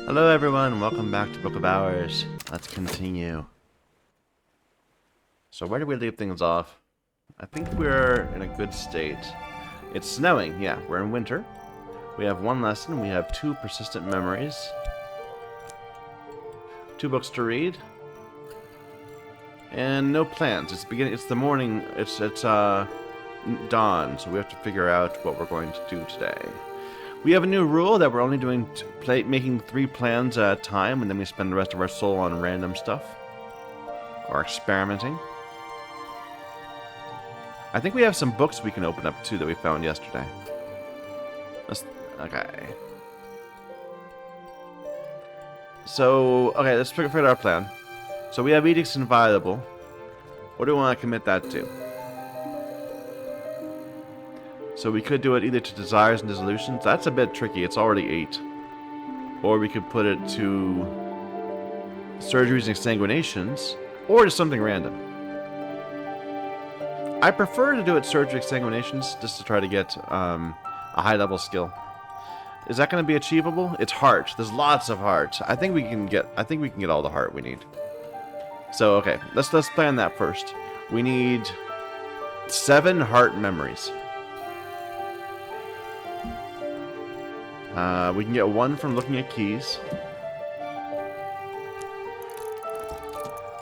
Hello everyone, welcome back to Book of Hours. Let's continue. So where did we leave things off? I think we're in a good state. It's snowing, yeah, we're in winter. We have one lesson, we have 2 persistent memories. 2 books to read. And no plans. It's the morning, it's dawn, so we have to figure out what we're going to do today. We have a new rule that we're only doing making 3 plans at a time, and then we spend the rest of our soul on random stuff. Or experimenting. I think we have some books we can open up too that we found yesterday. Okay. So, okay, let's figure out our plan. So we have Edicts Inviolable. What do we want to commit that to? So we could do it either to Desires and Dissolutions. That's a bit tricky. It's already 8. Or we could put it to Surgeries and Exsanguinations. Or to something random. I prefer to do it Surgery Exsanguinations just to try to get a high-level skill. Is that going to be achievable? It's heart. There's lots of heart. I think we can get all the heart we need. So okay, let's plan that first. We need 7 heart memories. We can get 1 from looking at keys.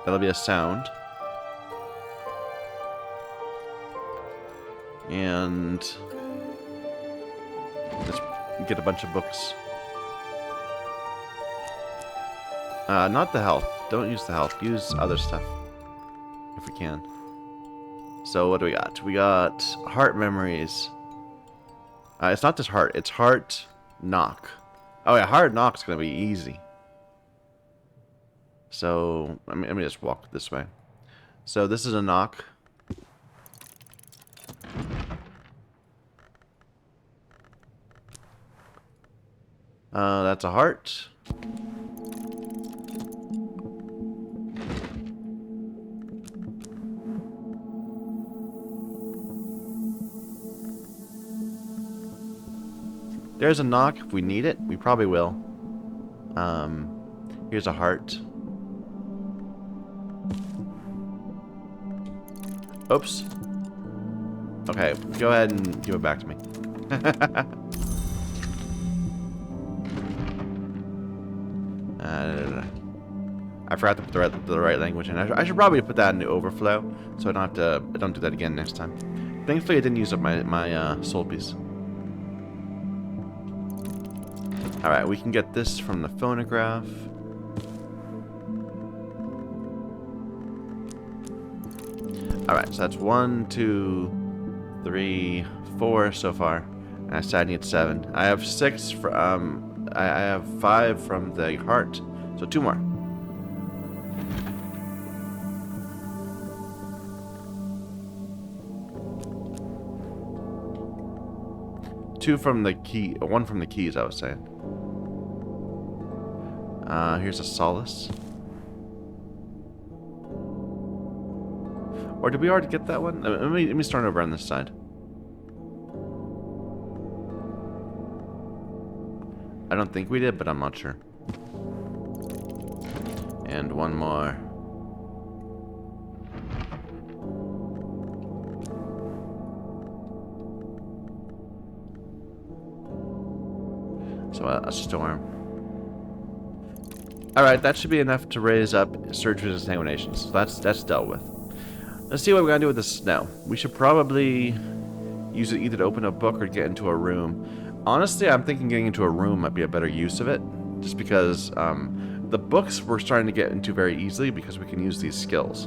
That'll be a sound. And let's get a bunch of books. Not the health. Don't use the health. Use other stuff. If we can. So what do we got? We got heart memories. It's not just heart. It's heart knock. Oh yeah, heart knock's gonna be easy. So let me just walk this way. So this is a knock. That's a heart. There's a knock. If we need it, we probably will. Here's a heart. Oops. Okay, go ahead and give it back to me. I forgot to put the right language in. I should probably put that in the overflow, so I don't do that again next time. Thankfully, I didn't use up my soul piece. All right, we can get this from the phonograph. All right, so that's 1, 2, 3, 4 so far, and I said I need 7. I have 6 from I have 5 from the heart, so 2 more. Two from the key, 1 from the keys, I was saying. Here's a solace. Or did we already get that one? Let me start over on this side. I don't think we did, but I'm not sure. And 1 more. So a storm. Alright, that should be enough to raise up Surgeries and Exsanguinations. So that's dealt with. Let's see what we're going to do with the snow. We should probably use it either to open a book or get into a room. Honestly, I'm thinking getting into a room might be a better use of it. Just because the books we're starting to get into very easily because we can use these skills.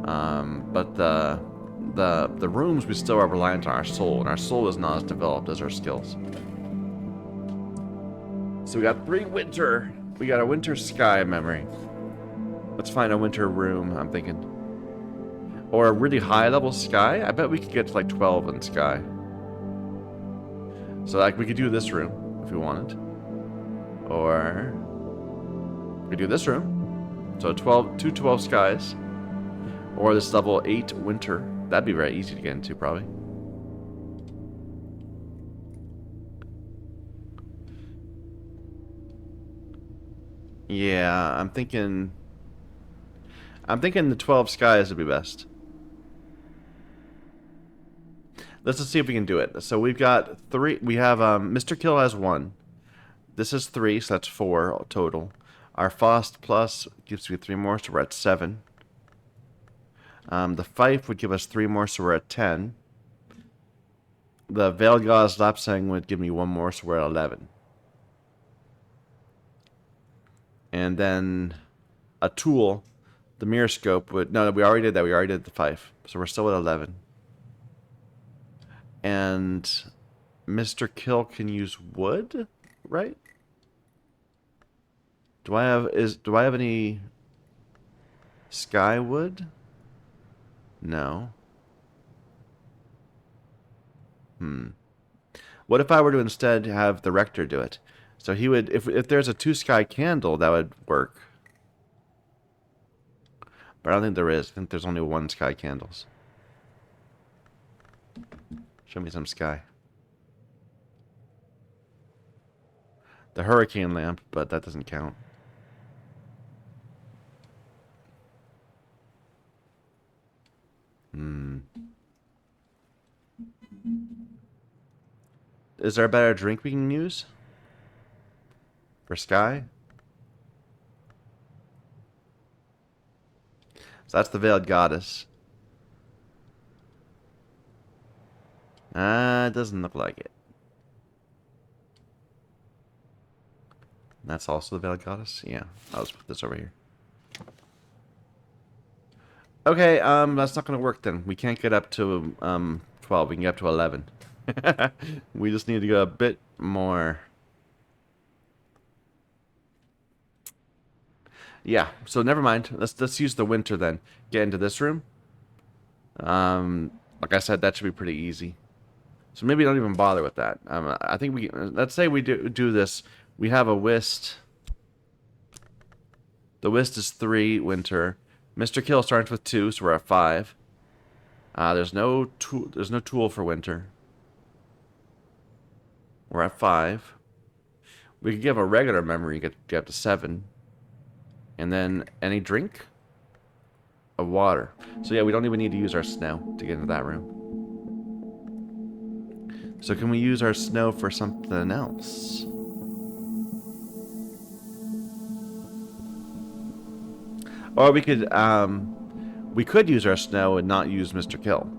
But the rooms we still are reliant on our soul, and our soul is not as developed as our skills. So we got 3 winter. We got a winter sky memory. Let's find a winter room, I'm thinking. Or a really high level sky. I bet we could get to like 12 in sky. So like we could do this room if we wanted. Or we could do this room. So 2 12 skies. Or this level 8 winter. That'd be very easy to get into probably. Yeah, I'm thinking the 12 skies would be best. Let's just see if we can do it. So we've got 3. We have Mr. Kill has 1. This is 3, so that's 4 total. Our Faust Plus gives me 3 more, so we're at 7. The Fife would give us 3 more, so we're at 10. The Veiled Gauze Lapsang would give me 1 more, so we're at 11. And then a Tool, the Mirror Scope would... No, we already did that. We already did the Fife. So we're still at 11. And Mr. Kill can use wood, right? Do I have any sky wood? No. What if I were to instead have the Rector do it? So he would, if there's a 2 sky candle, that would work. But I don't think there is. I think there's only 1 sky candles. Show me some sky. The hurricane lamp, but that doesn't count. Is there a better drink we can use? For sky? So that's the Veiled Goddess. It doesn't look like it. That's also the Veiled Goddess? Yeah. I'll just put this over here. Okay, that's not gonna work then. We can't get up to 12. We can get up to 11. We just need to go a bit more. Yeah, so never mind. Let's use the winter then. Get into this room. Like I said, that should be pretty easy. So maybe don't even bother with that. I think let's say we do this. We have a Whist. The Whist is 3 winter. Mr. Kill starts with 2, so we're at 5. There's no tool for winter. We're at 5. We could give a regular memory, get up to 7. And then any drink? Of water. So yeah, we don't even need to use our snow to get into that room. So can we use our snow for something else? Or we could use our snow and not use Mr. Kill.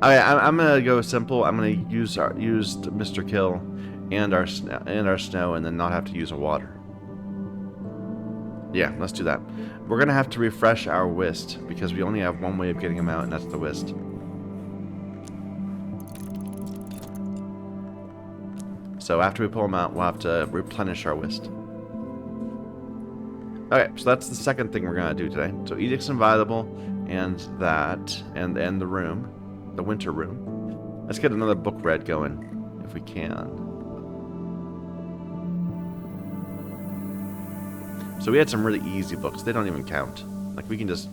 Okay, I'm gonna go simple. I'm gonna use Mr. Kill and our snow, and then not have to use a water. Yeah, let's do that. We're gonna have to refresh our Whist because we only have 1 way of getting them out, and that's the Whist. So after we pull them out, we'll have to replenish our Whist. Okay, so that's the second thing we're gonna do today. So Edict's Inviolable, and that, and the room. The winter room. Let's get another book read going, if we can. So we had some really easy books. They don't even count. Like we can just...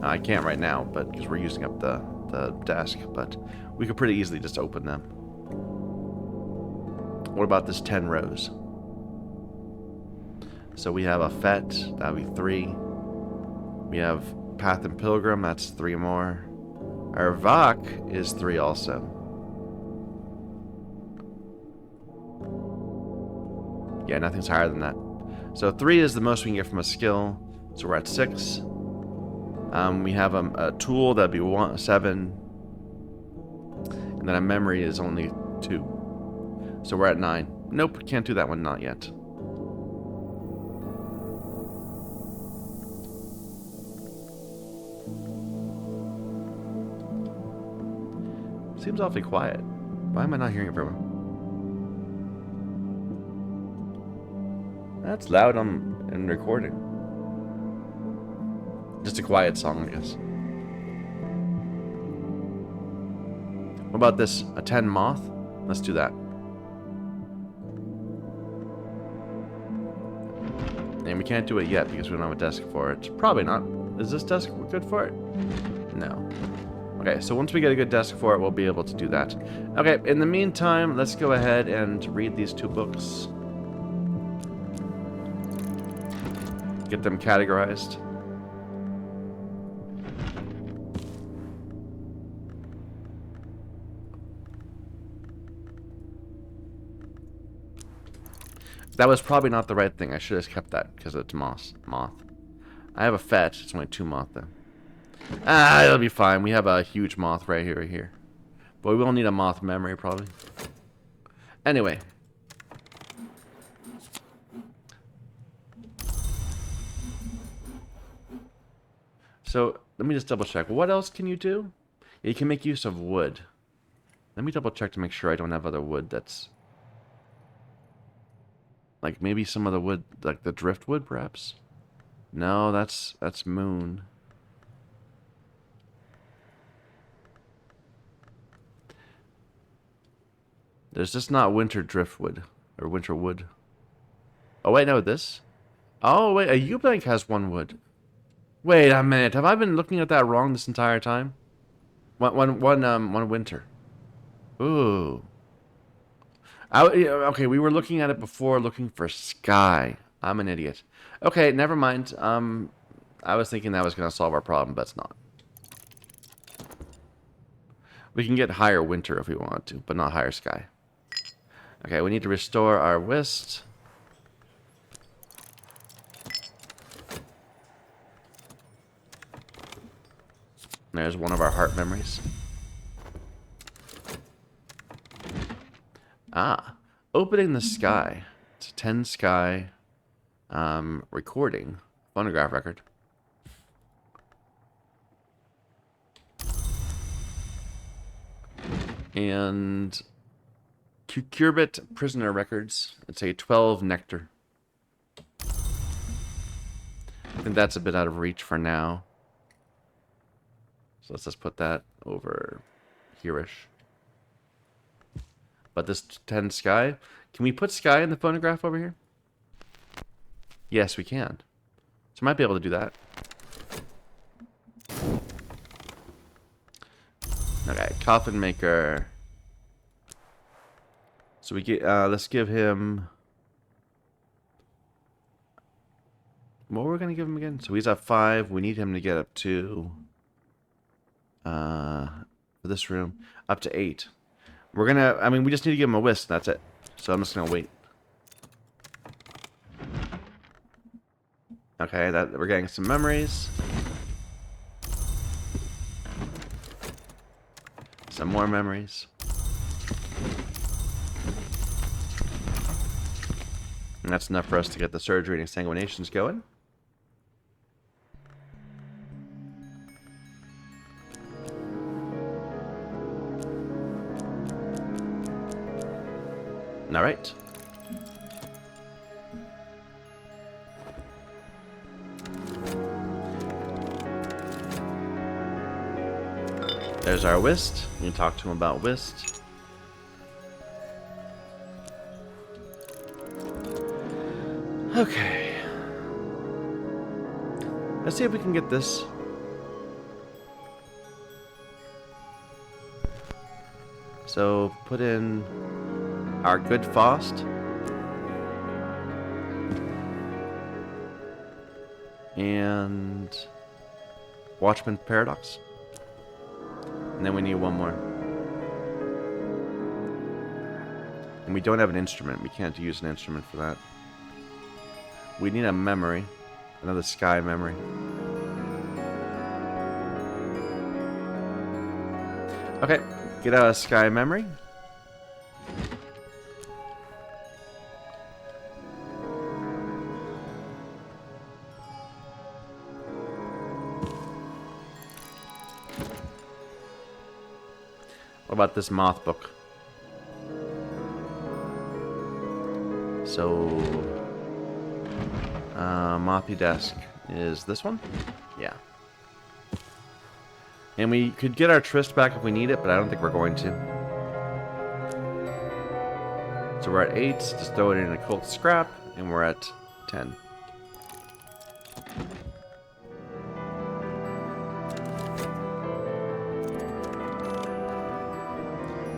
I can't right now, but because we're using up the desk. But we could pretty easily just open them. What about this 10 rows? So we have a Fete. That would be 3. We have Path and Pilgrim. That's 3 more. Our Vok is 3 also. Yeah, nothing's higher than that. So 3 is the most we can get from a skill. So we're at 6. We have a tool, that'd be 7. And then a memory is only 2. So we're at 9. Nope, can't do that one, not yet. Seems awfully quiet. Why am I not hearing it very well? That's loud in recording. Just a quiet song, I guess. What about this? A 10 moth? Let's do that. And we can't do it yet because we don't have a desk for it. Probably not. Is this desk good for it? No. Okay, so once we get a good desk for it, we'll be able to do that. Okay, in the meantime, let's go ahead and read these 2 books. Get them categorized. That was probably not the right thing. I should have kept that because it's moth. I have a fetch. It's only 2 moth though. Ah, it'll be fine. We have a huge moth right here. But we will need a moth memory probably. Anyway. So, let me just double check. What else can you do? Yeah, you can make use of wood. Let me double check to make sure I don't have other wood that's... Like maybe some of the wood, like the driftwood perhaps? No, that's moon. There's just not winter driftwood. Or winter wood. Oh wait, no, this? Oh wait, a U-Blank has 1 wood. Wait a minute, have I been looking at that wrong this entire time? One winter. Ooh. Okay, we were looking at it before, looking for sky. I'm an idiot. Okay, never mind. I was thinking that was going to solve our problem, but it's not. We can get higher winter if we want to, but not higher sky. Okay, we need to restore our whist. There's one of our heart memories. Ah, opening the sky. It's a 10 sky recording, phonograph record. And Cucurbit prisoner records. It's a 12 nectar. I think that's a bit out of reach for now. So let's just put that over here-ish. But this 10 sky, can we put sky in the phonograph over here? Yes, we can. So I might be able to do that. Okay, coffin maker. So we get, let's give him... What were we going to give him again? So he's at 5. We need him to get up to... for this room, up to 8. We're gonna, I mean, we just need to give him a whisk, that's it. So I'm just gonna wait. Okay, that we're getting some memories. Some more memories. And that's enough for us to get the surgery and exsanguinations going. All right. There's our whist. You can talk to him about whist. Okay. Let's see if we can get this. So put in our good Faust. And Watchman Paradox. And then we need 1 more. And we don't have an instrument. We can't use an instrument for that. We need a memory. Another sky memory. Okay, get out a sky memory. What about this moth book? So, Mothy Desk is this one? Yeah. And we could get our tryst back if we need it, but I don't think we're going to. So we're at 8, just throw it in a cold scrap, and we're at 10.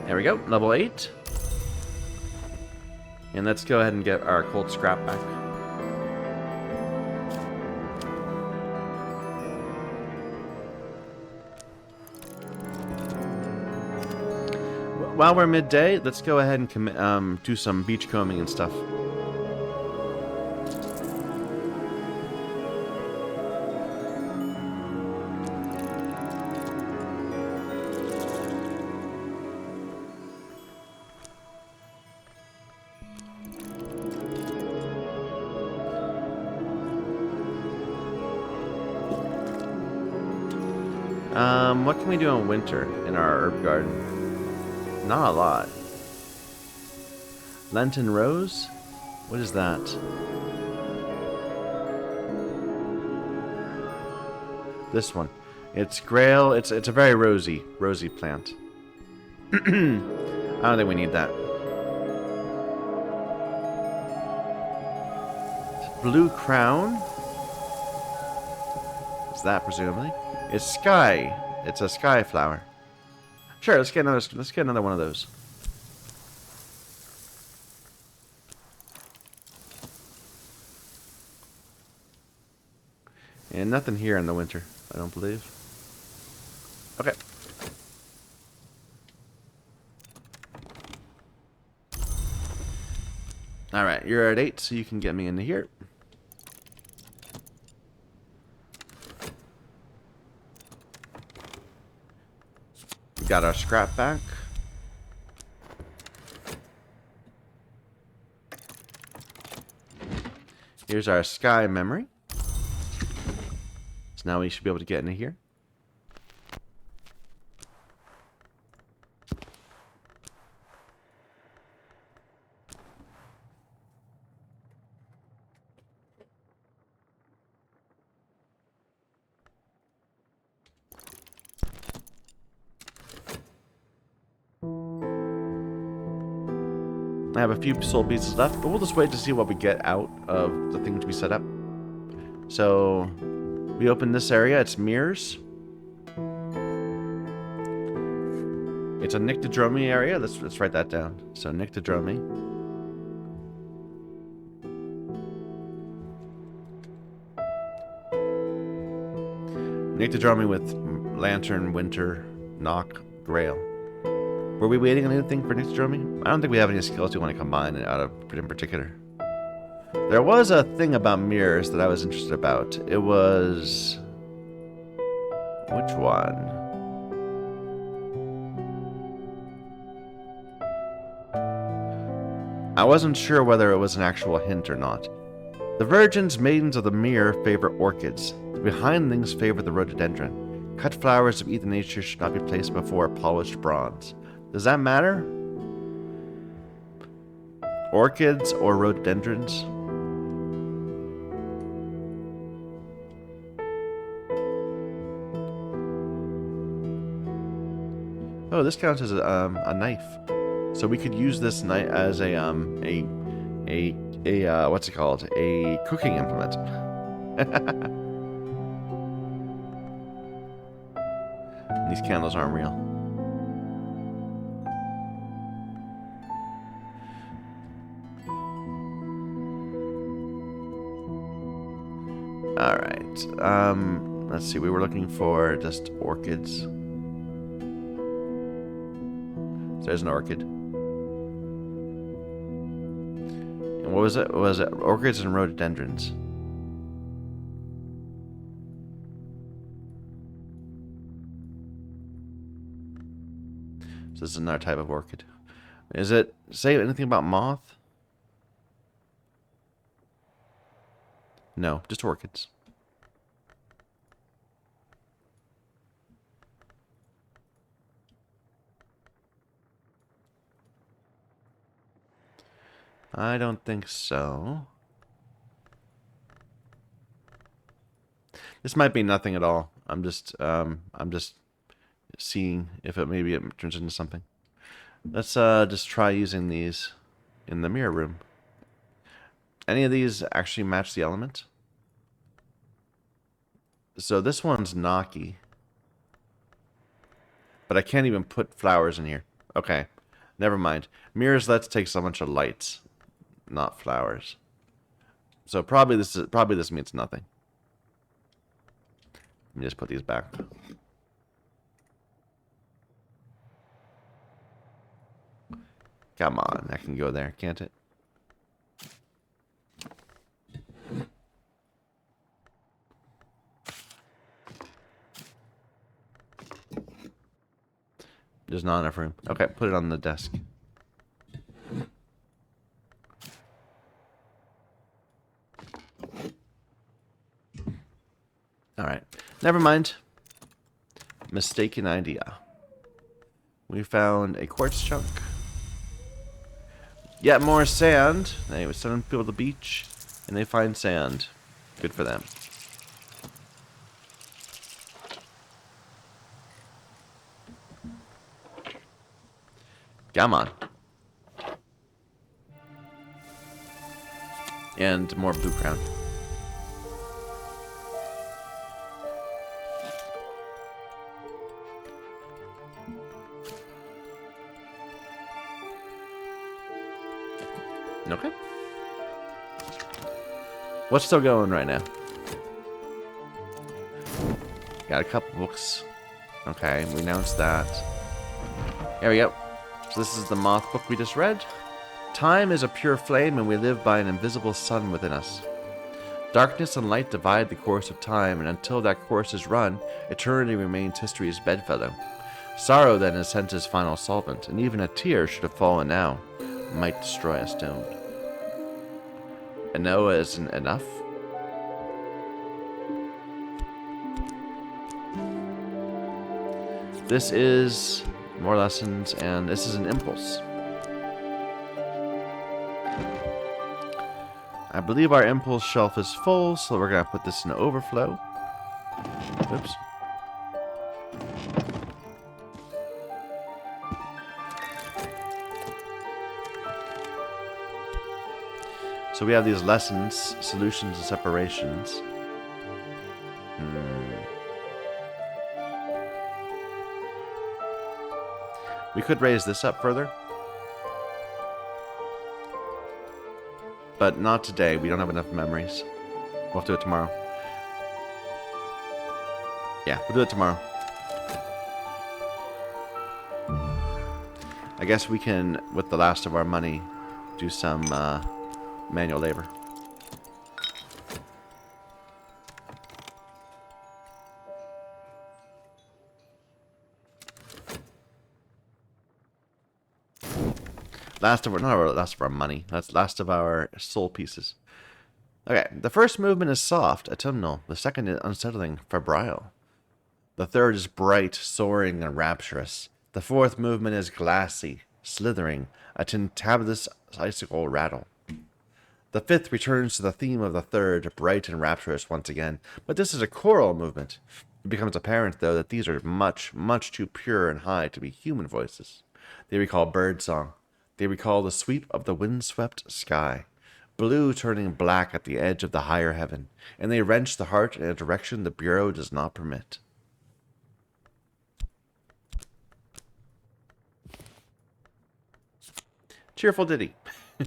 There we go, level 8. And let's go ahead and get our cold scrap back. While we're midday, let's go ahead and do some beach combing and stuff. What can we do in winter in our herb garden? Not a lot. Lenten rose? What is that? This one. It's grail. It's a very rosy plant. I don't think we need that. Blue crown. Is that presumably? It's sky. It's a sky flower. Sure, let's get another one of those. And nothing here in the winter, I don't believe. Okay. Alright, you're at 8, so you can get me into here. We got our scrap back. Here's our sky memory. So now we should be able to get into here. I have a few soul pieces left, but we'll just wait to see what we get out of the things we set up. So, we open this area, it's mirrors. It's a Nyctodromy area, let's write that down. So, Nyctodromy. Nyctodromy with Lantern, Winter, Knock, Grail. Were we waiting on anything for Nyctodromy? I don't think we have any skills we want to combine out of in particular. There was a thing about mirrors that I was interested about. It was... which one? I wasn't sure whether it was an actual hint or not. The virgins, maidens of the mirror, favor orchids. The behindlings favor the rhododendron. Cut flowers of either nature should not be placed before polished bronze. Does that matter? Orchids or rhododendrons? Oh, this counts as a knife. So we could use this knife as a what's it called? A cooking implement. These candles aren't real. Alright, let's see, we were looking for just orchids. There's an orchid. And what was it? What was it? Orchids and rhododendrons. So this is another type of orchid. Is it, say anything about moth? No, just orchids. I don't think so. This might be nothing at all. I'm just seeing if it turns into something. Let's just try using these in the mirror room. Any of these actually match the element? So this one's Naki. But I can't even put flowers in here. Okay. Never mind. Mirrors let's take so much of lights, not flowers. So probably this means nothing. Let me just put these back. Come on, that can go there, can't it? There's not enough room. Okay, put it on the desk. Alright. Never mind. Mistaken idea. We found a quartz chunk. Yet more sand. They send people to the beach, and they find sand. Good for them. Come on. And more blue crown. Okay. What's still going right now? Got a couple books. Okay, we announced that. There we go. So this is the Moth book we just read. Time is a pure flame, and we live by an invisible sun within us. Darkness and light divide the course of time, and until that course is run, eternity remains history's bedfellow. Sorrow then is sense's final solvent, and even a tear should have fallen now, might destroy a stone. And Noah isn't enough? This is more lessons, and this is an impulse. I believe our impulse shelf is full, so we're going to put this in overflow. Oops. So we have these lessons, solutions, and separations. We could raise this up further. But not today. We don't have enough memories. We'll have to do it tomorrow. Yeah, we'll do it tomorrow. I guess we can, with the last of our money, do some manual labor. Last of our money. That's last of our soul pieces. Okay, the first movement is soft, autumnal. The second is unsettling, febrile. The third is bright, soaring, and rapturous. The fourth movement is glassy, slithering, a tintabulous icicle rattle. The fifth returns to the theme of the third, bright and rapturous once again, but this is a choral movement. It becomes apparent, though, that these are much, much too pure and high to be human voices. They recall birdsong. They recall the sweep of the windswept sky, blue turning black at the edge of the higher heaven, and they wrench the heart in a direction the Bureau does not permit. Cheerful ditty.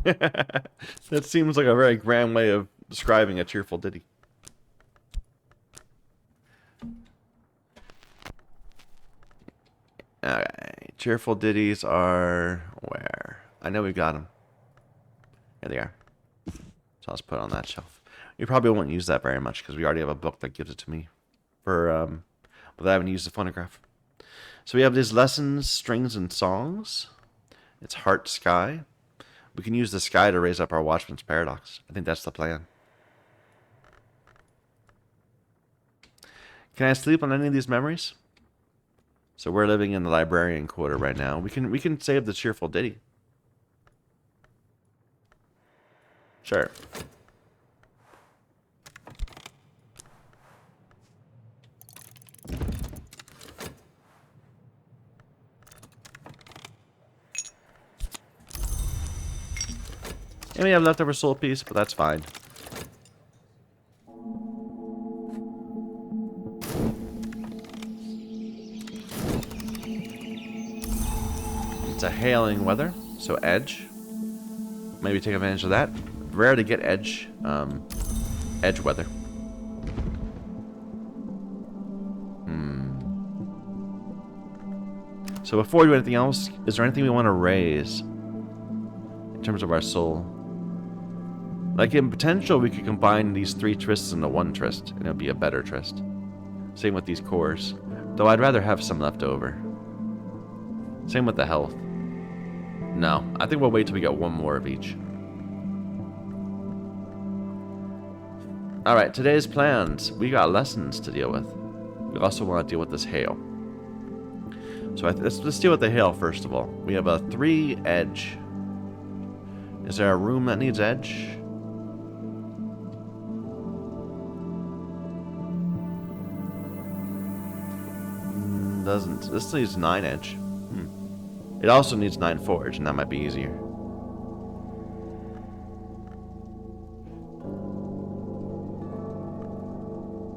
That seems like a very grand way of describing a cheerful ditty. Alright, cheerful ditties are where? I know we've got them. Here they are. So let's put it on that shelf. We probably won't use that very much because we already have a book that gives it to me. But I haven't used the phonograph. So we have these lessons, strings, and songs. It's heart, sky. We can use the sky to raise up our Watchman's Paradox. I think that's the plan. Can I sleep on any of these memories? So we're living in the librarian quarter right now. We can save the cheerful ditty. Sure. And we have leftover soul piece, but that's fine. It's a hailing weather, so edge. Maybe take advantage of that. Rare to get edge weather. So before we do anything else, is there anything we want to raise in terms of our soul? Like in potential, we could combine these 3 trysts into 1 tryst, and it'll be a better tryst. Same with these cores, though I'd rather have some left over. Same with the health. No, I think we'll wait till we get 1 more of each. Alright, today's plans. We got lessons to deal with. We also want to deal with this hail. So let's deal with the hail first of all. We have a 3 edge. Is there a room that needs edge? Doesn't. This needs 9 edge. It also needs 9 forge, and that might be easier.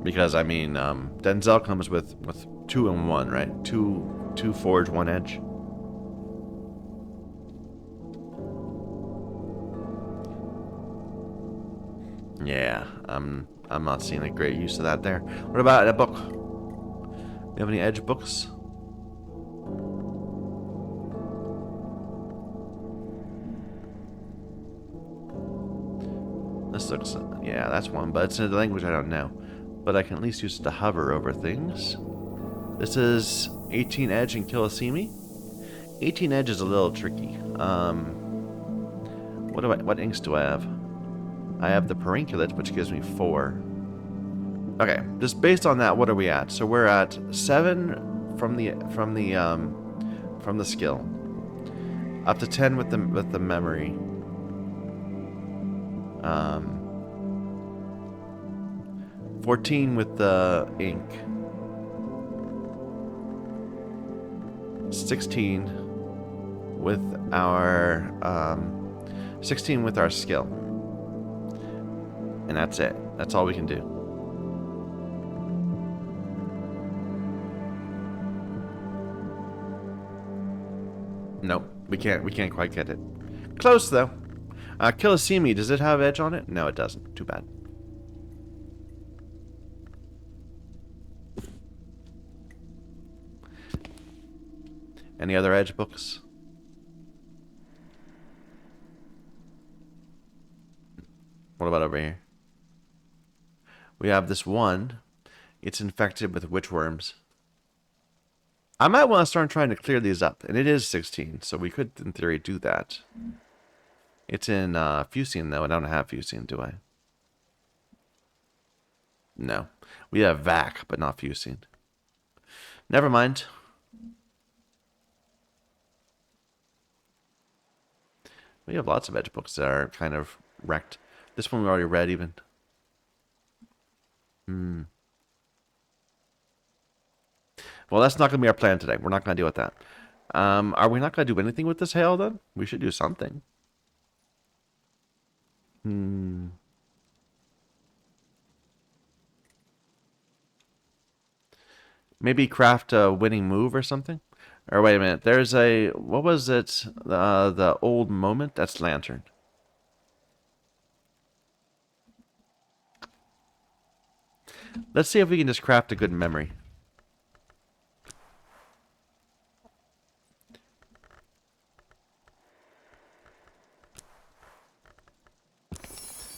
Because I mean, Denzel comes with 2 and 1, right? 2 forge, 1 edge. Yeah, I'm not seeing a great use of that there. What about a book? Do you have any edge books? This looks, yeah, that's one, but it's in a language I don't know. But I can at least use it to hover over things. This is 18 edge and Kilisimi. 18 edge is a little tricky. What inks do I have? I have the Perenculate, which gives me 4. Okay, just based on that, what are we at? So we're at 7 from the skill, up to 10 with the memory. 14 with the ink. 16 with our 16 with our skill. And that's it. That's all we can do. Nope, we can't quite get it. Close though. Kilisimi, does it have edge on it? No, it doesn't. Too bad. Any other edge books? What about over here? We have this one. It's infected with witchworms. I might want to start trying to clear these up. And it is 16, so we could, in theory, do that. It's in Fusine, though. I don't have Fusine, do I? No. We have Vac, but not Fusine. Never mind. We have lots of edge books that are kind of wrecked. This one we already read, even. Well, that's not going to be our plan today. We're not going to deal with that. Are we not going to do anything with this hail, then? We should do something. Maybe craft a winning move or something? Or wait a minute. There's a... What was it? The old moment? That's lantern. Let's see if we can just craft a good memory.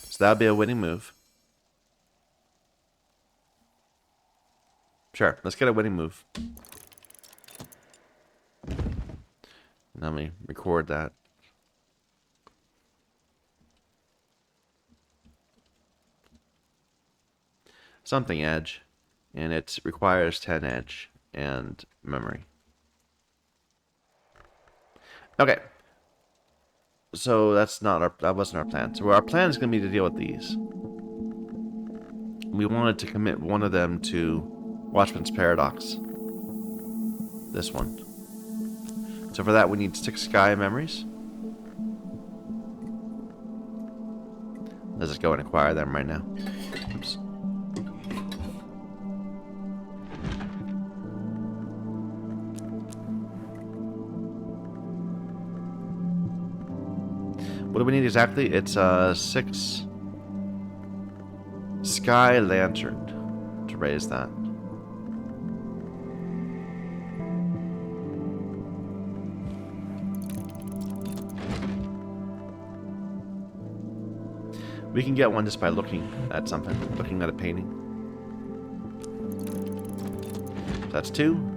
So that would be a winning move. Sure, let's get a winning move. Let me record that. Something edge, and it requires 10 edge and memory. Okay. So that wasn't our plan. So our plan is going to be to deal with these. We wanted to commit one of them to Watchman's Paradox. This one. So for that we need 6 sky memories. Let's just go and acquire them right now. Oops. What do we need exactly? It's 6 sky lantern to raise that. We can get one just by looking at something, looking at a painting. So that's 2.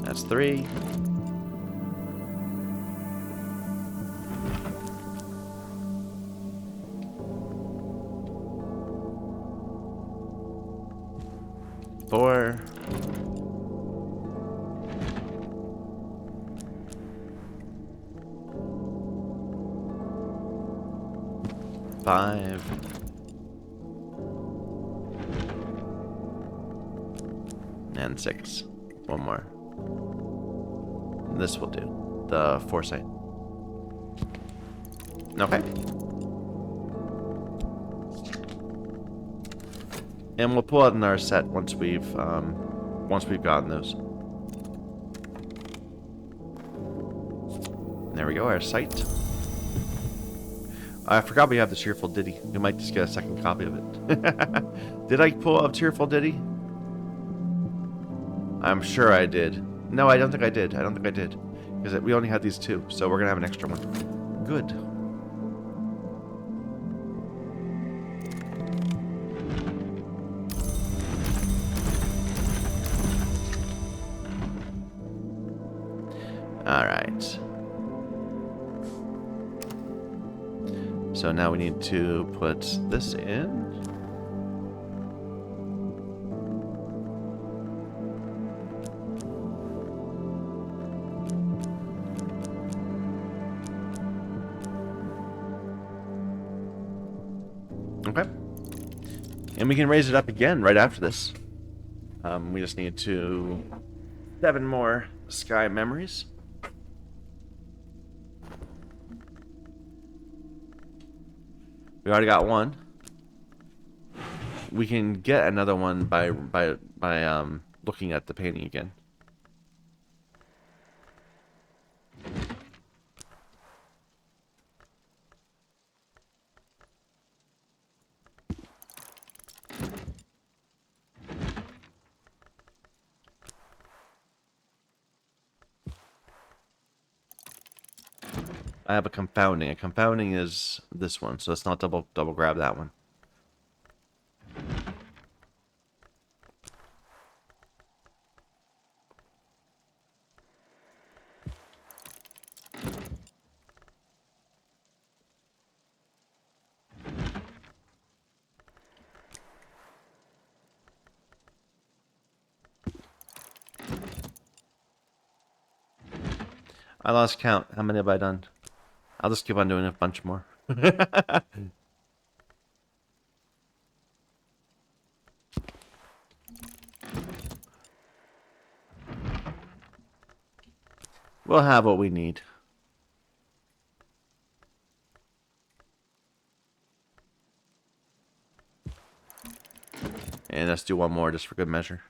That's 3. Four. 5. And 6. One more. This will do. The foresight. Okay. And we'll pull out in our set once we've gotten those. There we go, our sight. I forgot we have the Cheerful Ditty. We might just get a second copy of it. Did I pull up Cheerful Ditty? I'm sure I did. No, I don't think I did. I don't think I did. Because we only had these 2, so we're going to have an extra one. Good. Alright. So now we need to put this in. Okay. And we can raise it up again right after this. We just need 7 more sky memories. We already got 1. We can get another one by looking at the painting again. I have a confounding. A confounding is this one, so let's not double grab that one. I lost count. How many have I done? I'll just keep on doing a bunch more. We'll have what we need. And let's do one more just for good measure.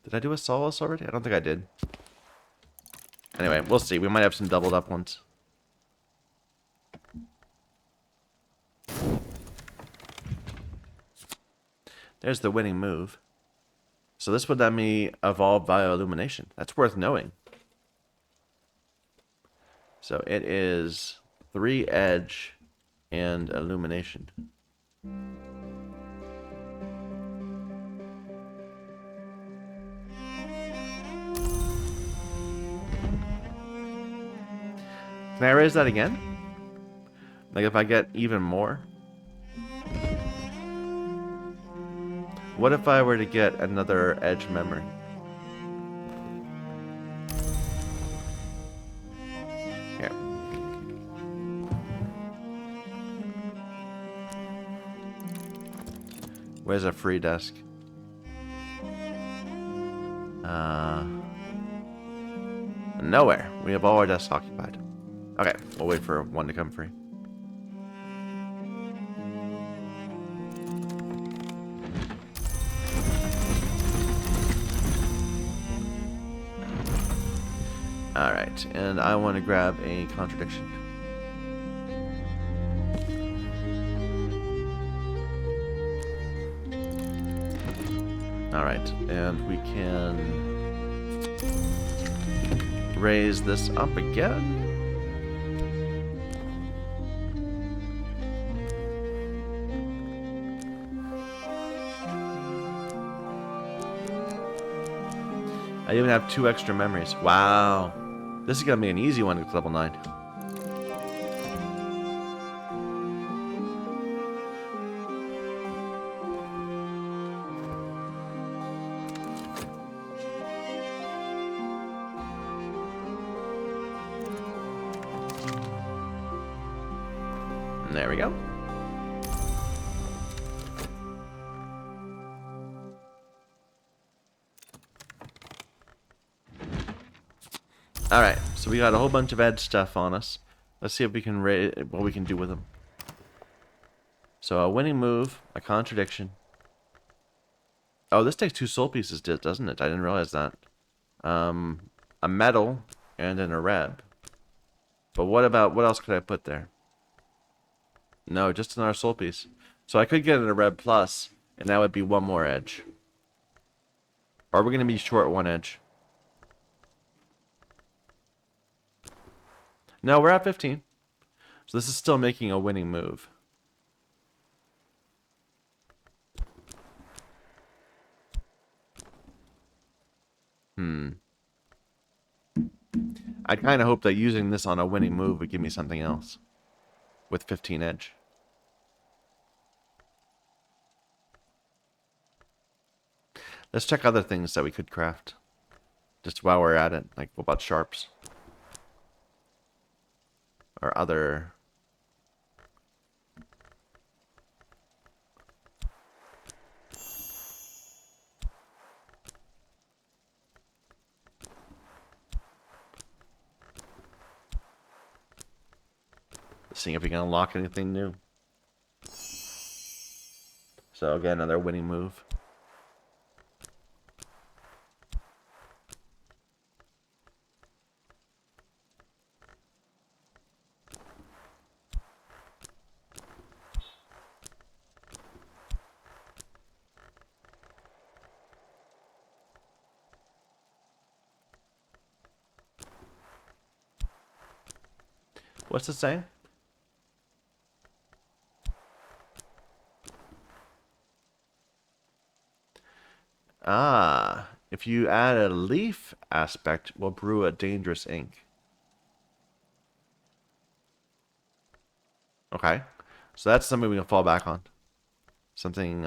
Did I do a Solace already? I don't think I did. Anyway, we'll see. We might have some doubled up ones. There's the winning move. So this would let me evolve via illumination. That's worth knowing. So it is 3 edge and illumination. Can I raise that again? Like if I get even more? What if I were to get another edge memory? Here. Where's a free desk? Nowhere. We have all our desks occupied. Okay, we'll wait for one to come free. Alright, and I want to grab a contradiction. Alright, and we can raise this up again. I even have 2 extra memories. Wow. This is going to be an easy one to get to level 9. And there we go. Alright, so we got a whole bunch of ed stuff on us. Let's see if we can what we can do with them. So a winning move, a contradiction. Oh, this takes 2 soul pieces, doesn't it? I didn't realize that. A medal and then a reb. But what else could I put there? No, just another soul piece. So I could get a reb plus, and that would be 1 more edge. Or we're going to be short 1 edge. No, we're at 15. So this is still making a winning move. I kind of hope that using this on a winning move would give me something else. With 15 edge. Let's check other things that we could craft. Just while we're at it. Like, what about sharps? Or other... Seeing if we can unlock anything new. So again, another winning move. What's it saying? Ah, if you add a leaf aspect, will brew a dangerous ink. Okay, so that's something we can fall back on. Something,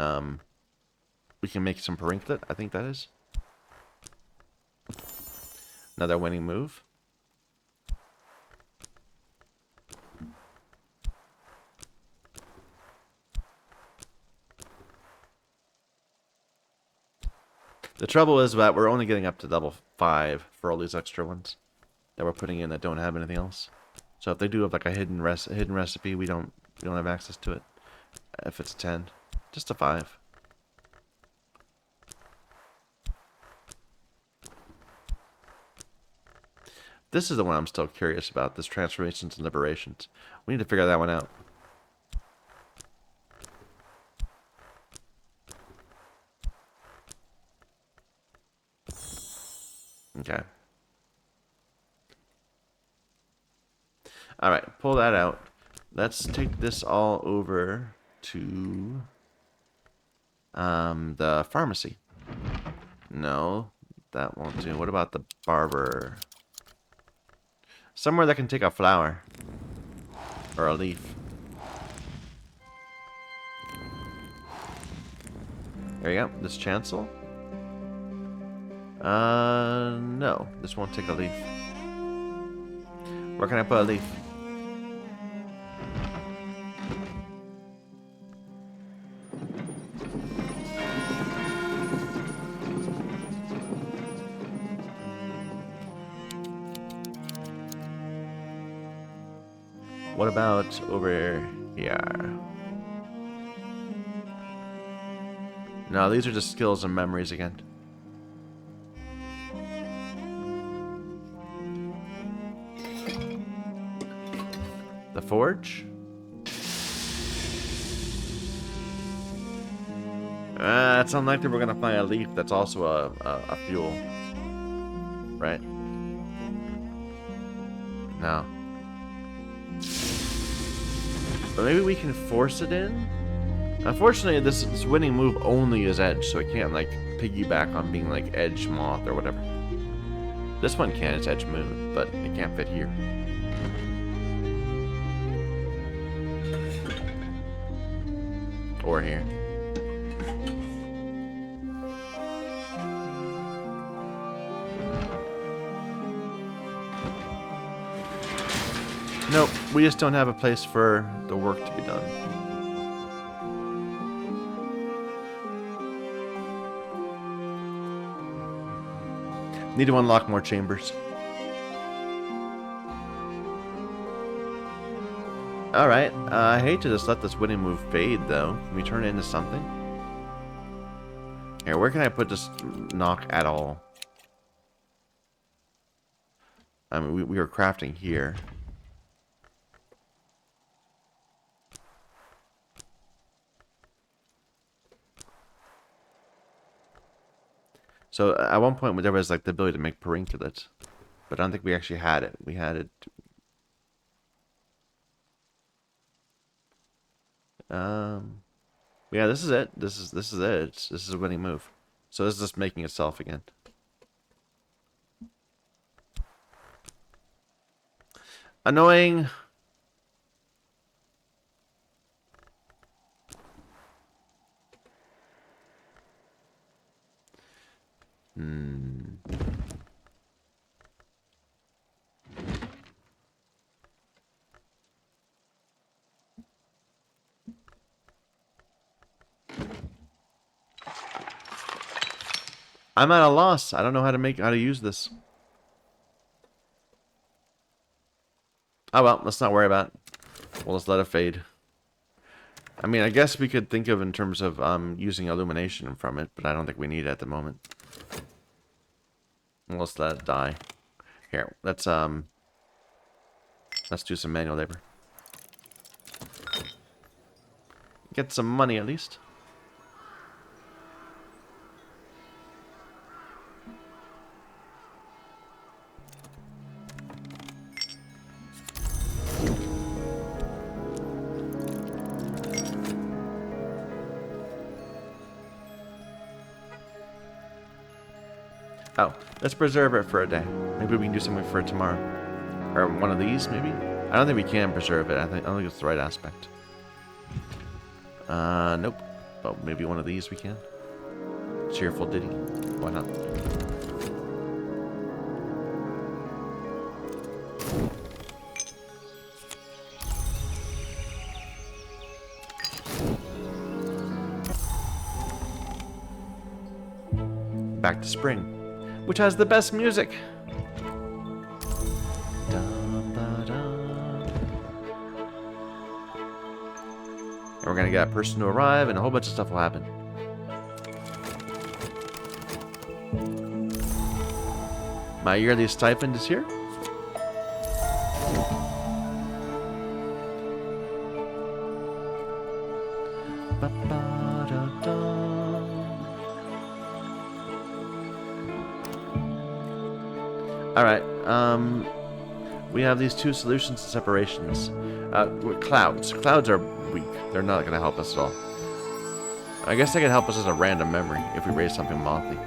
we can make some perinklet, I think that is. Another winning move. The trouble is that we're only getting up to level 5 for all these extra ones that we're putting in that don't have anything else. So if they do have like a hidden recipe, we don't have access to it. If it's 10, just a 5. This is the one I'm still curious about. This transformations and liberations. We need to figure that one out. Okay. Alright, pull that out. Let's take this all over to the pharmacy. No, that won't do. What about the barber? Somewhere that can take a flower. Or a leaf. There you go. This chancel. No. This won't take a leaf. Where can I put a leaf? What about over here? No, these are just skills and memories again. The forge? It's unlikely we're gonna find a leaf that's also a fuel. Right? No. But maybe we can force it in? Unfortunately, this winning move only is edge, so it can't, like, piggyback on being, like, edge moth or whatever. This one can, it's edge moon, but it can't fit here. Or here. Nope, we just don't have a place for the work to be done. Need to unlock more chambers. Alright, I hate to just let this winning move fade, though. Can we turn it into something? Here, where can I put this knock at all? I mean, we are crafting here. So, at one point, there was, like, the ability to make perinculate. But I don't think we actually had it. We had it... Yeah, this is it. This is it. This is a winning move. So this is just making itself again. Annoying. I'm at a loss. I don't know how to use this. Oh well, let's not worry about it. We'll just let it fade. I mean, I guess we could think of in terms of using illumination from it, but I don't think we need it at the moment. Let's let it die. Here, let's do some manual labor. Get some money at least. Oh, let's preserve it for a day. Maybe we can do something for it tomorrow. Or one of these, maybe? I don't think we can preserve it. I don't think it's the right aspect. Nope. But maybe one of these we can. Cheerful ditty. Why not? Back to spring, which has the best music. And we're gonna get a person to arrive, and a whole bunch of stuff will happen. My yearly stipend is here. Alright, we have these two solutions to separations. Clouds. Clouds are weak. They're not going to help us at all. I guess they can help us as a random memory if we raise something mothy.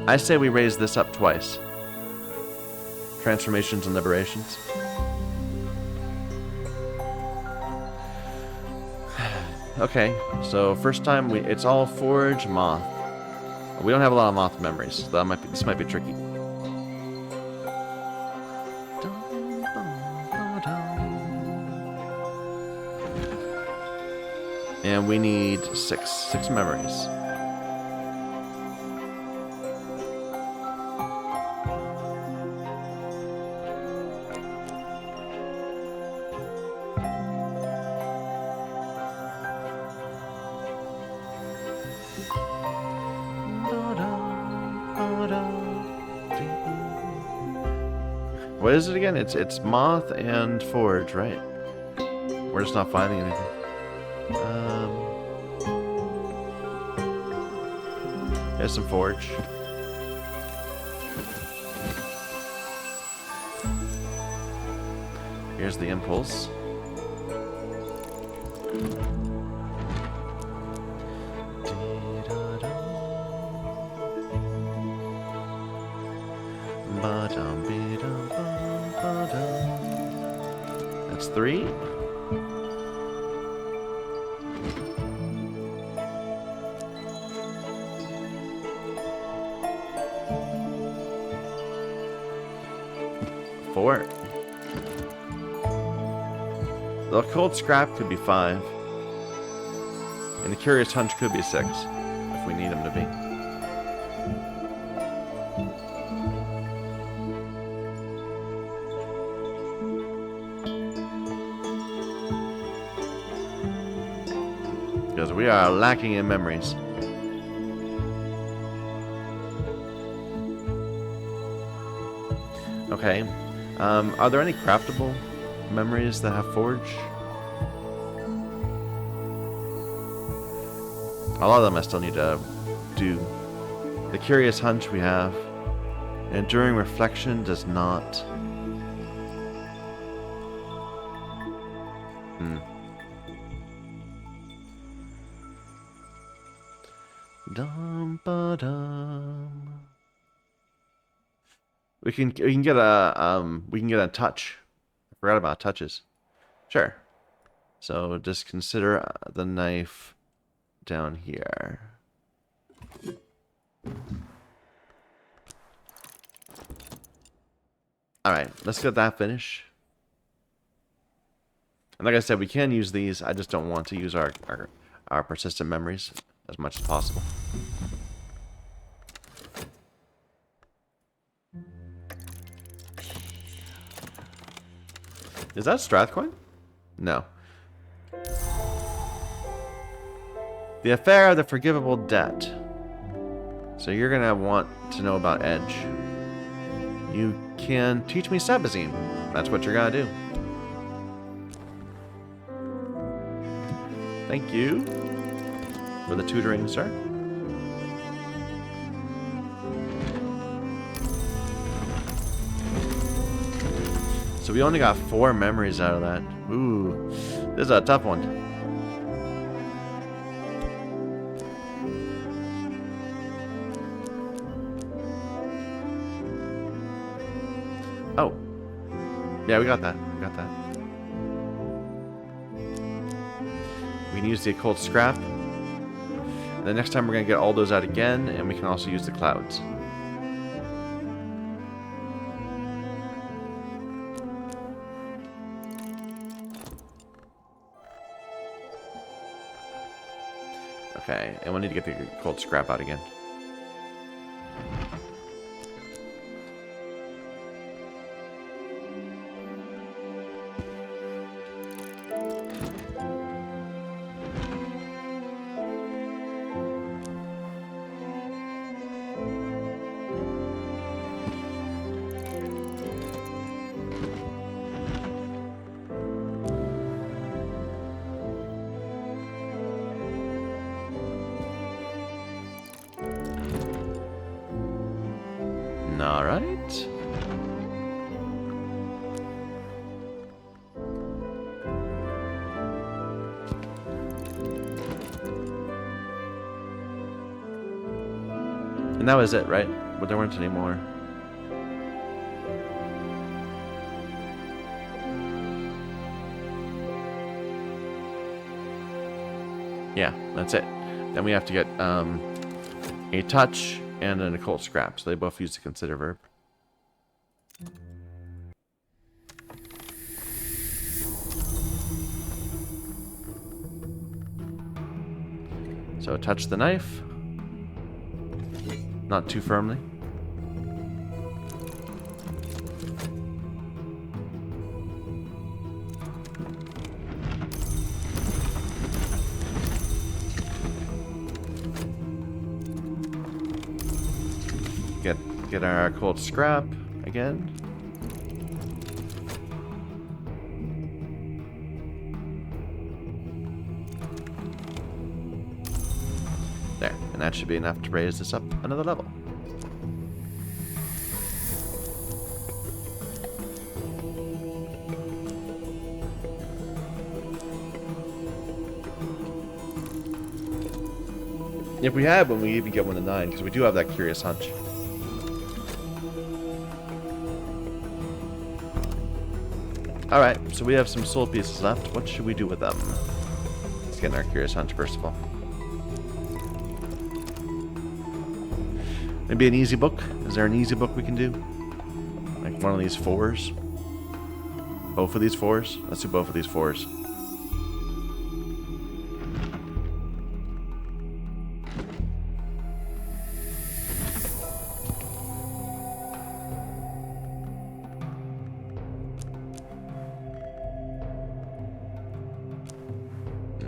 I say we raise this up twice. Transformations and liberations. Okay, so first time it's all forge moth. We don't have a lot of moth memories, so this might be tricky. And we need six memories. What is it again? It's Moth and Forge, right? We're just not finding anything. Here's some Forge. Here's the Impulse. That's 3. Four. The Cold Scrap could be 5. And the Curious Hunch could be 6, if we need him to be. Because we are lacking in memories. Okay. Are there any craftable memories that have Forge? A lot of them I still need to do. The Curious Hunch we have. Enduring Reflection does not. Dum ba dum. We can get a touch. I forgot about touches. Sure. So just consider the knife down here. Alright, let's get that finished. And like I said, we can use these. I just don't want to use our persistent memories as much as possible. Is that Strathcoin? No. The Affair of the Forgivable Debt. So you're going to want to know about Edge. You can teach me Sebazine. That's what you're going to do. Thank you for the tutoring, sir. So we only got 4 memories out of that. Ooh, this is a tough one. Oh. Yeah, we got that. We got that. We can use the Occult Scrap. And the next time we're going to get all those out again, and we can also use the Clouds. Okay, and we'll need to get the Occult Scrap out again. All right. And that was it, right? But there weren't any more. Yeah, that's it. Then we have to get a touch and an Occult Scrap, so they both use the Consider verb. So touch the knife. Not too firmly. Get our cold scrap again. There, and that should be enough to raise this up another level. If we had one, we even get 1 to 9, because we do have that curious hunch. Alright, so we have some soul pieces left. What should we do with them? Let's get in our curious hunch first of all. Maybe an easy book? Is there an easy book we can do? Like one of these 4s? Both of these 4s? Let's do both of these 4s.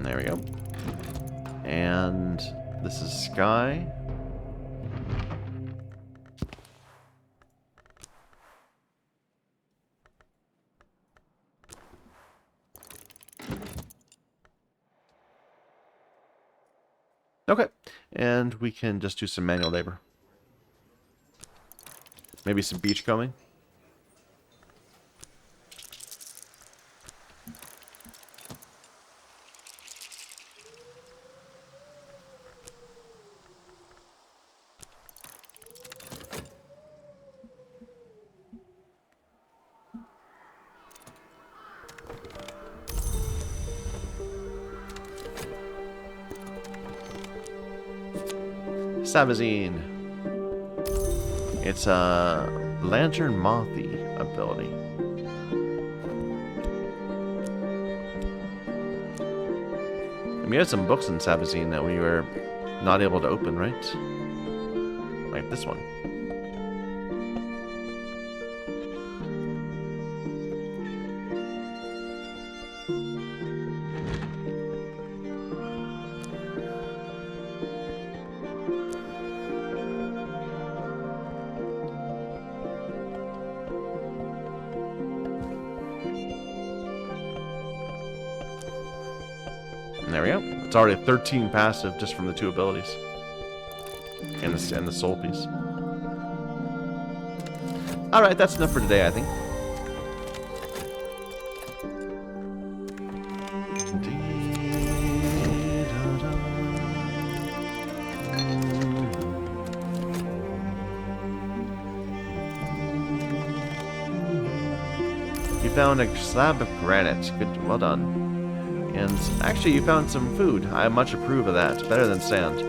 There we go. And this is Sky. Okay. And we can just do some manual labor. Maybe some beachcombing. Sabazine. It's a lantern mothy ability. And we had some books in Sabazine that we were not able to open, right? Like this one. There we go. It's already 13 passive just from the 2 abilities. And the soul piece. Alright, that's enough for today, I think. You found a slab of granite. Good, well done. And actually, you found some food. I much approve of that. Better than sand.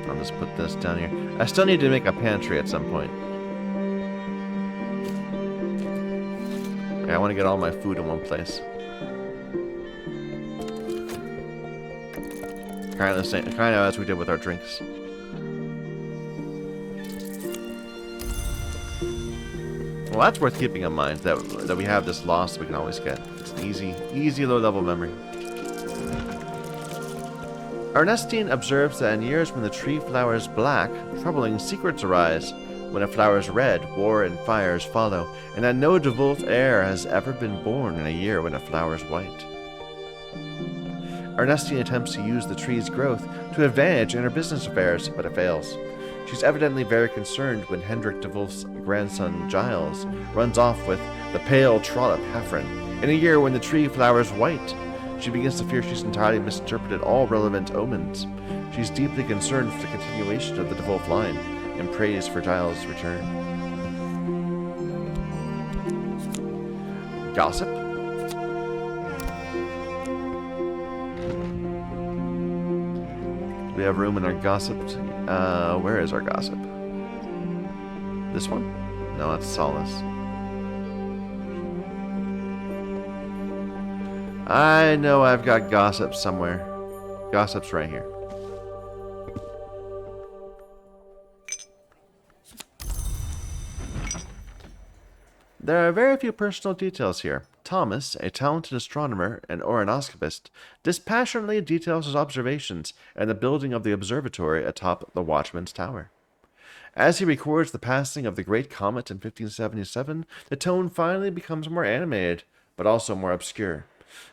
I'll just put this down here. I still need to make a pantry at some point. I want to get all my food in one place. Kind of as we did with our drinks. Well, that's worth keeping in mind, that we have this loss that we can always get. It's an easy low-level memory. Ernestine observes that in years when the tree flowers black, troubling secrets arise. When it flowers red, war and fires follow, and that no Devolf heir has ever been born in a year when it flowers white. Ernestine attempts to use the tree's growth to advantage in her business affairs, but it fails. She's evidently very concerned when Hendrik Devolf's grandson Giles runs off with the pale trollop Heffron. In a year when the tree flowers white, she begins to fear she's entirely misinterpreted all relevant omens. She's deeply concerned for the continuation of the Devolf line and prays for Giles' return. Gossip? We have room in our gossip. Where is our gossip? This one? No, that's Solace. I know I've got Gossip somewhere. Gossip's right here. There are very few personal details here. Thomas, a talented astronomer and orionoscopist, dispassionately details his observations and the building of the observatory atop the Watchman's Tower. As he records the passing of the Great Comet in 1577, the tone finally becomes more animated, but also more obscure.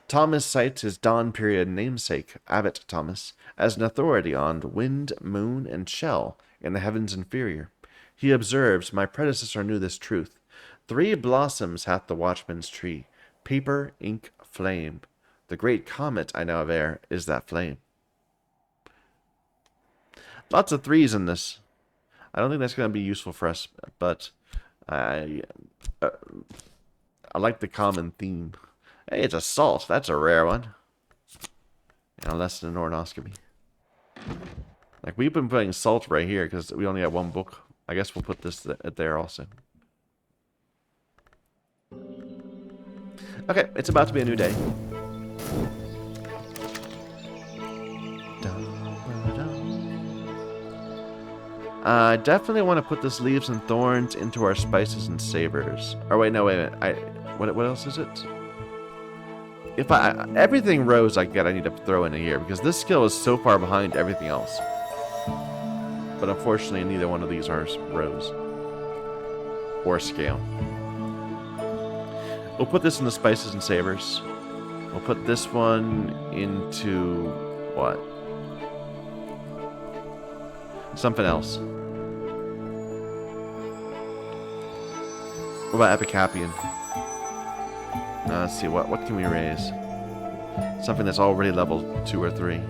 Thomas cites his dawn period namesake, Abbot Thomas, as an authority on wind, moon, and shell in the heavens inferior. He observes, "My predecessor knew this truth. 3 blossoms hath the watchman's tree, paper, ink, flame. The great comet I now aver is that flame." Lots of 3s in this. I don't think that's going to be useful for us, but I like the common theme. Hey, it's a salt. That's a rare one. And a lesson in orionoscopy. Like, we've been putting salt right here because we only have 1 book. I guess we'll put this there also. Okay, it's about to be a new day. I definitely want to put this leaves and thorns into our spices and savors. Or wait, no, wait a minute. What else is it? If everything rose I need to throw into here because this skill is so far behind everything else. But unfortunately, neither one of these are rose or scale. We'll put this in the spices and savors. We'll put this one into what? Something else. What about Epicapian? Let's see, what can we raise? Something that's already level 2 or 3.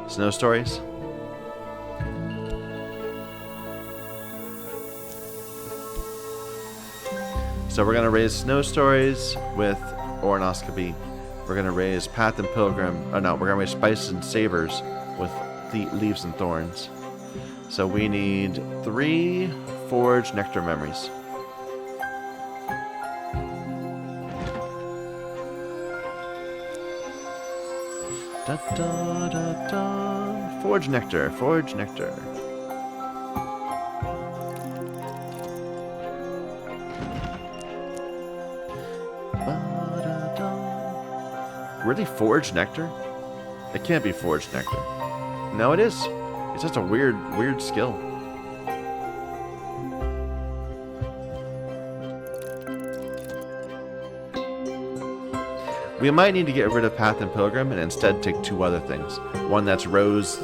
Snow Stories? So we're going to raise Snow Stories with orionoscopy. We're going to raise Path and Pilgrim. Oh no, we're going to raise Spices and Savors with the Leaves and Thorns. So we need 3 Forge Nectar Memories. Da, da, da, da. Forge Nectar, Forge Nectar. Really Forge Nectar? It can't be Forge Nectar. No, it is. It's just a weird skill. We might need to get rid of Path and Pilgrim and instead take 2 other things. One that's Rose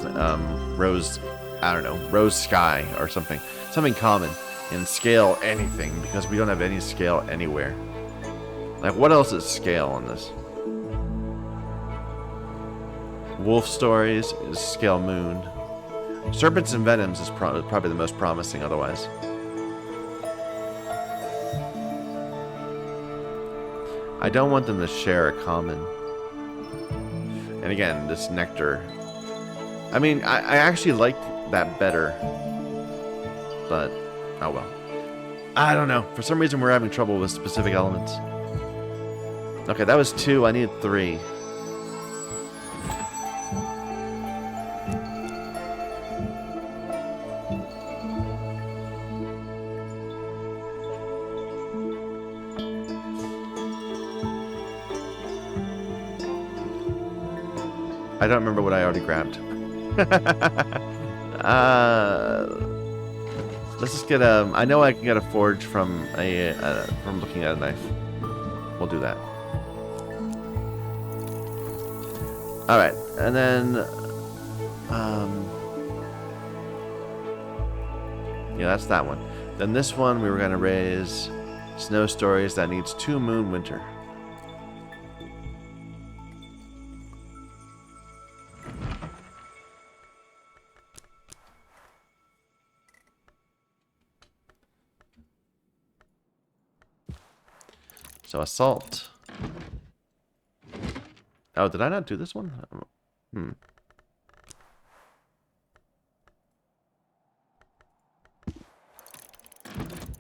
Sky or something. Something common. And scale anything, because we don't have any scale anywhere. Like, what else is scale on this? Wolf Stories is scale moon. Serpents and Venoms is probably the most promising otherwise. I don't want them to share a common. And again, this Nectar. I mean, I actually like that better. But, oh well. I don't know. For some reason, we're having trouble with specific elements. Okay, that was 2. I need 3. I don't remember what I already grabbed. Let's just get a... I know I can get a forge from looking at a knife. We'll do that. Alright, and then... yeah, that's that one. Then this one, we were going to raise Snow Stories. That needs 2 Moon Winter. So Assault. Oh, did I not do this one?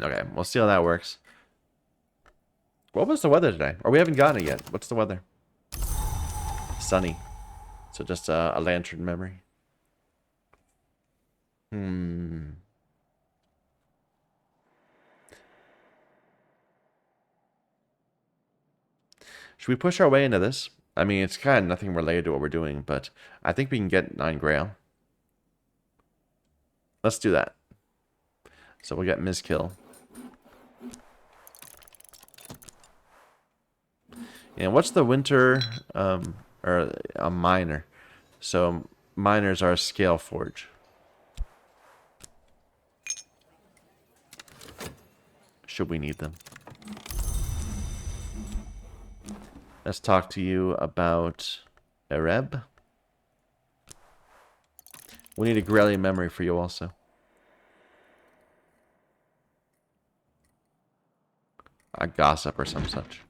Okay, we'll see how that works. What was the weather today? Or we haven't gotten it yet. What's the weather? Sunny. So just a lantern memory. Should we push our way into this? I mean, it's kind of nothing related to what we're doing, but I think we can get 9 Grail. Let's do that. So we'll get Mizkil. And what's the winter, or a miner? So miners are scale forge. Should we need them? Let's talk to you about Ereb. We need a Grellian memory for you also. A gossip or some such.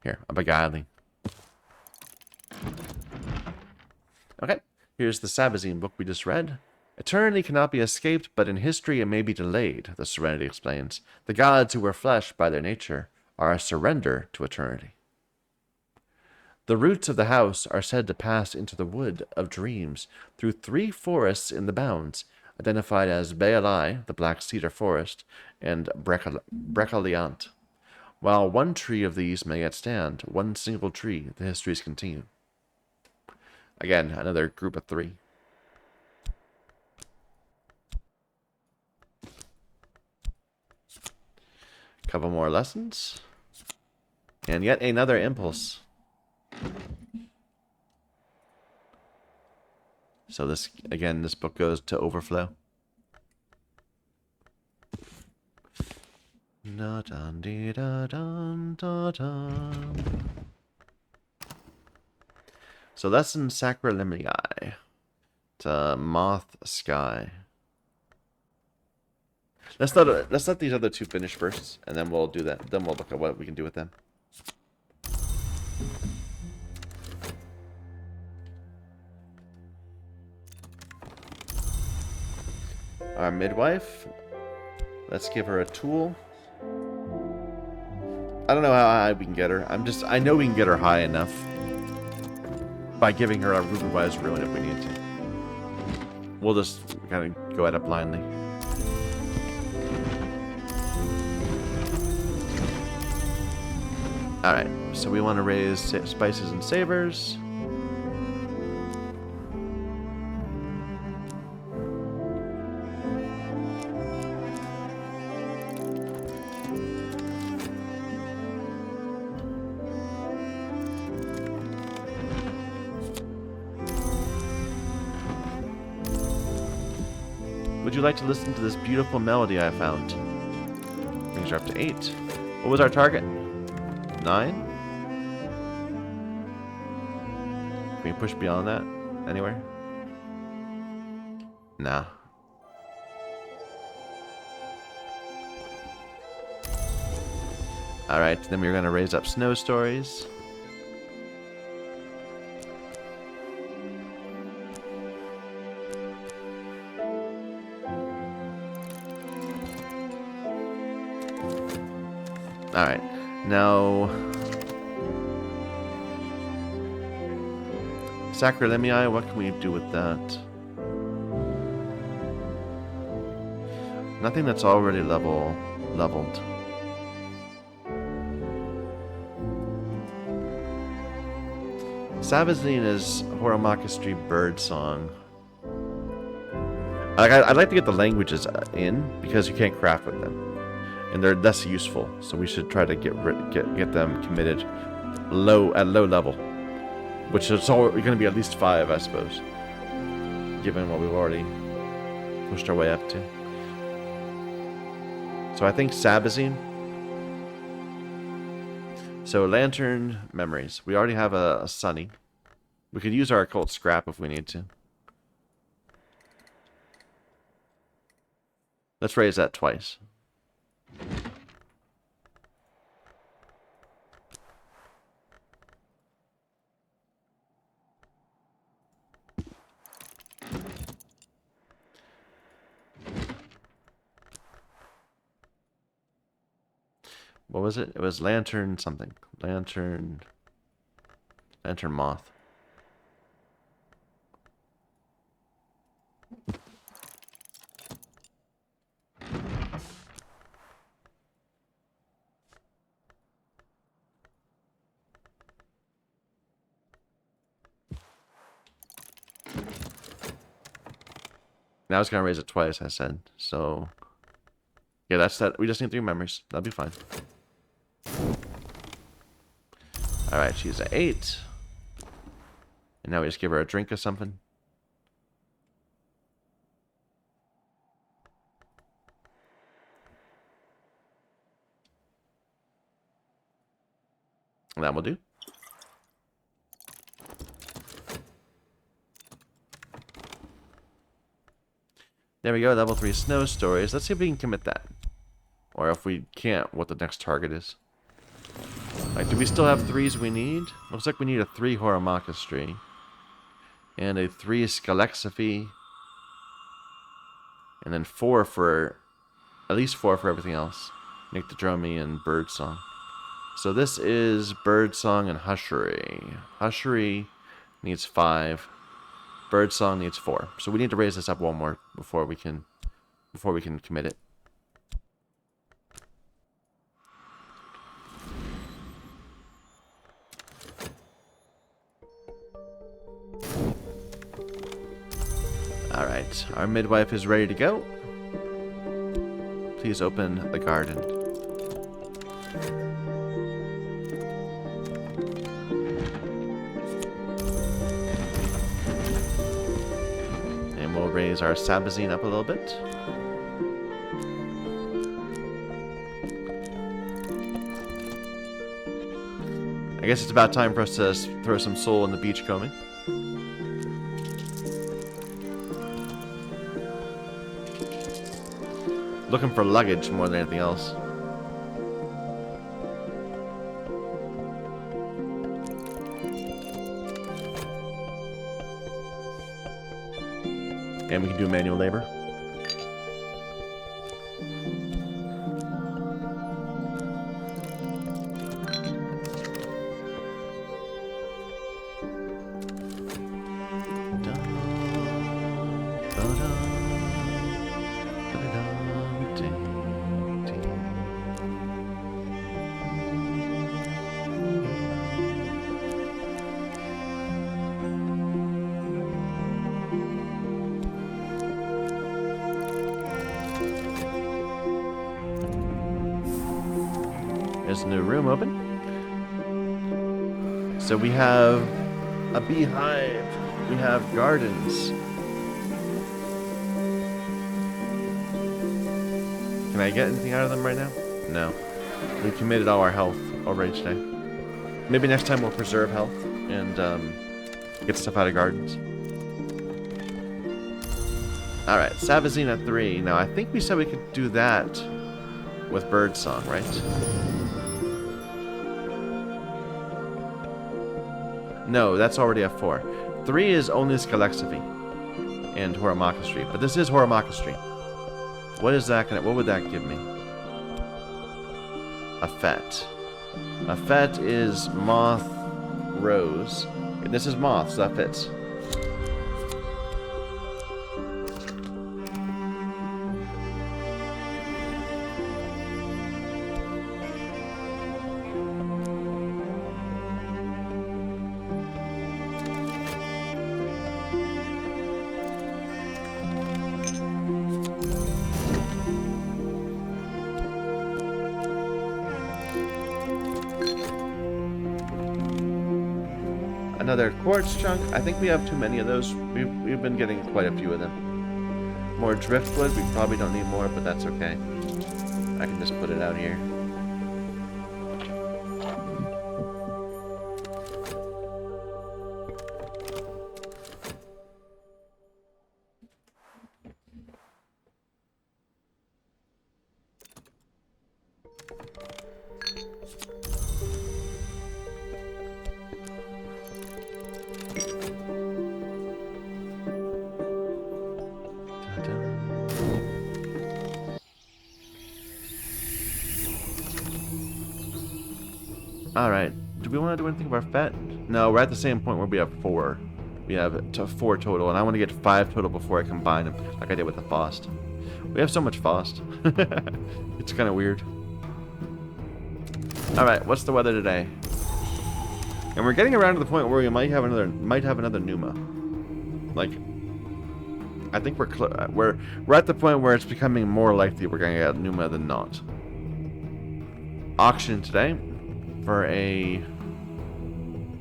Here, a beguiling. Okay, here's the Sabazine book we just read. Eternity cannot be escaped, but in history it may be delayed, the Serenity explains. The gods who were flesh by their nature are a surrender to eternity. The roots of the house are said to pass into the wood of dreams through 3 forests in the bounds, identified as Bealai, the Black Cedar Forest, and Brecaliant. While 1 tree of these may yet stand, 1 single tree, the histories continue. Again, another group of 3. Couple more lessons. And yet another impulse. So this, again, this book goes to overflow. So lesson Sacralimii. To Moth Sky. Let's let these other 2 finish first, and then we'll do that. Then we'll look at what we can do with them. Our midwife. Let's give her a tool. I don't know how high we can get her. I know we can get her high enough by giving her a Ruby-wise ruin if we need to. We'll just kind of go at it blindly. Alright, so we want to raise spices and savors. Would you like to listen to this beautiful melody I found? Brings her up to 8. What was our target? 9? Can we push beyond that? Anywhere? Nah. Alright, then we're going to raise up Snow Stories. Alright, now Sacralimii, what can we do with that? Nothing that's already leveled. Sabazine is Horomakastri Bird Song. I'd like to get the languages in because you can't craft with them. And they're less useful, so we should try to get them committed at low level, which is going to be at least 5, I suppose, given what we've already pushed our way up to. So I think Sabazine. So Lantern Memories. We already have a Sunny. We could use our occult scrap if we need to. Let's raise that twice. What was it? It was lantern something. Lantern moth. Now it's gonna raise it twice, I said. So yeah, that's that. We just need 3 memories. That'll be fine. Alright, she's at 8. And now we just give her a drink or something. And that will do. There we go, level 3 snow stories. Let's see if we can commit that. Or if we can't, what the next target is. Like, do we still have 3s we need? Looks like we need a 3 Horamakastri. And a 3 Scalexiphy. And then 4 for... At least 4 for everything else. Nyctodromy and Birdsong. So this is Birdsong and Hushery. Hushery needs 5. Birdsong needs 4. So we need to raise this up 1 more before we can commit it. Alright, our midwife is ready to go. Please open the garden. And we'll raise our Sabazine up a little bit. I guess it's about time for us to throw some soul in the beachcombing. Looking for luggage more than anything else. And we can do manual labor. There's a new room open. So we have a beehive. We have gardens. Can I get anything out of them right now? No. We committed all our health already today. Maybe next time we'll preserve health and get stuff out of gardens. Alright, Sabazine at 3. Now I think we said we could do that with Birdsong, right? No, that's already a 4. 3 is only Scalexiphy and Horamakastri, but this is Horamakastri. What is that gonna? What would that give me? A Fet. A Fet is Moth Rose. And this is Moth, so that fits. Another quartz chunk. I think we have too many of those. We've been getting quite a few of them. More driftwood. We probably don't need more, but that's okay. I can just put it out here. Alright. Do we want to do anything with our fet? No, we're at the same point where we have 4. We have 4 total, and I want to get 5 total before I combine them, like I did with the Faust. We have so much Faust. It's kind of weird. Alright, what's the weather today? And we're getting around to the point where we might have another Numa. Like, I think we're at the point where it's becoming more likely we're going to get Numa than not. Auction today for a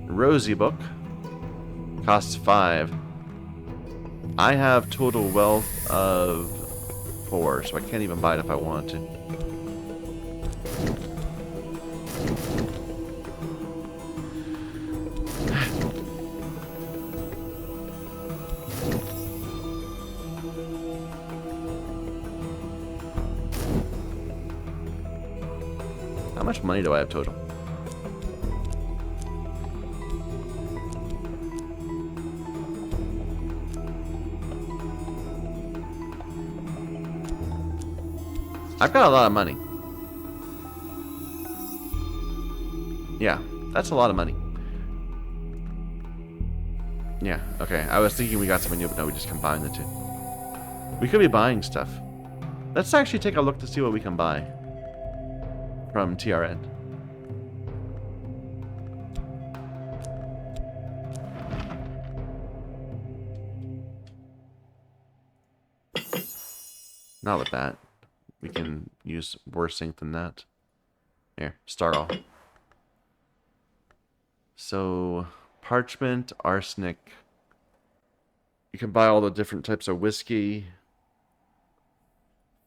Rosie book costs 5. I have total wealth of 4, so I can't even buy it if I wanted to. How much money do I have total? I've got a lot of money. Yeah, that's a lot of money. Yeah, okay. I was thinking we got something new, but no, we just combined the two. We could be buying stuff. Let's actually take a look to see what we can buy from TRN. Not with that. We can use worse ink than that. Here, start all. So, parchment, arsenic. You can buy all the different types of whiskey.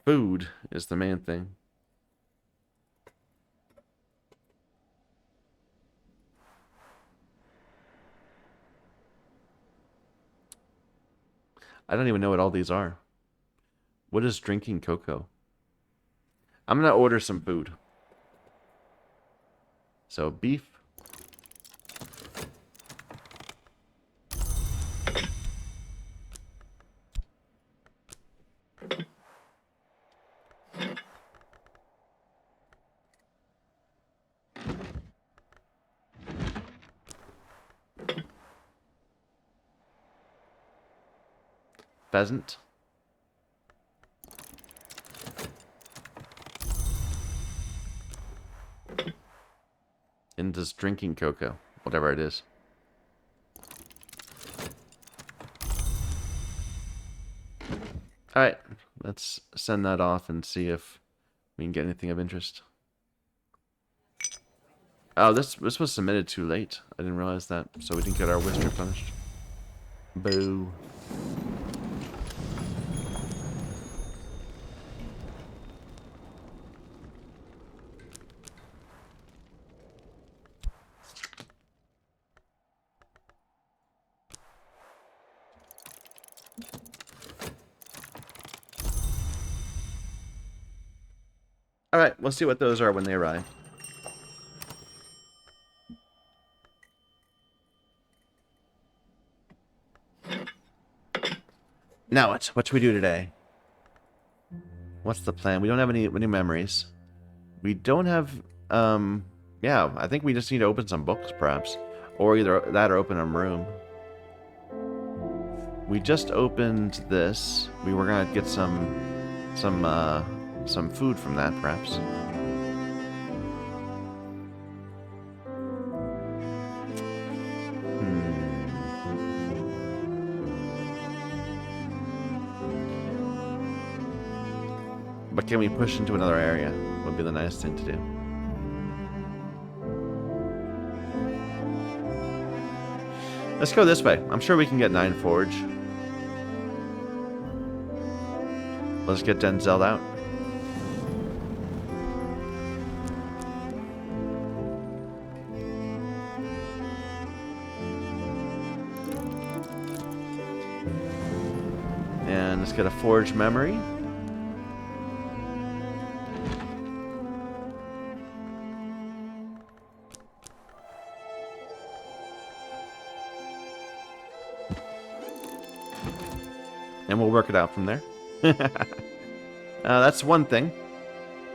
Food is the main thing. I don't even know what all these are. What is drinking cocoa? I'm going to order some food. So, beef. Pheasant. And just drinking cocoa, whatever it is. Alright, let's send that off and see if we can get anything of interest. Oh, this was submitted too late. I didn't realize that, so we didn't get our wish replenished. Boo. Alright, we'll see what those are when they arrive. Now what should we do today? What's the plan? We don't have any memories. We don't have, yeah, I think we just need to open some books, perhaps. Or either that or open a room. We just opened this. We were gonna get some food from that, perhaps. But can we push into another area? Would be the nice thing to do. Let's go this way. I'm sure we can get 9 Forge. Let's get Denzel out. And let's get a Forge memory. And we'll work it out from there. That's one thing.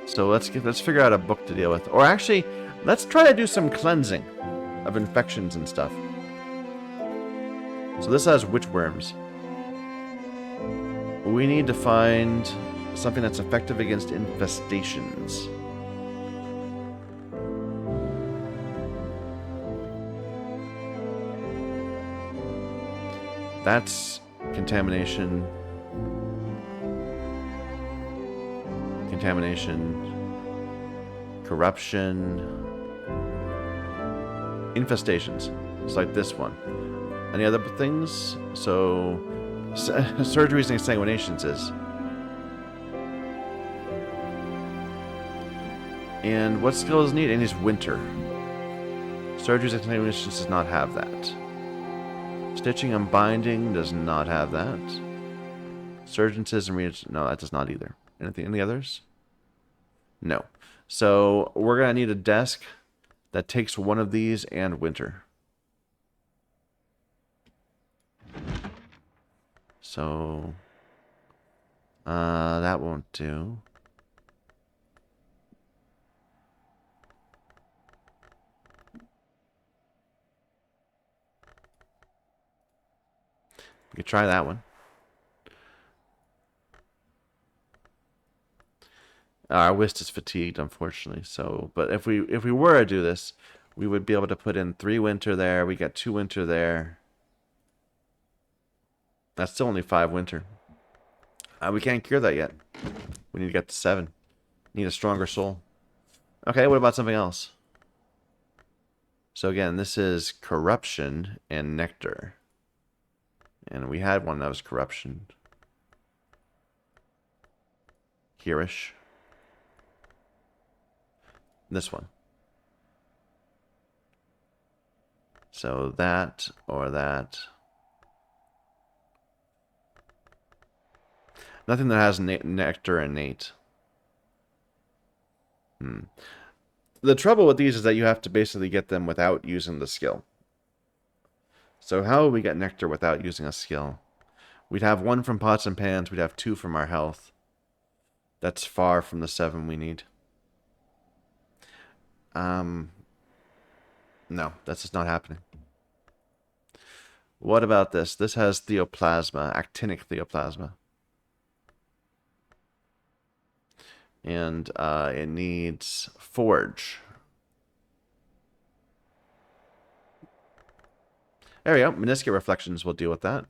So let's figure out a book to deal with. Or actually, Let's try to do some cleansing of infections and stuff. So this has witchworms. We need to find something that's effective against infestations. That's contamination. Contamination. Corruption. Infestations. It's like this one. Any other things? So, surgeries and exsanguinations is. And what skill is needed? And it's winter. Surgeries and exsanguinations does not have that. Stitching and binding does not have that. Surgeoncism, no, that does not either. Any others? No. So we're gonna need a desk that takes one of these and winter. So that won't do. We could try that one. Our whist is fatigued, unfortunately. So, but if we were to do this, we would be able to put in 3 winter there. We got 2 winter there. That's still only 5 winter. We can't cure that yet. We need to get to 7. Need a stronger soul. Okay, what about something else? So again, this is corruption and nectar. And we had one that was corruption. Hereish. This one. So that or that. Nothing that has nectar innate. The trouble with these is that you have to basically get them without using the skill. So how would we get nectar without using a skill? We'd have 1 from pots and pans. We'd have 2 from our health. That's far from the 7 we need. No, that's just not happening. What about this? This has theoplasma, actinic theoplasma. And it needs forge. There we go. Meniscate reflections will deal with that.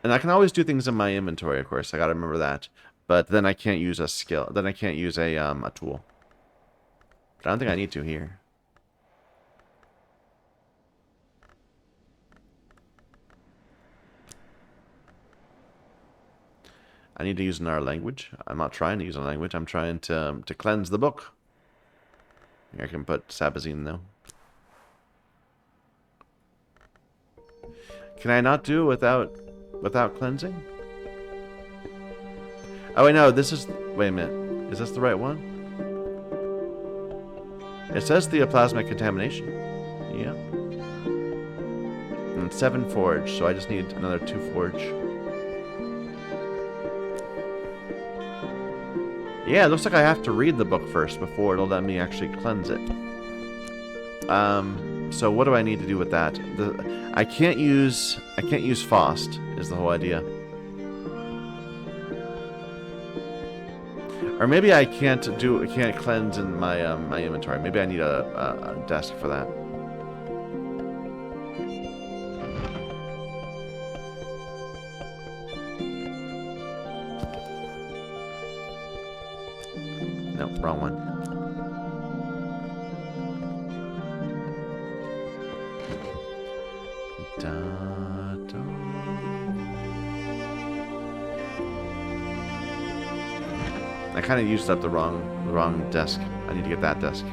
And I can always do things in my inventory, of course. I gotta remember that. But then I can't use a skill. Then I can't use a tool. But I don't think I need to here. I need to use another language. I'm not trying to use a language. I'm trying to cleanse the book. Here I can put Sabazine though. Can I not do it without cleansing? Oh wait, no. This is. Wait a minute. Is this the right one? It says theoplasmic contamination. Yeah. And 7 forge, so I just need another 2 forge. Yeah, it looks like I have to read the book first before it'll let me actually cleanse it. So what do I need to do with that? I can't use Faust is the whole idea. Or maybe I can't cleanse in my my inventory. Maybe I need a desk for that. No, wrong one. I kind of used up the wrong desk. I need to get that desk.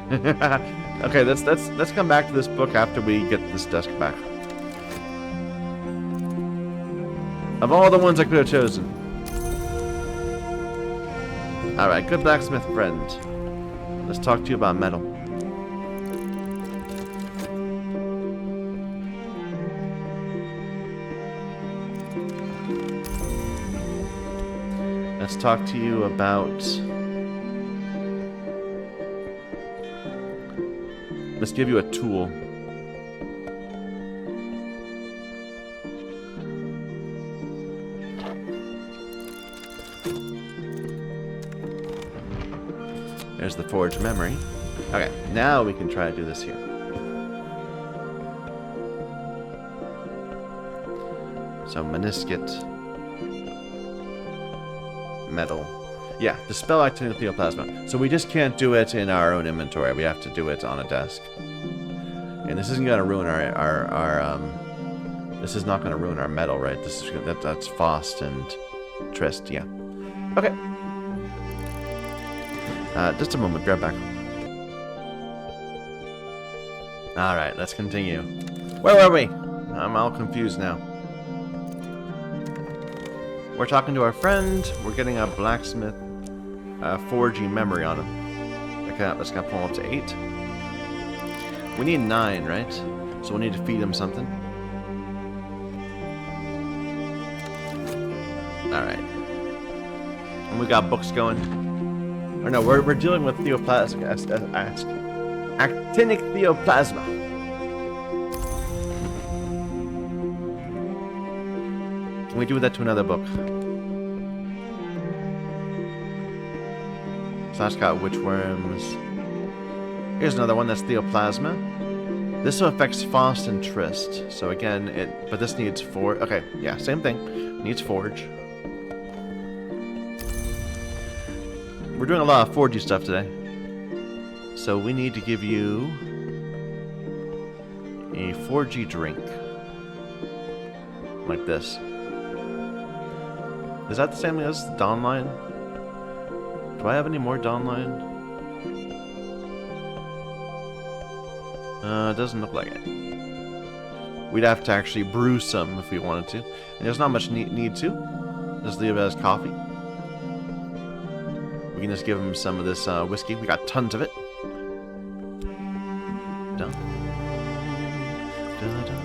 Okay, let's come back to this book after we get this desk back. Of all the ones I could have chosen. Alright, good blacksmith friend. Let's talk to you about metal. Let's talk to you about... Let's give you a tool. There's the forged memory. Okay, now we can try to do this here. So, meniscate. Metal. Yeah, dispel actinic theoplasma. So we just can't do it in our own inventory. We have to do it on a desk. And this isn't going to ruin our this is not going to ruin our metal, right? This is that's Faust and Trist, yeah. Okay. Just a moment, grab back. Alright, let's continue. Where were we? I'm all confused now. We're talking to our friend. We're getting a blacksmith forging memory on him. Okay, that's gonna pull him up to 8. We need 9, right? So we need to feed him something. Alright. And we got books going. Or no, we're dealing with theoplasma. Actinic theoplasma. Can we do that to another book? Slash got witchworms. Here's another one that's theoplasma. This affects Faust and Trist. So again, but this needs forge. Okay, yeah, same thing. Needs forge. We're doing a lot of forgey stuff today. So we need to give you a forgey drink. Like this. Is that the same as Dawnline? Do I have any more Dawnline? It doesn't look like it. We'd have to actually brew some if we wanted to. And there's not much need to. Just leave it as coffee. We can just give him some of this whiskey. We got tons of it. Dun. Dun, dun.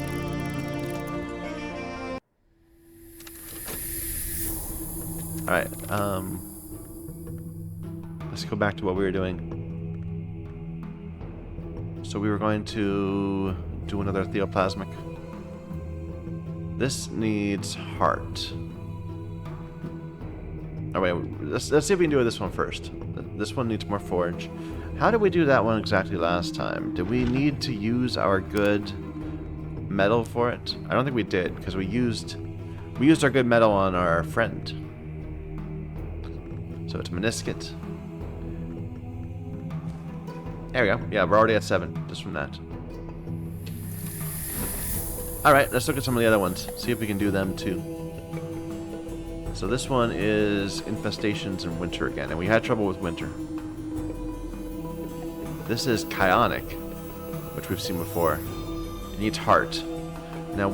Alright, let's go back to what we were doing. So we were going to do another theoplasmic. This needs heart. Oh wait, let's see if we can do this one first. This one needs more forge. How did we do that one exactly last time? Did we need to use our good metal for it? I don't think we did, because we used our good metal on our friend. So it's meniscate. There we go. Yeah, we're already at 7 just from that. Alright, let's look at some of the other ones. See if we can do them too. So this one is infestations in winter again, and we had trouble with winter. This is Chionic, which we've seen before. It needs heart. Now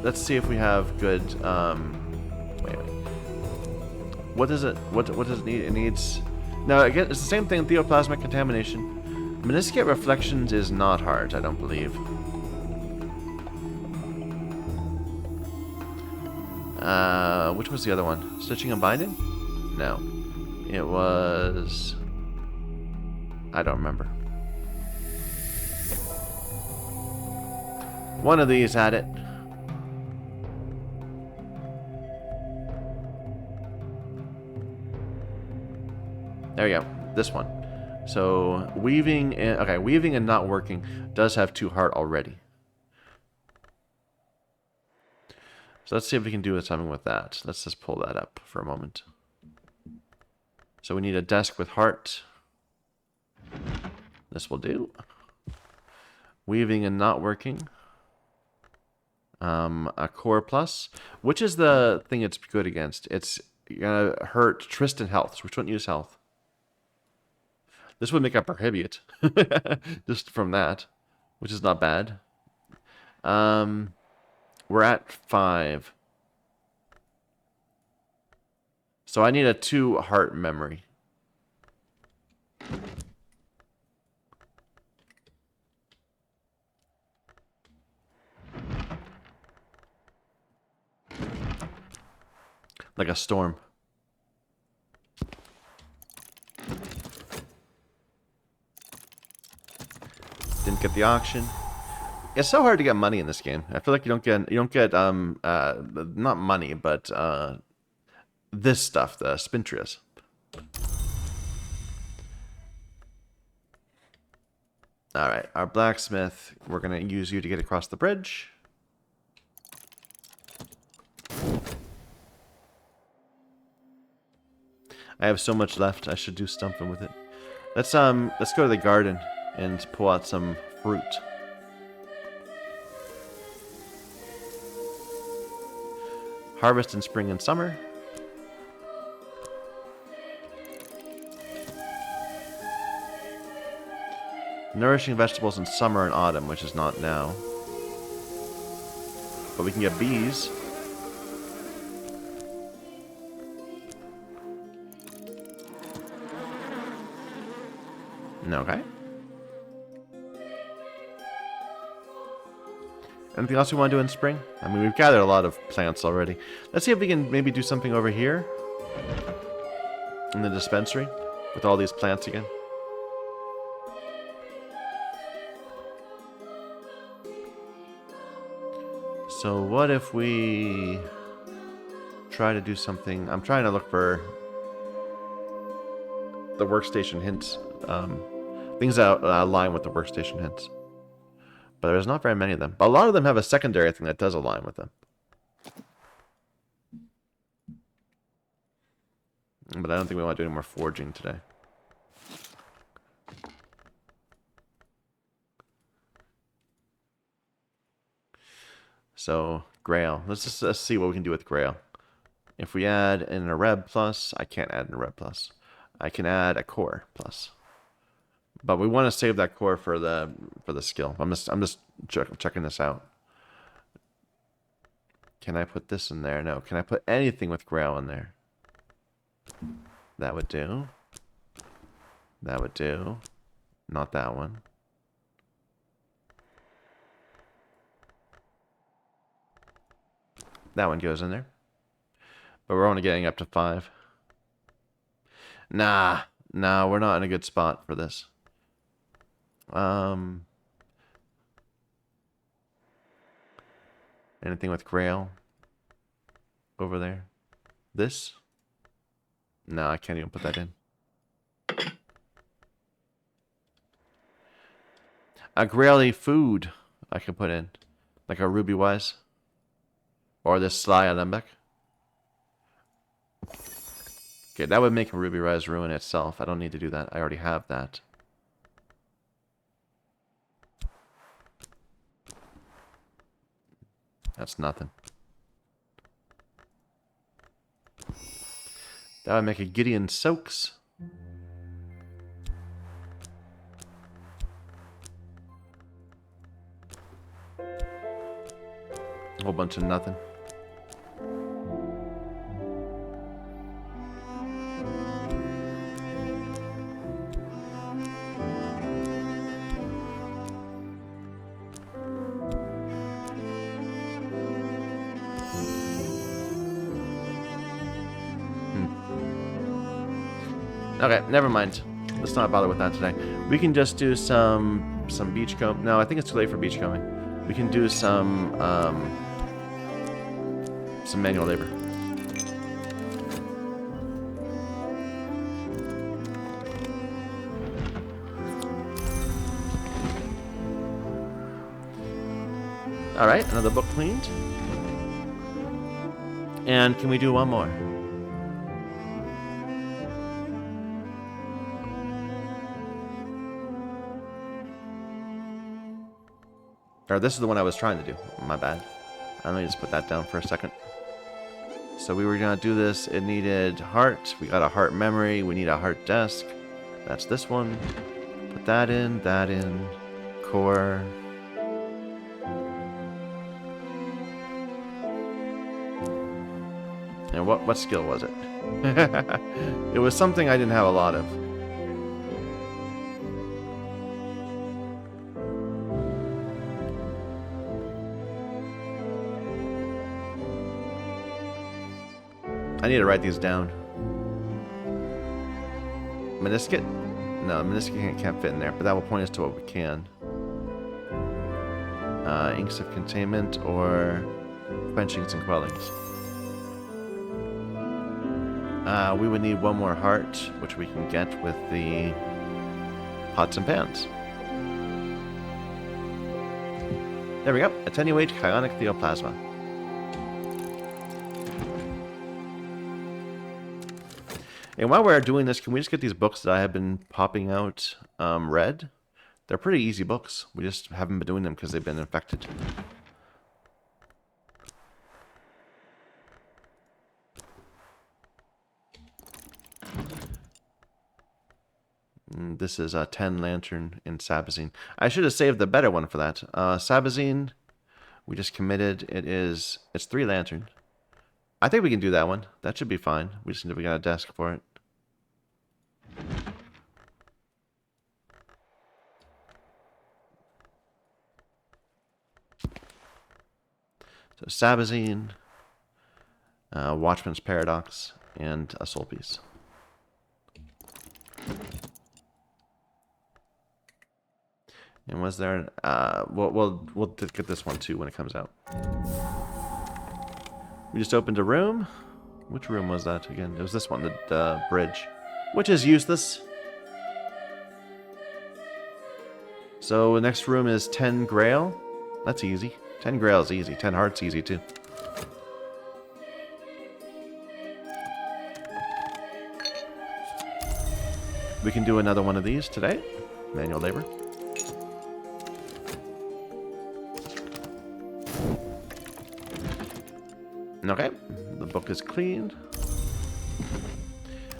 let's see if we have good, wait. What does it need? It needs... Now, again, it's the same thing, theoplasmic contamination. Meniscate reflections is not heart, I don't believe. Which was the other one? Stitching and binding? No. It was... I don't remember. One of these had it. There we go. This one. So, weaving and... Okay, weaving and not working does have 2 heart already. So let's see if we can do something with that. Let's just pull that up for a moment. So we need a desk with heart. This will do. Weaving and not working. A core plus. Which is the thing it's good against? It's gonna hurt Tristan health, so we shouldn't use health. This would make up prohibit. Just from that. Which is not bad. We're at 5. So I need a 2 heart memory. Like a storm. get the auction. It's so hard to get money in this game. I feel like you don't get not money, but this stuff, the spintrias. All right, our blacksmith. We're gonna use you to get across the bridge. I have so much left. I should do something with it. Let's go to the garden and pull out some fruit. Harvest in spring and summer. Nourishing vegetables in summer and autumn, which is not now. But we can get bees. Okay. Anything else we want to do in spring? I mean, we've gathered a lot of plants already. Let's see if we can maybe do something over here. In the dispensary. With all these plants again. So what if we try to do something? I'm trying to look for the workstation hints. Things that align with the workstation hints. But there's not very many of them. But a lot of them have a secondary thing that does align with them. But I don't think we want to do any more forging today. So, Grail. Let's see what we can do with Grail. If we add in a Reb plus, I can't add in a Reb plus. I can add a core plus. But we want to save that core for the skill. I'm just checking this out. Can I put this in there? No. Can I put anything with Grail in there? That would do. That would do. Not that one. That one goes in there. But we're only getting up to 5. Nah, we're not in a good spot for this. Anything with Grail over there? This? No, I can't even put that in. A Grail-y food I could put in. Like a Ruby Wise. Or this Sly Alembic. Okay, that would make a Ruby Rise ruin itself. I don't need to do that. I already have that. That's nothing. That would make a Gideon Soaks. A whole bunch of nothing. Okay, never mind. Let's not bother with that today. We can just do some beachcomb. No, I think it's too late for beachcombing. We can do some manual labor. All right, another book cleaned. And can we do one more? Or this is the one I was trying to do. My bad. Let me just put that down for a second. So we were going to do this. It needed heart. We got a heart memory. We need a heart desk. That's this one. Put that in. Core. And what skill was it? It was something I didn't have a lot of. I need to write these down. Meniscus? No, meniscus can't fit in there, but that will point us to what we can. Inks of Containment or Quenchings and Quellings. We would need one more heart, which we can get with the pots and pans. There we go. Attenuate Chionic Theoplasma. And while we're doing this, can we just get these books that I have been popping out read? They're pretty easy books. We just haven't been doing them because they've been infected. This is a 10 Lantern in Sabazine. I should have saved the better one for that. Sabazine, we just committed. It's 3 Lantern. I think we can do that one. That should be fine. We just need to get a desk for it. So Sabazine, Watchman's Paradox, and a Soul Piece. And was there an, we'll get this one too when it comes out. We just opened a room. Which room was that again? It was this one, the bridge, which is useless. So the next room is 10 Grail. That's easy. 10 Grail is easy. 10 Heart's easy too. We can do another one of these today. Manual labor. Okay, the book is cleaned.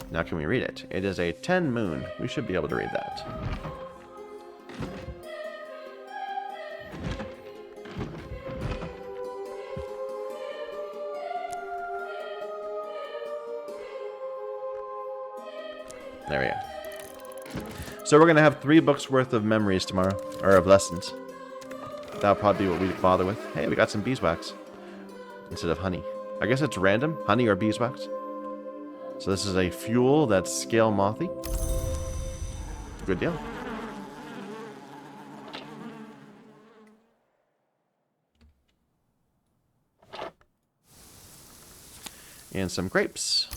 Now can we read it? It is a 10 Moon. We should be able to read that. There we go. So we're going to have 3 books worth of memories tomorrow, or of lessons. That'll probably be what we bother with. Hey, we got some beeswax instead of honey. I guess it's random, honey or beeswax. So this is a fuel that's scale mothy. Good deal. And some grapes.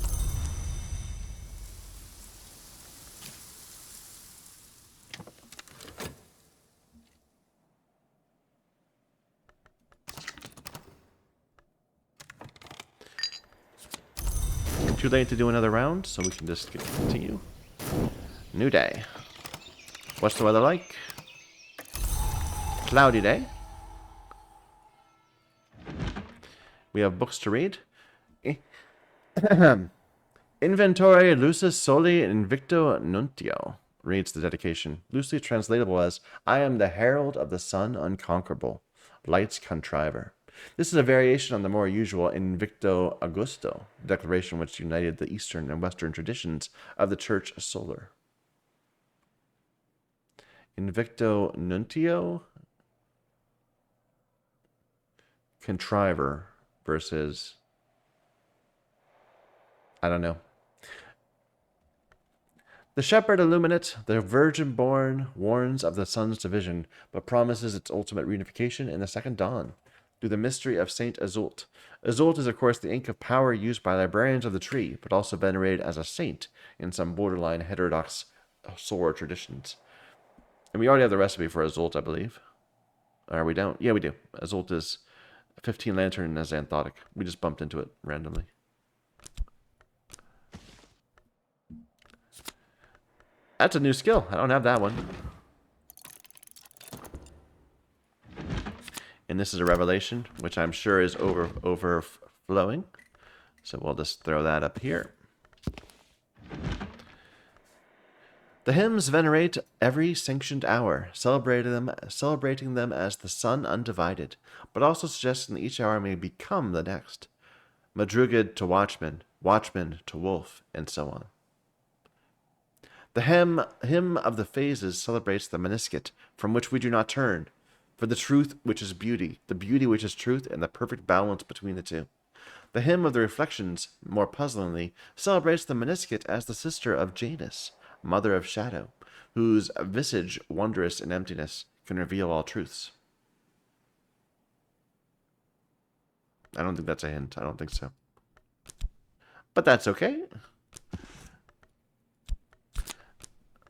Too late to do another round, so we can just continue. New day. What's the weather like? Cloudy day. We have books to read. Inventore lucis soli invicto nuntio, reads the dedication, loosely translatable as, I am the herald of the sun unconquerable, light's contriver. This is a variation on the more usual Invicto Augusto, declaration which united the Eastern and Western traditions of the Church Solar. Invicto Nuntio, contriver versus, I don't know. The shepherd illuminate, the virgin born, warns of the sun's division, but promises its ultimate reunification in the second dawn. Through the mystery of Saint Azult. Azult is, of course, the ink of power used by librarians of the tree, but also venerated as a saint in some borderline heterodox solar traditions. And we already have the recipe for Azult, I believe. Or we don't? Yeah, we do. Azult is 15 Lantern as Xanthotic. We just bumped into it randomly. That's a new skill. I don't have that one. And this is a revelation, which I'm sure is overflowing. So we'll just throw that up here. The hymns venerate every sanctioned hour, celebrating them as the sun undivided, but also suggesting that each hour may become the next. Madrugad to watchman, watchman to wolf, and so on. The hymn of the phases celebrates the meniscate, from which we do not turn, for the truth which is beauty, the beauty which is truth, and the perfect balance between the two. The hymn of the reflections, more puzzlingly, celebrates the meniscate as the sister of Janus, mother of shadow, whose visage, wondrous in emptiness, can reveal all truths. I don't think that's a hint. I don't think so. But that's okay.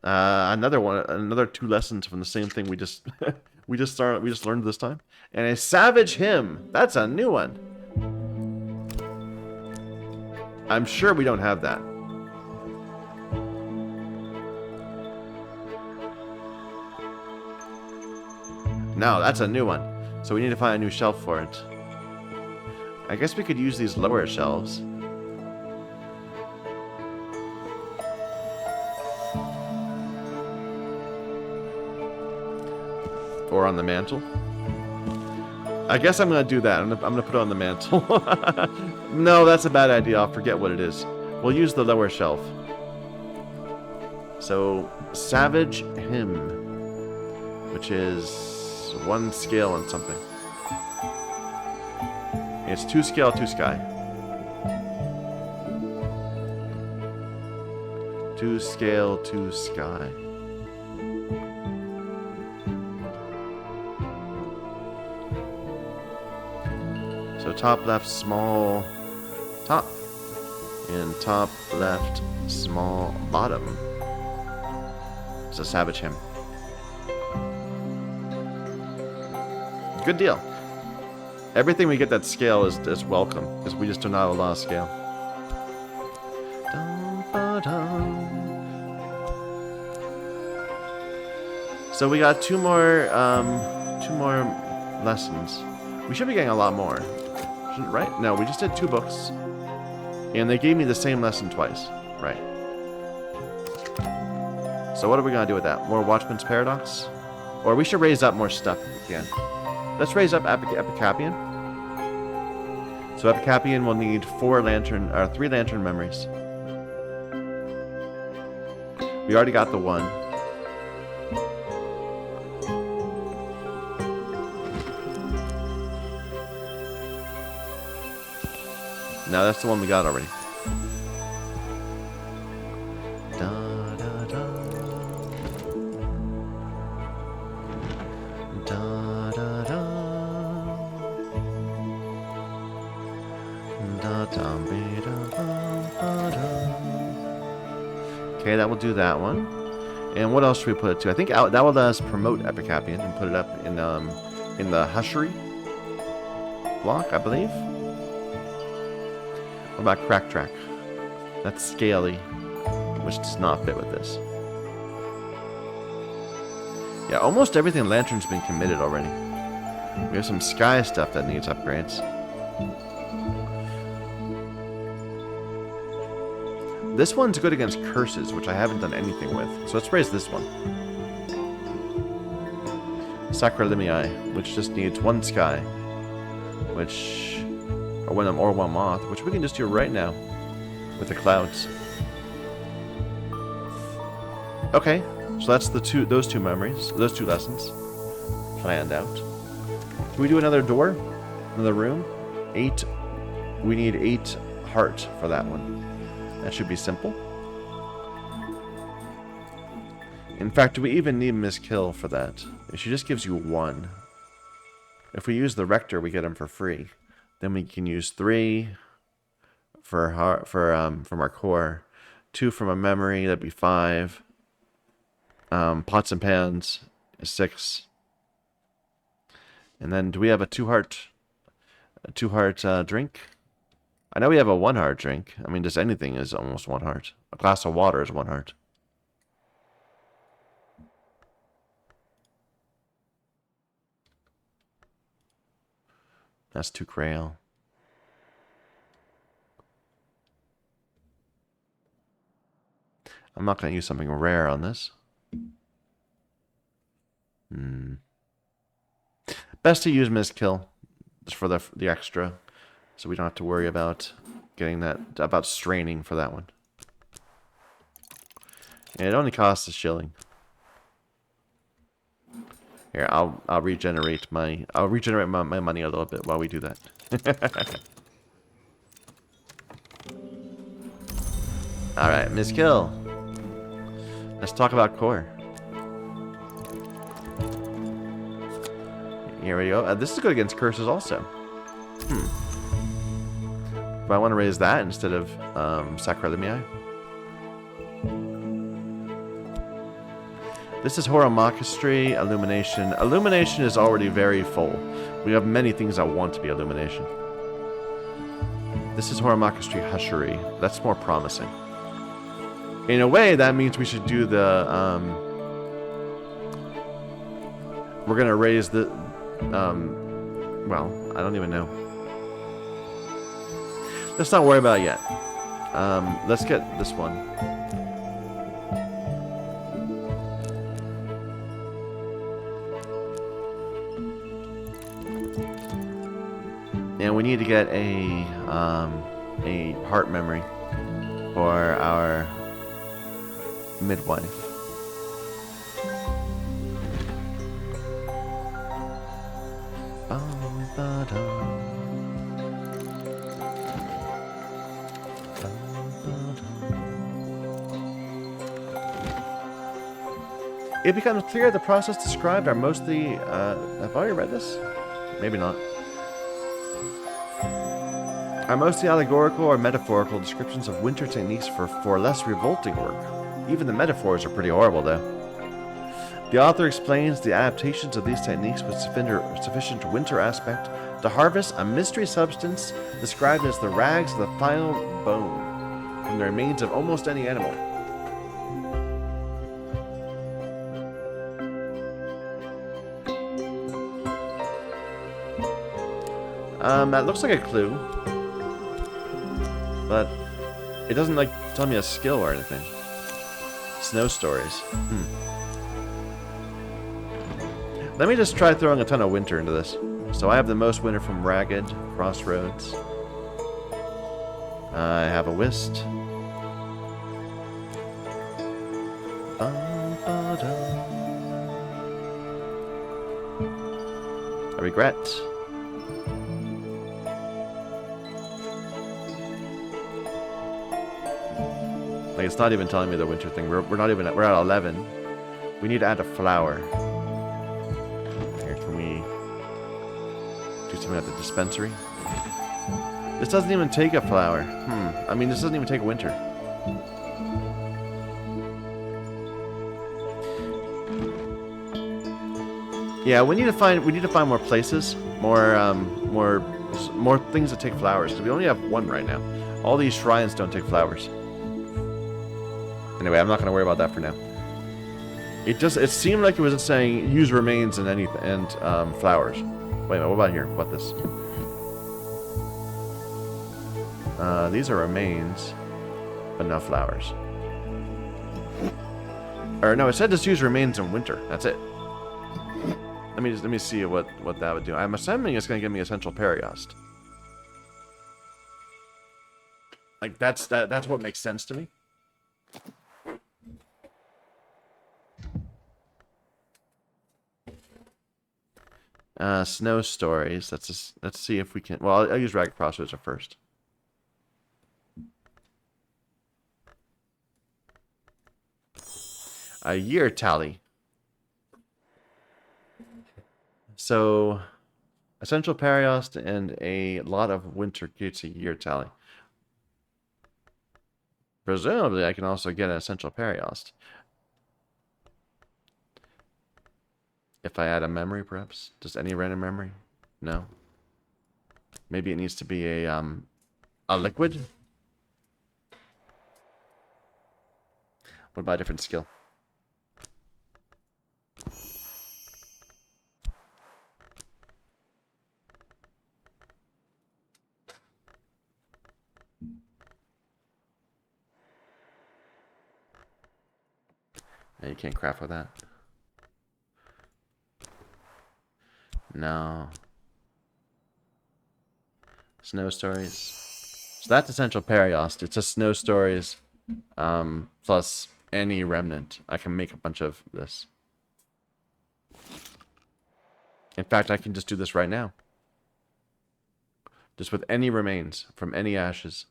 Another 2 lessons from the same thing we just we just learned this time. And a Savage Hymn. That's a new one. I'm sure we don't have that. No, that's a new one. So we need to find a new shelf for it. I guess we could use these lower shelves. Or on the mantle. I guess I'm gonna do that. I'm gonna put it on the mantle. No, that's a bad idea. I'll forget what it is. We'll use the lower shelf. So, Savage Hymn, which is 1 scale and something. It's 2 scale, 2 sky. 2 scale, 2 sky. So top left small top and top left small bottom. It's a Savage Hymn. Good deal. Everything we get that scale is welcome, because we just do not have a lot of scale. So we got 2 more lessons. We should be getting a lot more. Right? No, we just did 2 books. And they gave me the same lesson twice. Right. So what are we going to do with that? More Watchman's Paradox? Or we should raise up more stuff again. Let's raise up Epicapian. So Epicapian will need 3 lantern memories. We already got the 1. No, that's the one we got already. Da, da, da. Da, da, da. Da, da, be, da, ba, ba, da. Okay, that will do that one. And what else should we put it to? I think that will let us promote Epicapian and put it up in the Hushery block, I believe. What about Crack Track? That's scaly, which does not fit with this. Yeah, almost everything in Lantern's been committed already. We have some Sky stuff that needs upgrades. This one's good against curses, which I haven't done anything with. So let's raise this one. Sacralimii, which just needs 1 Sky. Or one moth, which we can just do right now with the clouds. Okay, so that's those 2 memories, those 2 lessons planned out. Can we do another door, another room? 8. We need 8 heart for that one. That should be simple. In fact, do we even need Miss Kill for that? She just gives you 1. If we use the Rector, we get him for free. Then we can use 3 from our core, 2 from a memory, that'd be 5. Pots and pans is 6. And then do we have a 2 heart drink? I know we have a 1 heart drink. I mean, just anything is almost 1 heart. A glass of water is 1 heart. That's 2 Grail. I'm not going to use something rare on this. Best to use Miss Kill just for the extra, so we don't have to worry about straining for that one. And it only costs a shilling. Here, I'll regenerate my money a little bit while we do that. All right, Miss Kill. Let's talk about core. Here we go. This is good against curses also. But I want to raise that instead of Sacralimiae. This is Horomachistry, Illumination. Illumination is already very full. We have many things that want to be Illumination. This is Horomachistry, Hushery. That's more promising. In a way, that means we should do the... we're going to raise the... well, I don't even know. Let's not worry about it yet. Let's get this one. And we need to get a heart memory for our midwife. It becomes clear the process described are mostly, have I already read this? Maybe not. Are mostly allegorical or metaphorical descriptions of winter techniques for less revolting work. Even the metaphors are pretty horrible, though. The author explains the adaptations of these techniques with sufficient winter aspect to harvest a mystery substance described as the rags of the final bone from the remains of almost any animal. That looks like a clue, but it doesn't like tell me a skill or anything. Snow stories. Let me just try throwing a ton of winter into this. So I have the most winter from Ragged, Crossroads. I have a Whist. A Regret. Like, it's not even telling me the winter thing. We're at 11. We need to add a flower. Here, can we do something at the dispensary? This doesn't even take a flower. I mean, this doesn't even take winter. Yeah, we need to find more places, more things that take flowers. Because we only have one right now. All these shrines don't take flowers. Anyway, I'm not going to worry about that for now. It seemed like it was saying use remains and flowers. Wait a minute, what about here? What this? These are remains, but no flowers. Or no, it said just use remains in winter. That's it. Let me see what that would do. I'm assuming it's going to give me Essential Periost. Like that's what makes sense to me. Snow stories. Let's see if we can. Well, I'll use Ragged Crossroads at first. A year tally. So, Essential Periost and a lot of winter gets a year tally. Presumably, I can also get an Essential Periost. If I add a memory, perhaps? Just any random memory? No. Maybe it needs to be a liquid? What about a different skill? Yeah, you can't craft with that. No. Snow stories. So that's Essential Periost. It's just Snow stories plus any remnant. I can make a bunch of this. In fact, I can just do this right now. Just with any remains from any ashes.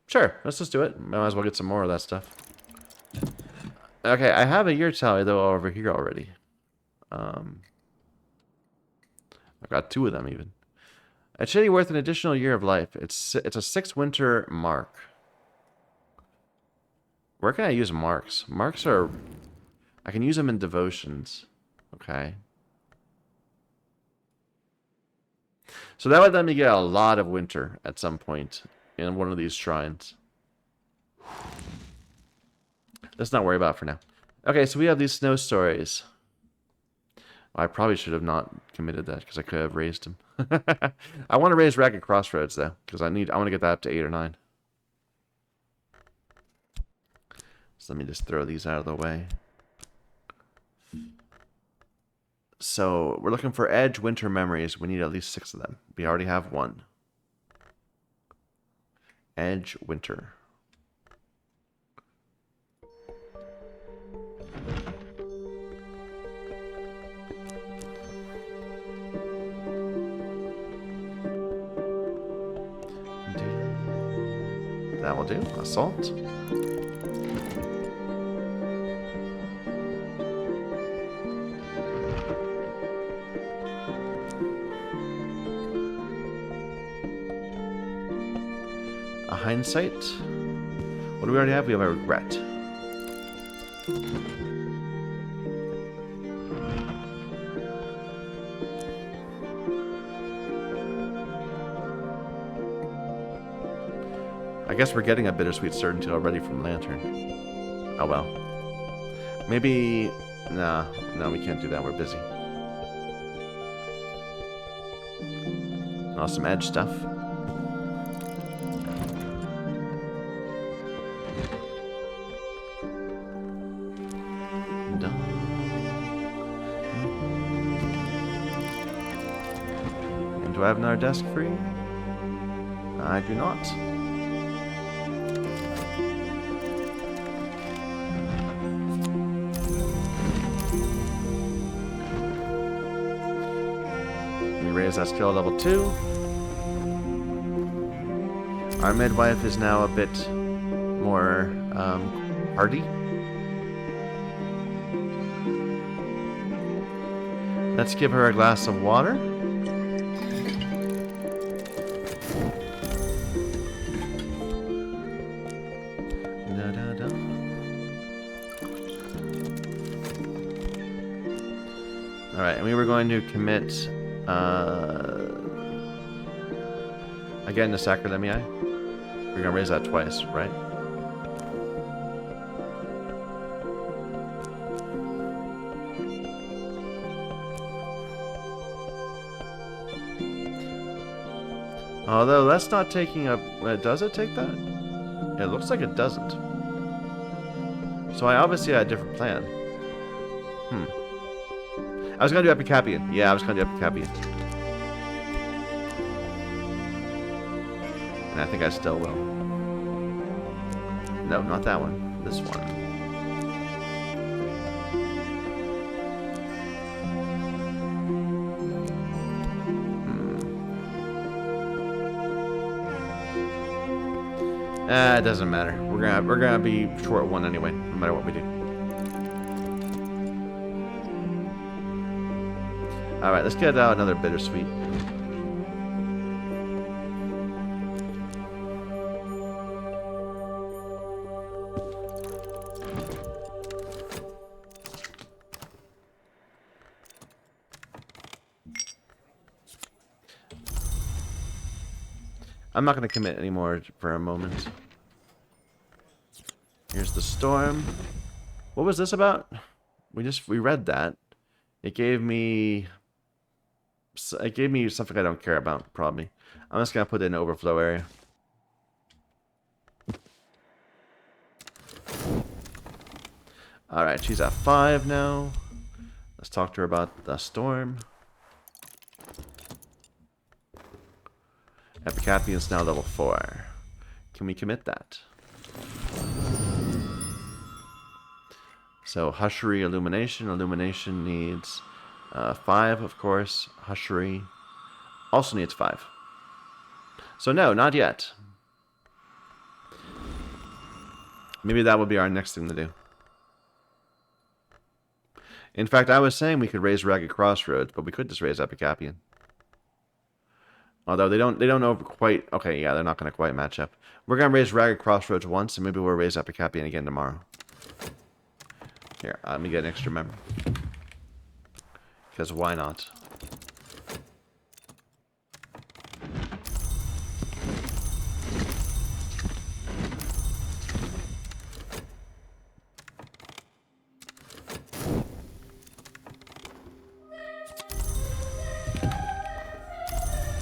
Sure, let's just do it. Might as well get some more of that stuff. Okay, I have a year tally though over here already. I've got 2 of them even. A chitty worth an additional year of life. It's a 6 winter mark. Where can I use marks? Marks are... I can use them in devotions. Okay. So that would let me get a lot of winter at some point in one of these shrines. Let's not worry about it for now. Okay, so we have these snow stories. I probably should have not committed that because I could have raised him. I want to raise Ragged Crossroads though, because I want to get that up to 8 or 9. So let me just throw these out of the way. So we're looking for Edge Winter Memories. We need at least 6 of them. We already have 1. Edge Winter. That will do. Assault. A hindsight. What do we already have? We have a regret. I guess we're getting a bittersweet certainty already from Lantern. Oh well. Maybe... Nah, no, we can't do that. We're busy. Awesome Edge stuff. Done. And do I have another desk free? I do not. Raise that skill level 2. Our midwife is now a bit more hardy. Let's give her a glass of water. Da, da, da. Alright, and we were going to commit again the Sacrolemi. We're gonna raise that twice, right? Although that's not taking a... does it take that? It looks like it doesn't. So I obviously had a different plan. I was gonna do Epicapian. Yeah, I was gonna do Epicapian. And I think I still will. No, not that one. This one. It doesn't matter. We're gonna be short 1 anyway, no matter what we do. Alright, let's get out another bittersweet. I'm not going to commit anymore for a moment. Here's the storm. What was this about? We read that. It gave me something I don't care about, probably. I'm just gonna put it in the overflow area. Alright, she's at 5 now. Let's talk to her about the storm. Epicapian's now level 4. Can we commit that? So, Hushery, Illumination. Illumination needs 5, of course. Hushery also needs 5. So no, not yet. Maybe that will be our next thing to do. In fact, I was saying we could raise Ragged Crossroads, but we could just raise Epicapian. Although they don't know quite. Okay, yeah, they're not going to quite match up. We're going to raise Ragged Crossroads once, and maybe we'll raise Epicapian again tomorrow. Here, let me get an extra member. Because why not?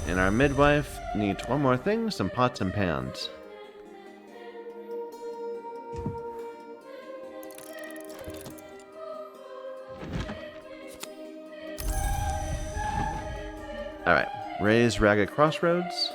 And our midwife needs one more thing, some pots and pans. Alright, raise Ragged Crossroads.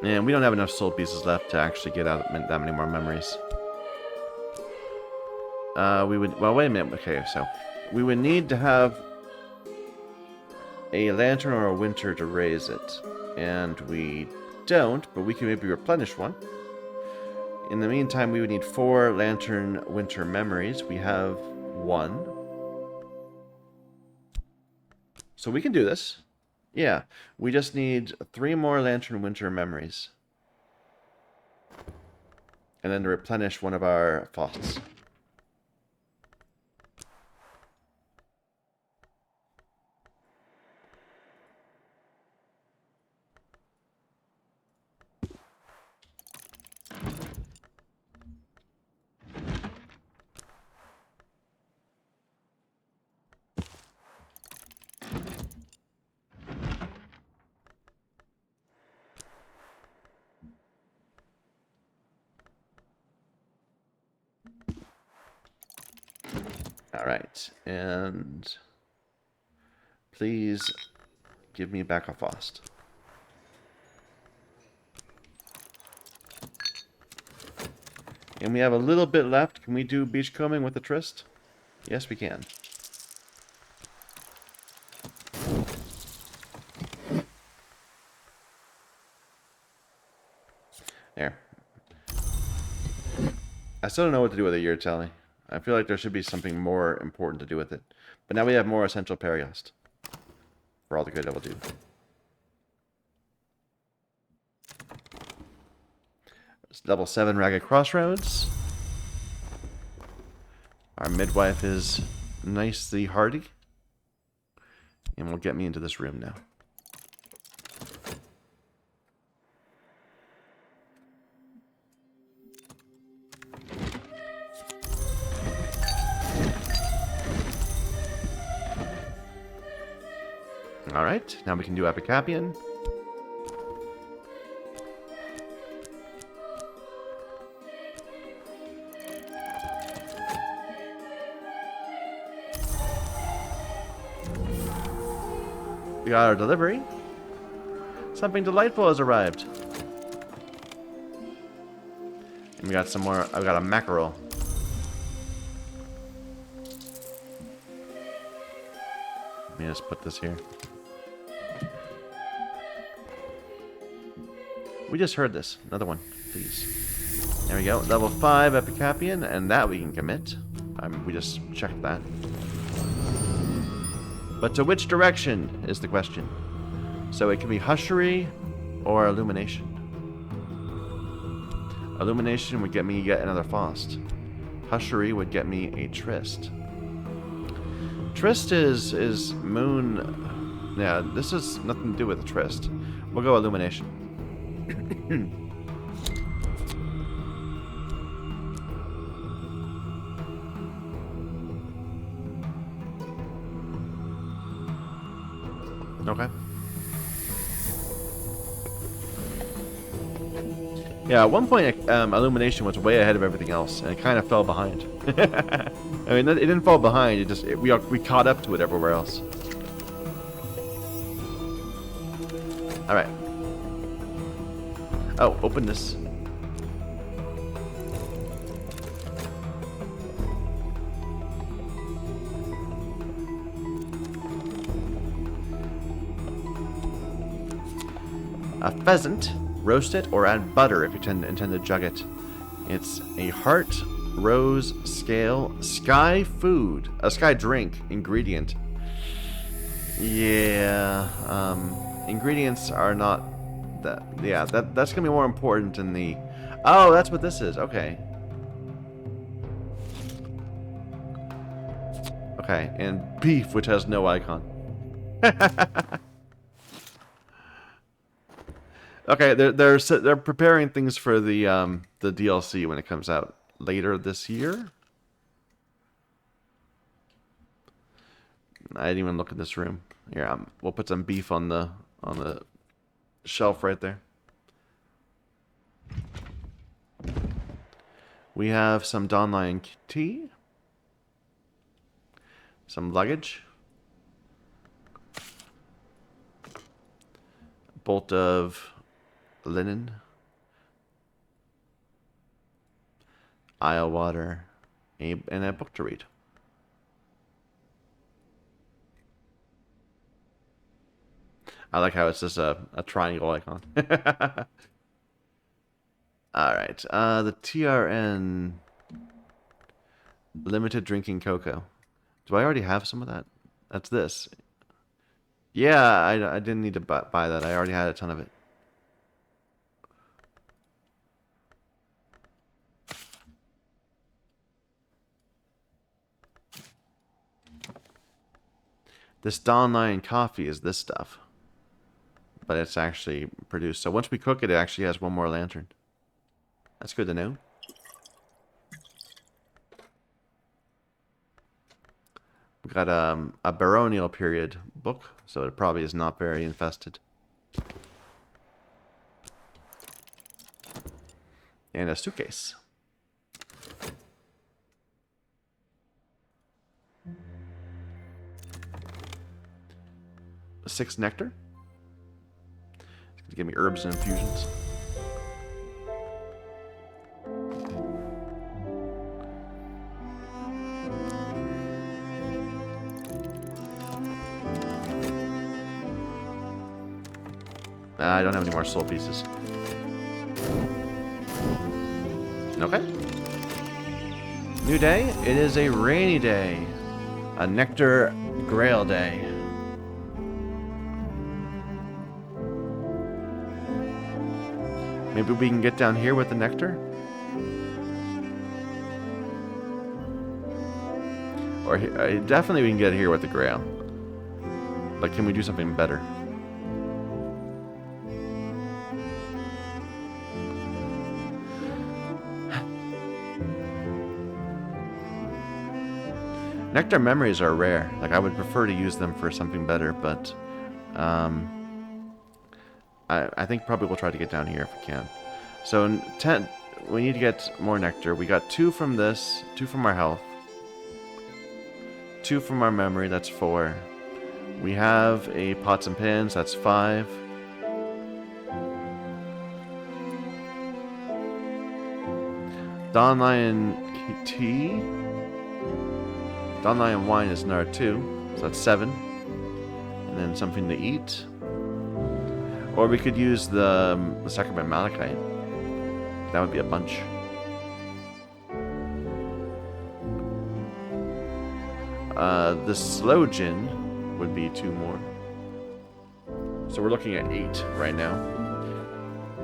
And we don't have enough soul pieces left to actually get out that many more memories. We would... Well, wait a minute. Okay, so... We would need to have a lantern or a winter to raise it. And we don't, but we can maybe replenish one. In the meantime, we would need 4 lantern winter memories. We have 1. So we can do this. Yeah, we just need 3 more lantern winter memories. And then to replenish one of our faucets. Alright, and please give me back a Faust. And we have a little bit left. Can we do beachcombing with the Trist? Yes, we can. There. I still don't know what to do with a year tally. I feel like there should be something more important to do with it. But now we have more essential Periost. For all the good it will do. It's level 7 Ragged Crossroads. Our midwife is nicely hardy. And will get me into this room now. Alright, now we can do Epicapian. We got our delivery. Something delightful has arrived. And we got some more. I've got a mackerel. Let me just put this here. We just heard this. Another one, please. There we go. Level 5 Epicapian, and that we can commit. We just checked that. But to which direction is the question? So it can be Hushery or Illumination. Illumination would get me yet another Faust. Hushery would get me a Trist. Trist is moon... Yeah, this has nothing to do with Trist. We'll go Illumination. Okay. Yeah, at one point, Illumination was way ahead of everything else, and it kind of fell behind. I mean, it didn't fall behind. We caught up to it everywhere else. All right. Oh, open this. A pheasant, roast it or add butter if you intend to jug it. It's a heart, rose, scale, sky food, a sky drink ingredient. Yeah, ingredients are not that. Yeah, that's gonna be more important in the. Oh, that's what this is. Okay. Okay, and beef, which has no icon. Okay, they're preparing things for the DLC when it comes out later this year. I didn't even look at this room. Here, we'll put some beef on the shelf right there. We have some Dawnlion tea, some luggage, a bolt of linen, aisle water, and a book to read. I like how it's just a triangle icon. Alright, the TRN limited drinking cocoa. Do I already have some of that? That's this. Yeah, I didn't need to buy that. I already had a ton of it. This Dawnlion coffee is this stuff. But it's actually produced. So once we cook it, it actually has one more lantern. That's good to know. We've got a baronial period book, so it probably is not very infested. And a suitcase. Six nectar. It's gonna give me herbs and infusions. I don't have any more soul pieces. Okay. New day. It is a rainy day. A nectar grail day. Maybe we can get down here with the nectar? Or definitely we can get here with the grail. But can we do something better? Nectar memories are rare. Like, I would prefer to use them for something better, but I think probably we'll try to get down here if we can. So 10, we need to get more nectar. We got 2 from this, 2 from our health, 2 from our memory, that's 4. We have a pots and pans, that's 5. Dawnlion tea. Dawnlion wine is another 2, so that's 7. And then something to eat. Or we could use the Sacrament Malachite. That would be a bunch. The slow gin would be 2 more. So we're looking at 8 right now.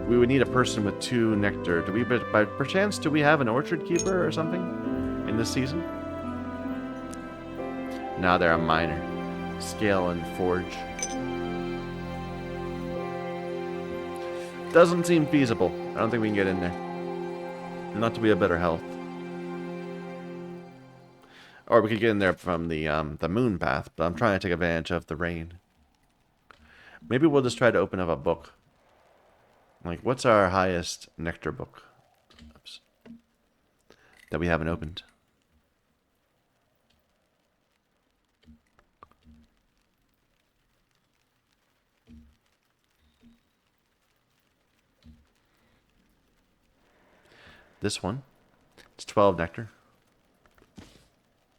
We would need a person with 2 nectar. Do we, by perchance, do we have an orchard keeper or something in this season? No, they're a miner. Scale and forge. Doesn't seem feasible. I don't think we can get in there. Not to be a better health. Or we could get in there from the moon path, but I'm trying to take advantage of the rain. Maybe we'll just try to open up a book. Like, what's our highest nectar book? Oops. That we haven't opened? This one. It's 12 nectar.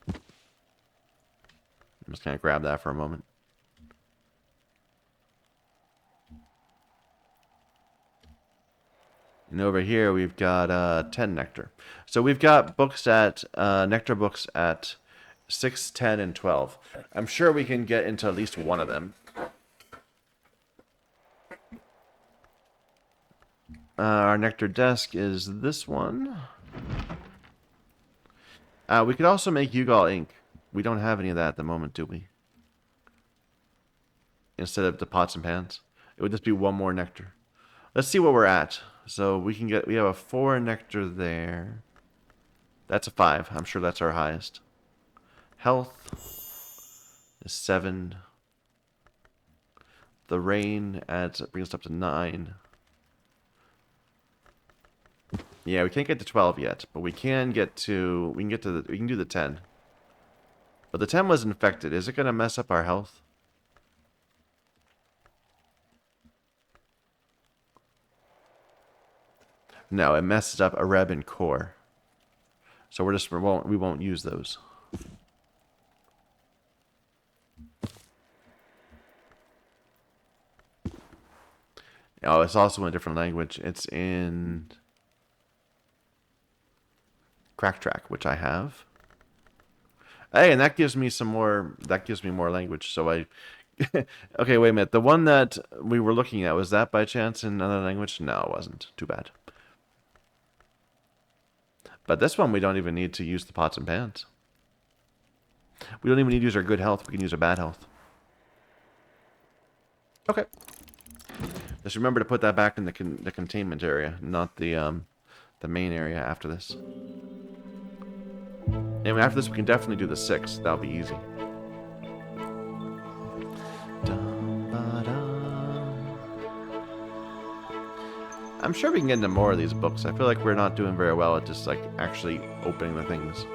I'm just going to grab that for a moment. And over here we've got 10 nectar. So we've got books at nectar books at 6, 10, and 12. I'm sure we can get into at least one of them. Our nectar desk is this one. We could also make Yugal ink. We don't have any of that at the moment, do we? Instead of the pots and pans. It would just be one more nectar. Let's see what we're at. So we have a 4 nectar there. That's a 5. I'm sure that's our highest. Health is 7. The rain brings us up to 9. Yeah, we can't get to 12 yet, but we can do the 10. But the 10 was infected. Is it going to mess up our health? No, it messes up Areb and Core. So we won't use those. Oh, it's also in a different language. It's in Crack Track, which I have. Hey, and that gives me more language. So okay, wait a minute. The one that we were looking at, was that by chance in another language? No, it wasn't. Too bad. But this one we don't even need to use the pots and pans. We don't even need to use our good health. We can use our bad health. Okay. Just remember to put that back in the containment area, not the main area after this. And after this, we can definitely do the 6. That'll be easy. I'm sure we can get into more of these books. I feel like we're not doing very well at just like actually opening the things.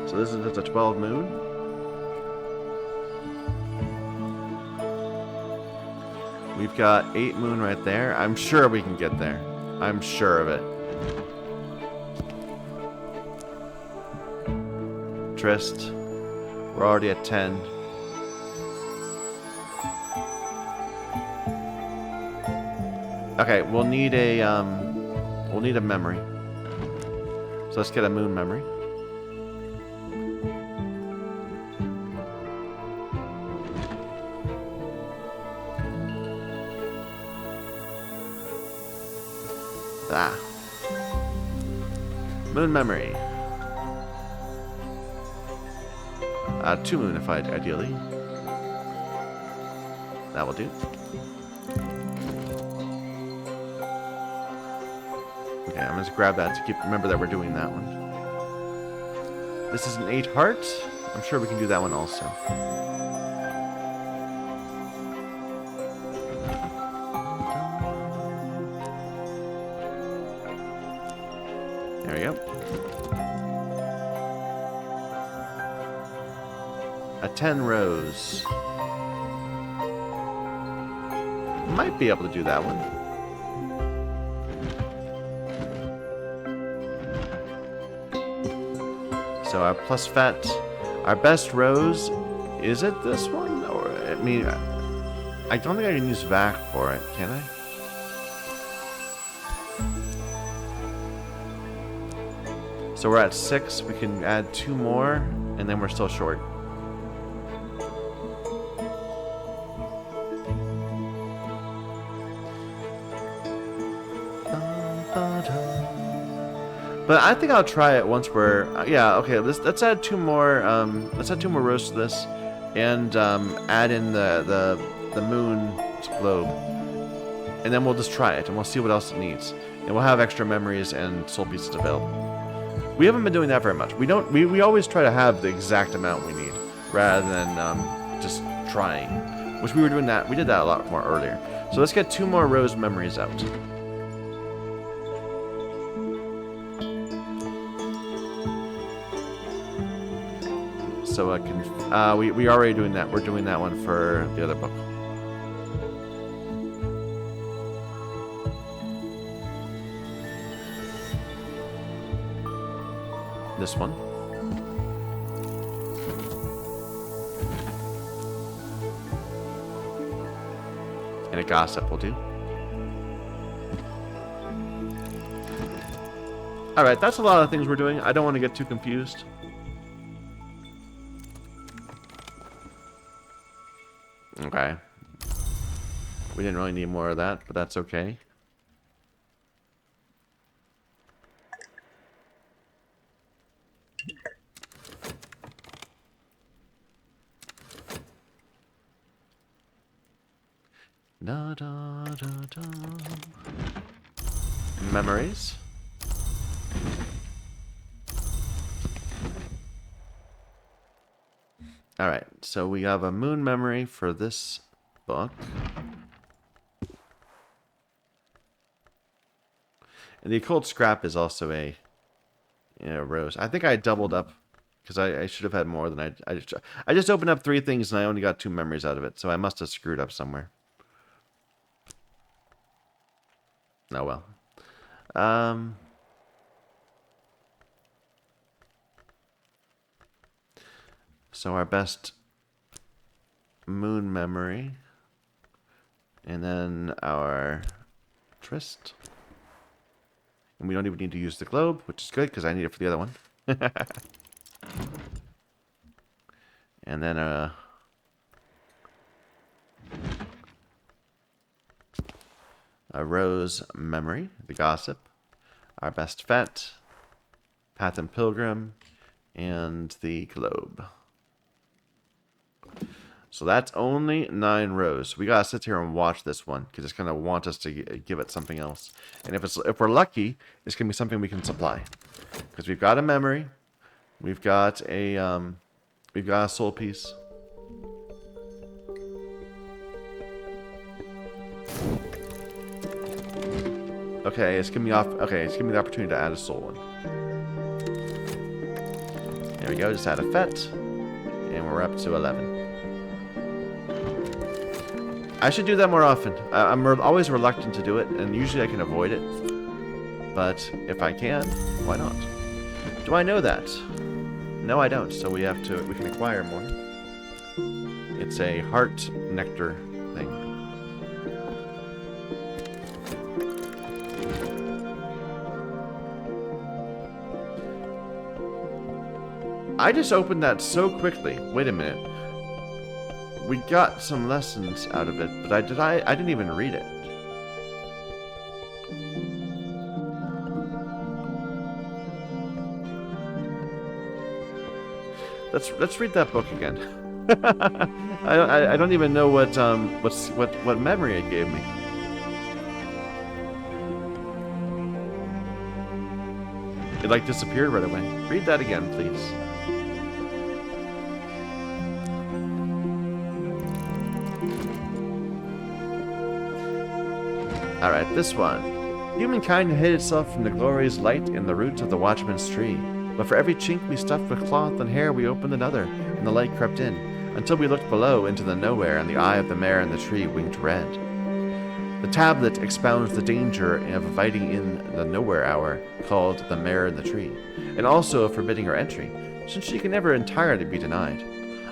So this is just a 12 moon. We've got 8 moon right there. I'm sure we can get there. I'm sure of it. Trist. We're already at 10. Okay, we'll need a memory. So let's get a moon memory. Moon memory. 2 moon if ideally. That will do. Okay, I'm gonna grab that to remember that we're doing that one. This is an 8 heart. I'm sure we can do that one also. There we go. A 10 rose. Might be able to do that one. So our plus fat, our best rose, is it this one? Or I mean, I don't think I can use VAC for it, can I? So we're at 6. We can add 2 more, and then we're still short. But I think I'll try it once we're yeah, okay, let's add 2 more rows to this, and add in the moon globe, and then we'll just try it and we'll see what else it needs, and we'll have extra memories and soul pieces available. We haven't been doing that very much. We always try to have the exact amount we need rather than just trying, which we did that a lot more earlier. So let's get 2 more rose memories out. So we already doing that. We're doing that one for the other book. This one. a gossip will do. Alright, that's a lot of things we're doing. I don't want to get too confused. Okay. We didn't really need more of that, but that's okay. Da, da, da, da. Memories. Alright, so we have a moon memory for this book. And the occult scrap is also a rose. I think I doubled up because I should have had more than I just opened up 3 things and I only got 2 memories out of it, so I must have screwed up somewhere. Oh well. So our best moon memory, and then our tryst. And we don't even need to use the globe, which is good because I need it for the other one. And then a rose memory, the gossip, our best fet, path and pilgrim, and the globe. So that's only 9 rows. We gotta sit here and watch this one because it's gonna want us to give it something else. And if we're lucky, it's gonna be something we can supply. Because we've got a memory, we've got a soul piece. Okay, it's giving me it's giving me the opportunity to add a soul one. There we go. Just add a fet, and we're up to 11. I should do that more often. I'm always reluctant to do it, and usually I can avoid it. But if I can, why not? Do I know that? No, I don't. So we can acquire more. It's a heart nectar thing. I just opened that so quickly. Wait a minute. We got some lessons out of it, but I didn't even read it. Let's read that book again. I don't even know what memory it gave me. It like disappeared right away. Read that again, please. Alright, this one. Humankind hid itself from the glorious light in the roots of the watchman's tree. But for every chink we stuffed with cloth and hair, we opened another, and the light crept in, until we looked below into the nowhere, and the eye of the mare in the tree winked red. The tablet expounds the danger of inviting in the nowhere hour, called the mare in the tree, and also of forbidding her entry, since she can never entirely be denied.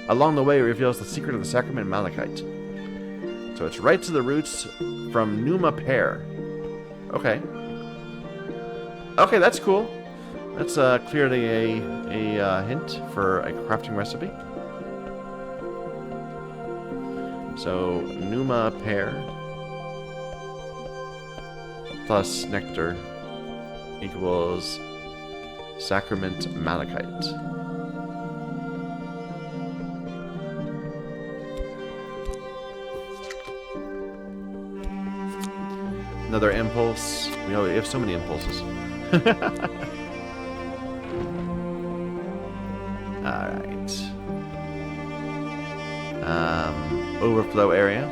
Along the way, it reveals the secret of the sacrament Malachite. So it's right to the roots from Numa Pear. Okay. Okay, that's cool. That's clearly a hint for a crafting recipe. So Numa Pear plus nectar equals sacrament Malachite. Another impulse. We have so many impulses. Alright. Overflow area.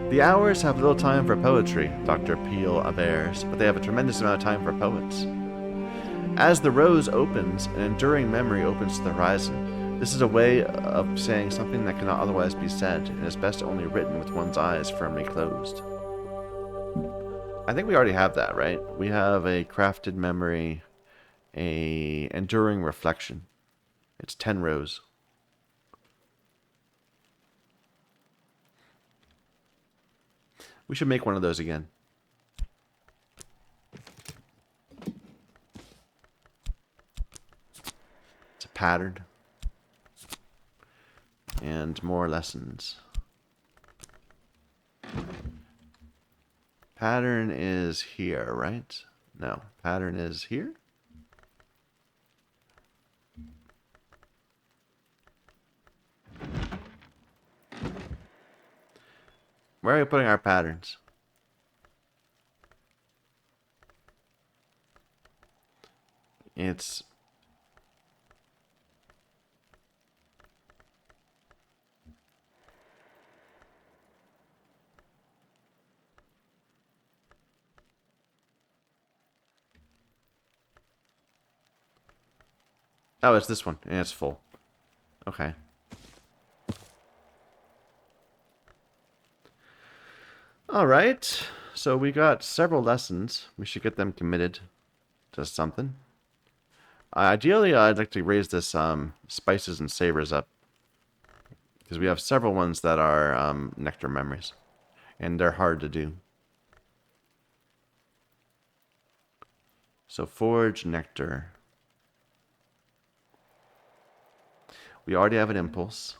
The hours have little time for poetry, Dr. Peel avers, but they have a tremendous amount of time for poets. As the rose opens, an enduring memory opens to the horizon. This is a way of saying something that cannot otherwise be said, and is best only written with one's eyes firmly closed. I think we already have that, right? We have a crafted memory a enduring reflection. It's 10 rows. We should make one of those again. It's a pattern. And more lessons. Pattern is here, right? No, pattern is here? Where are we putting our patterns? It's... Oh, it's this one. And it's full. Okay. Alright. So we got several lessons. We should get them committed to something. Ideally, I'd like to raise this spices and savors up. Because we have several ones that are nectar memories. And they're hard to do. So forge nectar. We already have an impulse.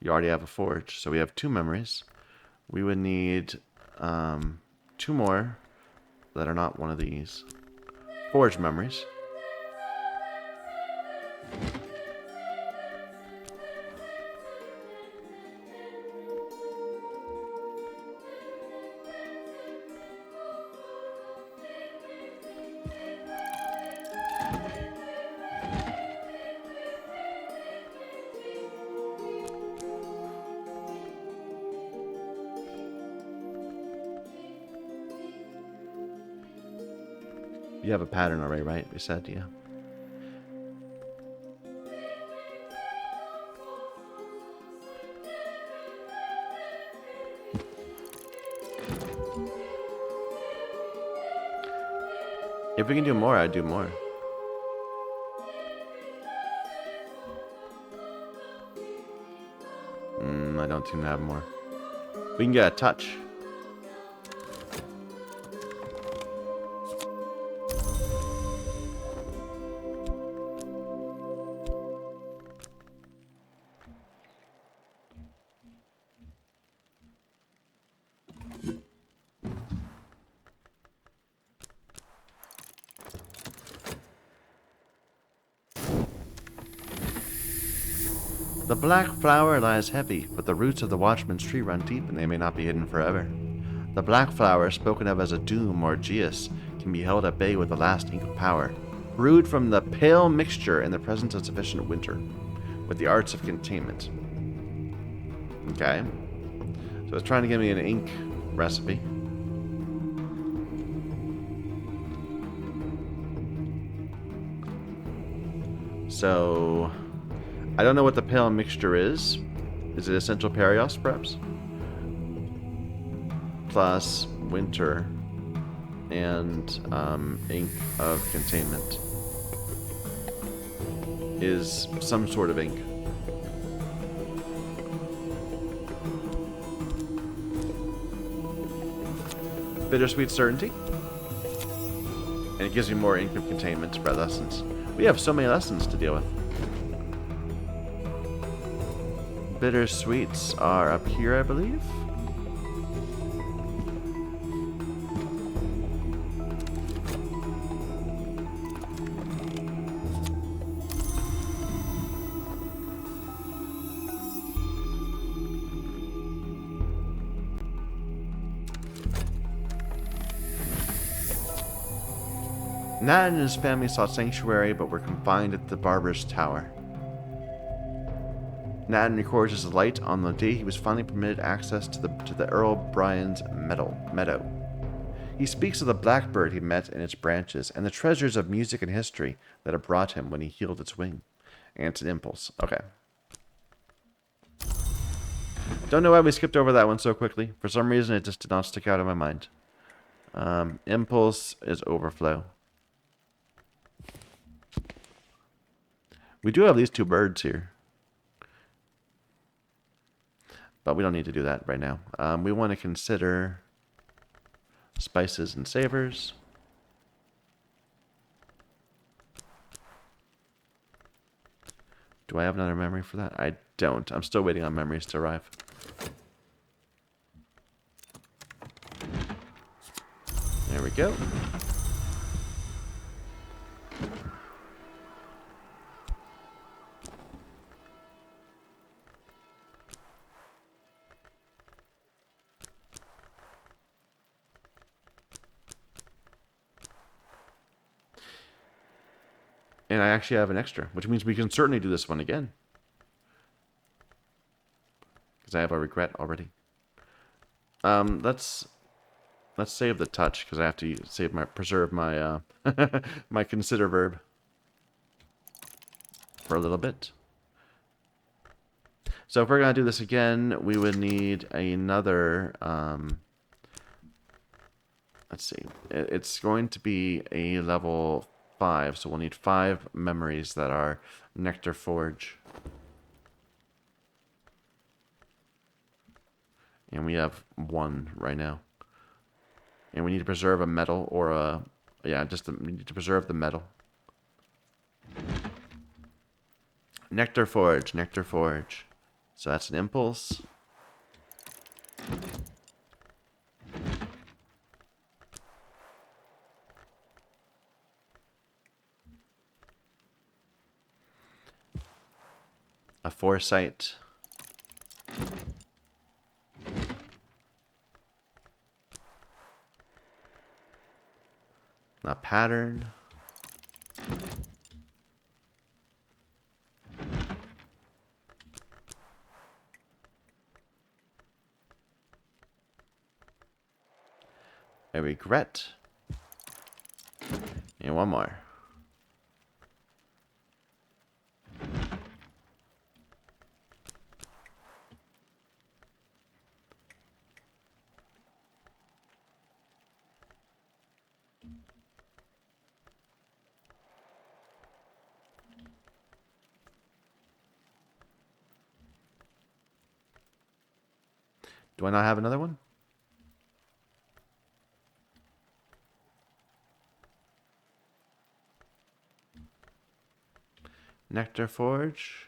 We already have a forge. So we have 2 memories. We would need 2 more that are not one of these. Forge memories. You have a pattern already, right? We said, yeah. If we can do more, I'd do more. I don't seem to have more. We can get a touch. The black flower lies heavy, but the roots of the watchman's tree run deep, and they may not be hidden forever. The black flower, spoken of as a doom or geas, can be held at bay with the last ink of power, brewed from the pale mixture in the presence of sufficient winter, with the arts of containment. Okay. So it's trying to give me an ink recipe. So... I don't know what the pale mixture is. Is it essential Perios, perhaps? Plus winter and ink of containment is some sort of ink. Bittersweet certainty. And it gives me more ink of containment to spread lessons. We have so many lessons to deal with. Bittersweets are up here, I believe. Nat and his family sought sanctuary, but were confined at the barber's tower. Nathan records his delight on the day he was finally permitted access to the Earl Brian's meadow. He speaks of the blackbird he met in its branches and the treasures of music and history that it brought him when he healed its wing. And it's an impulse. Okay. Don't know why we skipped over that one so quickly. For some reason, it just did not stick out in my mind. Impulse is overflow. We do have these 2 birds here. But we don't need to do that right now. We want to consider spices and savors. Do I have another memory for that? I don't. I'm still waiting on memories to arrive. There we go. And I actually have an extra, which means we can certainly do this one again. Because I have a regret already. Let's save the touch, because I have to preserve my my consider verb for a little bit. So if we're gonna do this again, we would need another. Let's see. It's going to be a level 5, so we'll need 5 memories that are Nectar Forge. And we have 1 right now. And we need to preserve a metal or a... Yeah, we need to preserve the metal. Nectar Forge, Nectar Forge. So that's an impulse. A foresight. A pattern. A regret. And 1 more. Do I not have another one? Nectar Forge.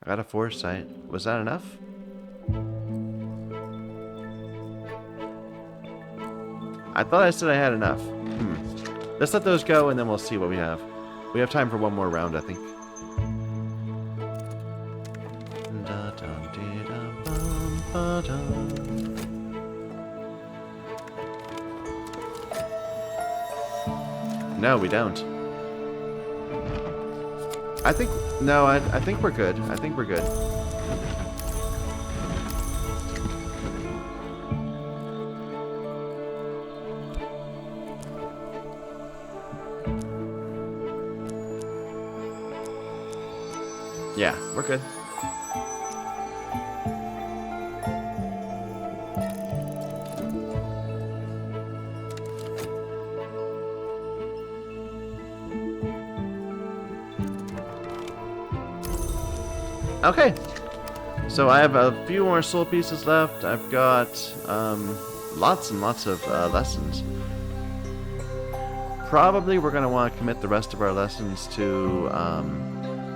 I got a foresight. Was that enough? I thought I said I had enough. Let's let those go and then we'll see what we have. We have time for 1 more round, I think. No, we don't. I think we're good. I think we're good. Yeah, we're good. Okay, so I have a few more soul pieces left. I've got lots and lots of lessons. Probably we're going to want to commit the rest of our lessons to,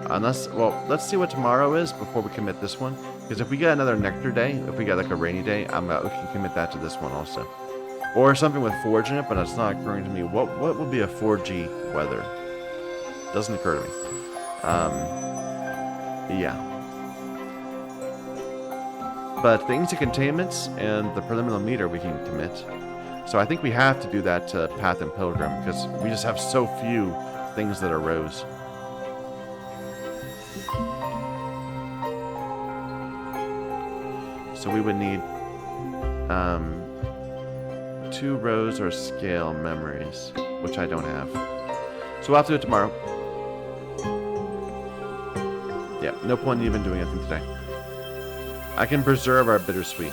let's see what tomorrow is before we commit this one. Because if we get another Nectar day, if we get like a rainy day, we can commit that to this one also. Or something with Forge in it, but it's not occurring to me. What would be a 4G weather? Doesn't occur to me. Yeah. But the Ancient Containments and the Preliminal Meter we can commit. So I think we have to do that to Path and Pilgrim, because we just have so few things that are rose. So we would need 2 rose or scale memories, which I don't have. So we'll have to do it tomorrow. Yeah, no point in even doing anything today. I can preserve our bittersweet.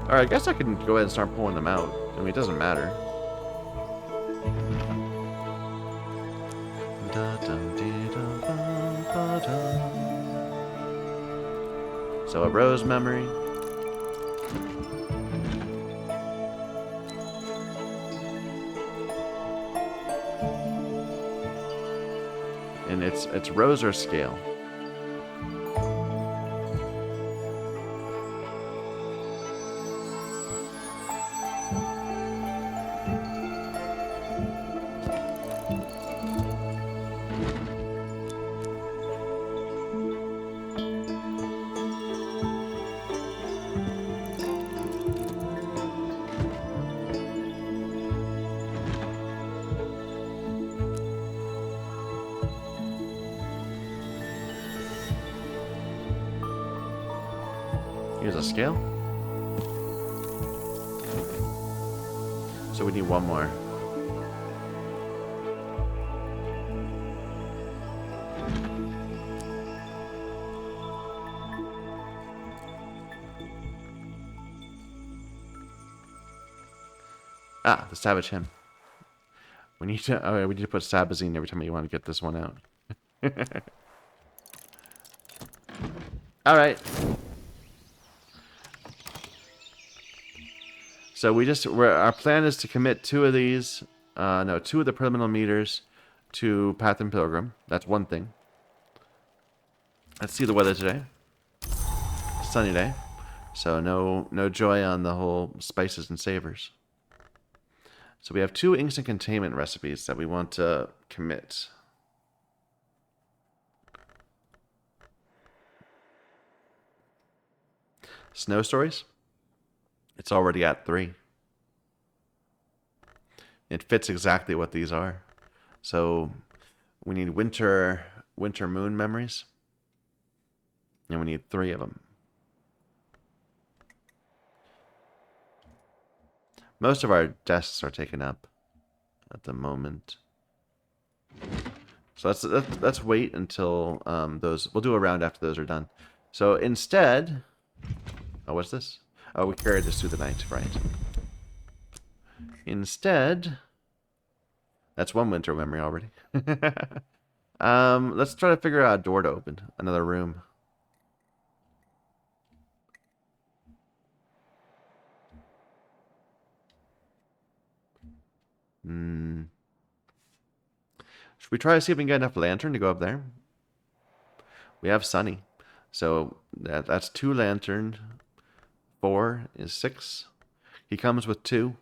Alright, I guess I can go ahead and start pulling them out. I mean, it doesn't matter. So a rose memory. And it's rose or scale. Here's a scale. So we need one more. Ah, the Savage Hymn. We need to. Oh, we need to put Sabazine every time you want to get this one out. All right. So our plan is to commit two of these, two of the preliminary meters to Path and Pilgrim. That's one thing. Let's see the weather today. Sunny day. So no joy on the whole spices and savors. So we have 2 instant containment recipes that we want to commit. Snow stories. It's already at 3. It fits exactly what these are. So we need winter moon memories. And we need 3 of them. Most of our desks are taken up at the moment. So let's wait until those. We'll do a round after those are done. So instead, oh, what's this? Oh, we carried this through the night, right? Instead, that's one winter memory already. Let's try to figure out a door to open, another room. Should we try to see if we can get enough lantern to go up there? We have Sunny. So that's 2 lantern. 4 is 6. He comes with 2.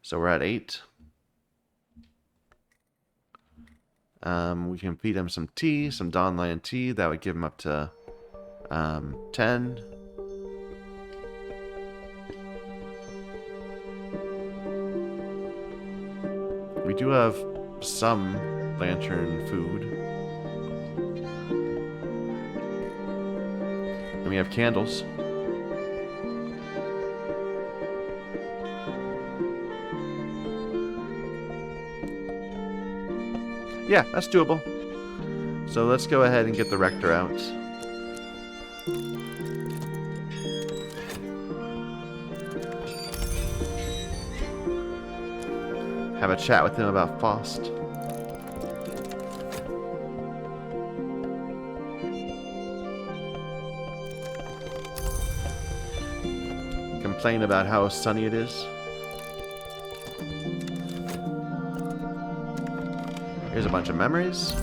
So we're at 8. We can feed him some tea, some Dawn Lion tea. That would give him up to 10. We do have some lantern food. And we have candles. Yeah, that's doable. So let's go ahead and get the Rector out. Have a chat with him about Faust. Complain about how sunny it is. Here's a bunch of memories.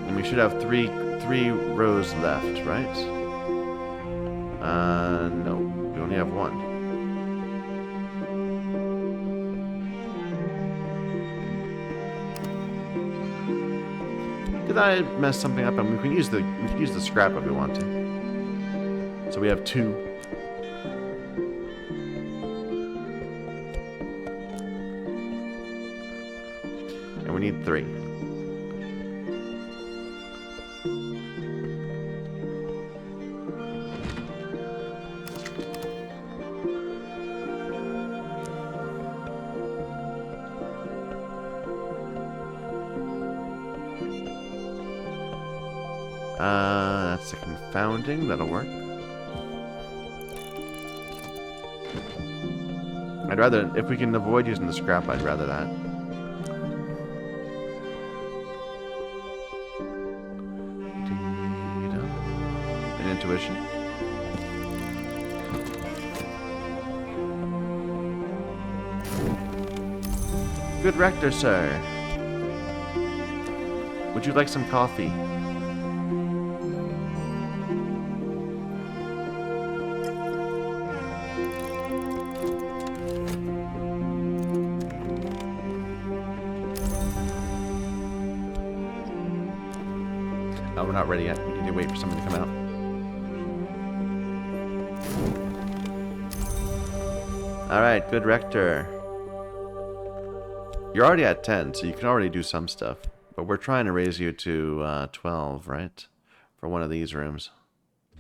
And we should have three rows left, right? No. We only have 1. Did I mess something up? I mean, we can use the scrap if we want to. So we have 2. And we need 3. That's the confounding. That'll work. I'd rather, if we can avoid using the scrap, I'd rather that. An intuition. Good rector, sir. Would you like some coffee? Oh, we're not ready yet. We need to wait for someone to come out. Alright, good rector. You're already at 10, so you can already do some stuff. But we're trying to raise you to 12, right? For one of these rooms.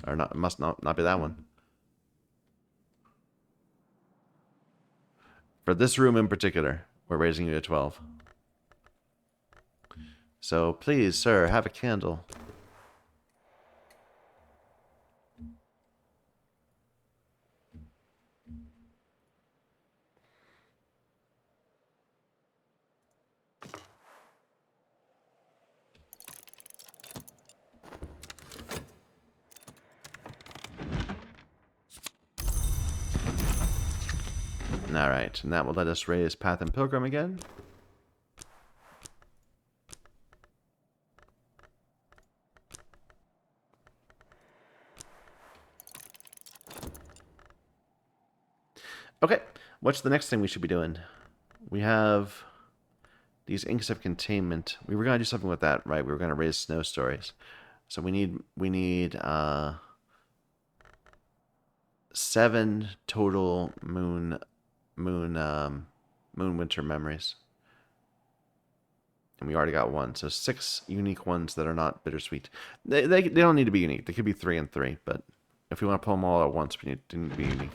Or not, it must not be that one. For this room in particular, we're raising you to 12. So please, sir, have a candle. Alright, and that will let us raise Path and Pilgrim again. Okay, what's the next thing we should be doing? We have these inks of containment. We were going to do something with that, right? We were going to raise snow stories. So we need 7 total moon winter memories. And we already got 1, so 6 unique ones that are not bittersweet. They don't need to be unique. They could be 3 and 3, but if we want to pull them all at once, we need to be unique.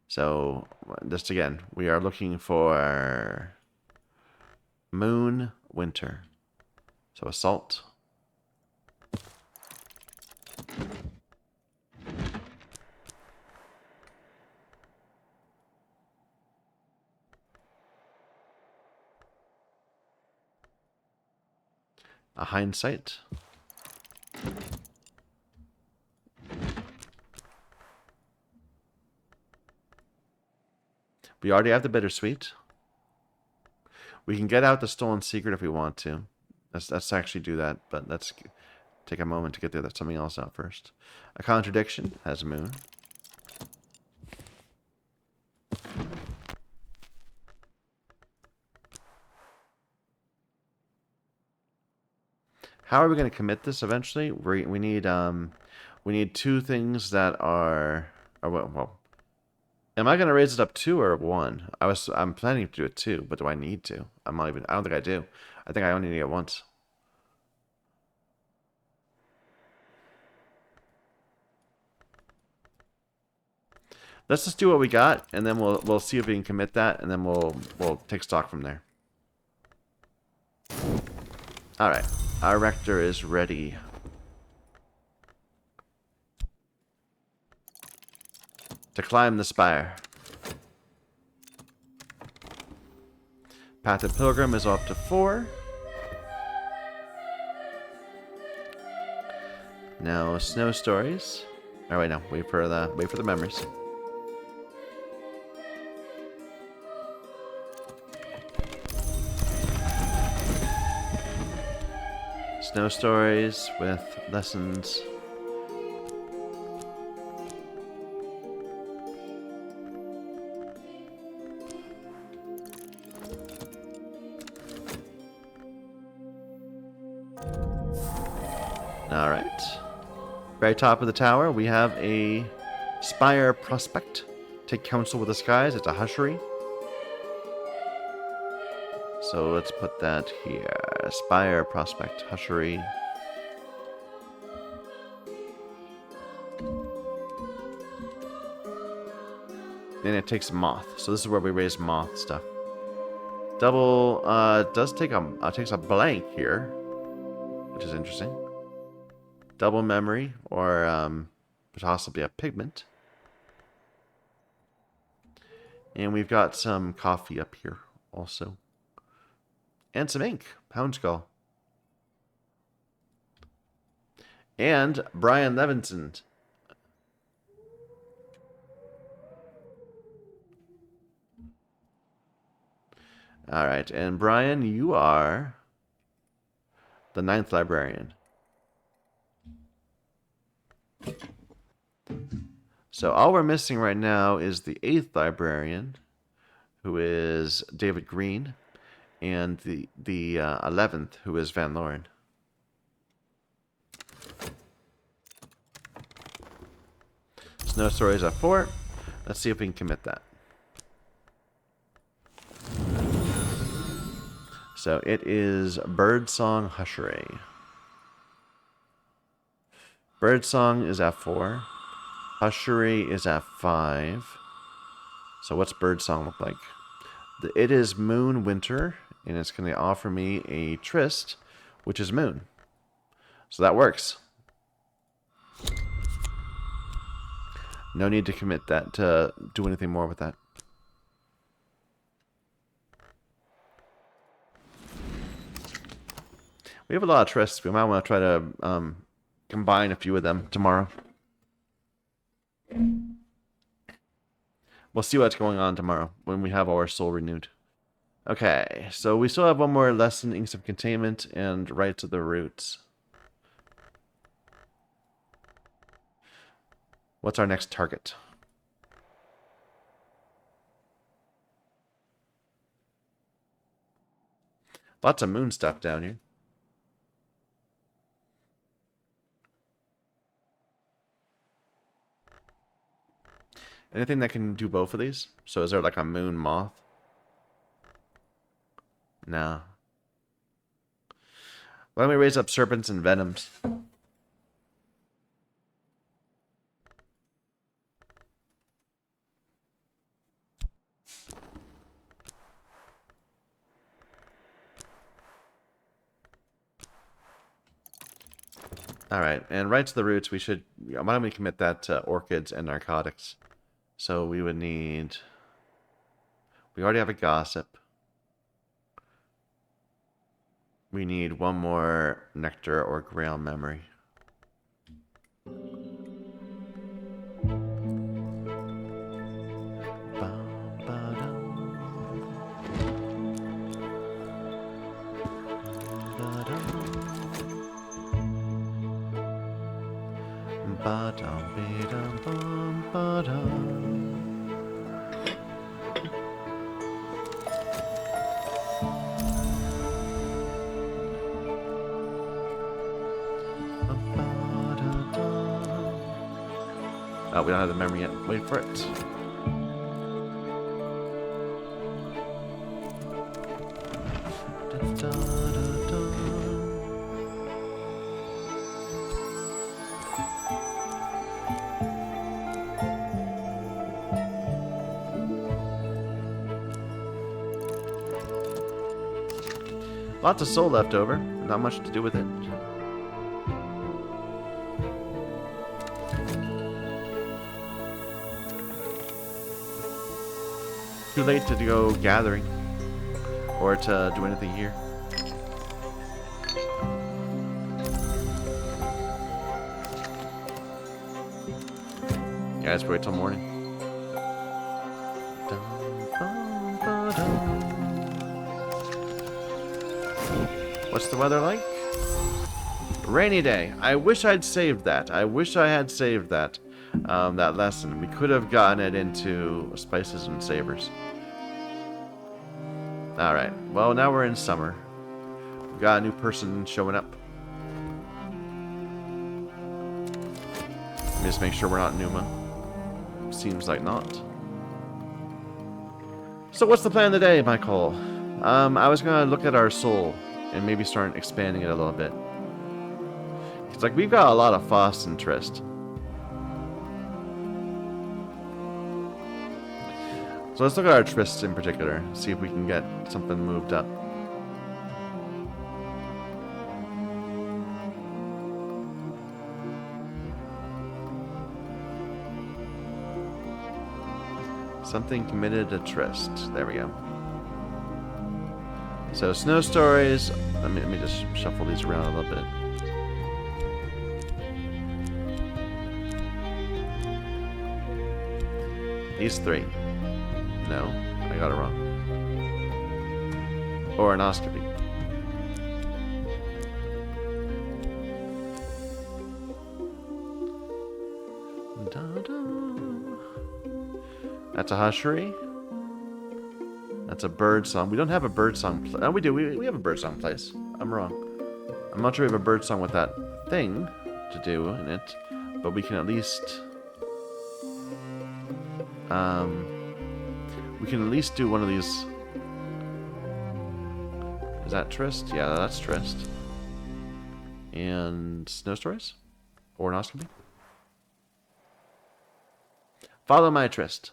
So, just again, we are looking for moon winter. So assault. A hindsight. We already have the bittersweet. We can get out the stolen secret if we want to. Let's actually do that, but let's take a moment to get something else out first. A contradiction has a moon. How are we going to commit this eventually? We need 2 things that are well. Am I going to raise it up 2 or 1? I'm planning to do it 2, but do I need to? I don't think I do. I think I only need it once. Let's just do what we got, and then we'll see if we can commit that, and then we'll take stock from there. All right, our rector is ready. To climb the spire. Path of Pilgrim is up to 4. Now snow stories. Oh wait, no, wait for the memories. Snow stories with lessons. Alright. Very top of the tower, we have a Spire Prospect. Take counsel with the skies. It's a hushery. So let's put that here. Spire Prospect hushery. Then it takes moth. So this is where we raise moth stuff. Double does take a takes a blank here, which is interesting. Double memory, or possibly a pigment. And we've got some coffee up here also. And some ink. Hound Skull. And Brian Levinson. Alright, and Brian, you are the 9th librarian. So all we're missing right now is the 8th librarian, who is David Green, and the 11th, who is Van Loren. Snow Stories at 4. Let's see if we can commit that. So it is Birdsong Hushery. Birdsong is at 4. Hushery is at 5. So what's Birdsong look like? It is Moon Winter, and it's going to offer me a tryst, which is Moon. So that works. No need to commit that to do anything more with that. We have a lot of trysts. We might want to try to combine a few of them tomorrow. We'll see what's going on tomorrow when we have our soul renewed. Okay, so we still have one more lesson, Inks of Containment and Rites of the Roots. What's our next target? Lots of moon stuff down here. Anything that can do both of these? So is there like a moon moth? No. Why don't we raise up serpents and venoms? Alright, and right to the roots, we should... Why don't we commit that to orchids and narcotics? So we would need... We already have a gossip. We need one more nectar or grail memory. Oh, we don't have the memory yet. Wait for it. Lots of soul left over. Not much to do with it. Too late to go gathering or to do anything here. Yeah, let's wait till morning. What's the weather like? Rainy day. I wish I'd saved that. I wish I had saved that. That lesson. We could have gotten it into spices and savors. Alright. Well, now we're in summer. We've got a new person showing up. Let me just make sure we're not Numa. Seems like not. So what's the plan today, Michael? I was going to look at our soul and maybe start expanding it a little bit. It's like we've got a lot of Faust and Tryst. So let's look at our trysts in particular. See if we can get something moved up. Something committed a tryst. There we go. So snow stories. Let me just shuffle these around a little bit. These three. No, I got it wrong. Oronoscopy. That's a hushery. That's a bird song. We don't have a bird song. Oh, we do. We have a bird song place. I'm wrong. I'm not sure we have a bird song with that thing to do in it, but we can at least. We can at least do one of these. Is that Tryst? Yeah, that's Tryst. And snow stories? Oronoscopy? Follow my Tryst.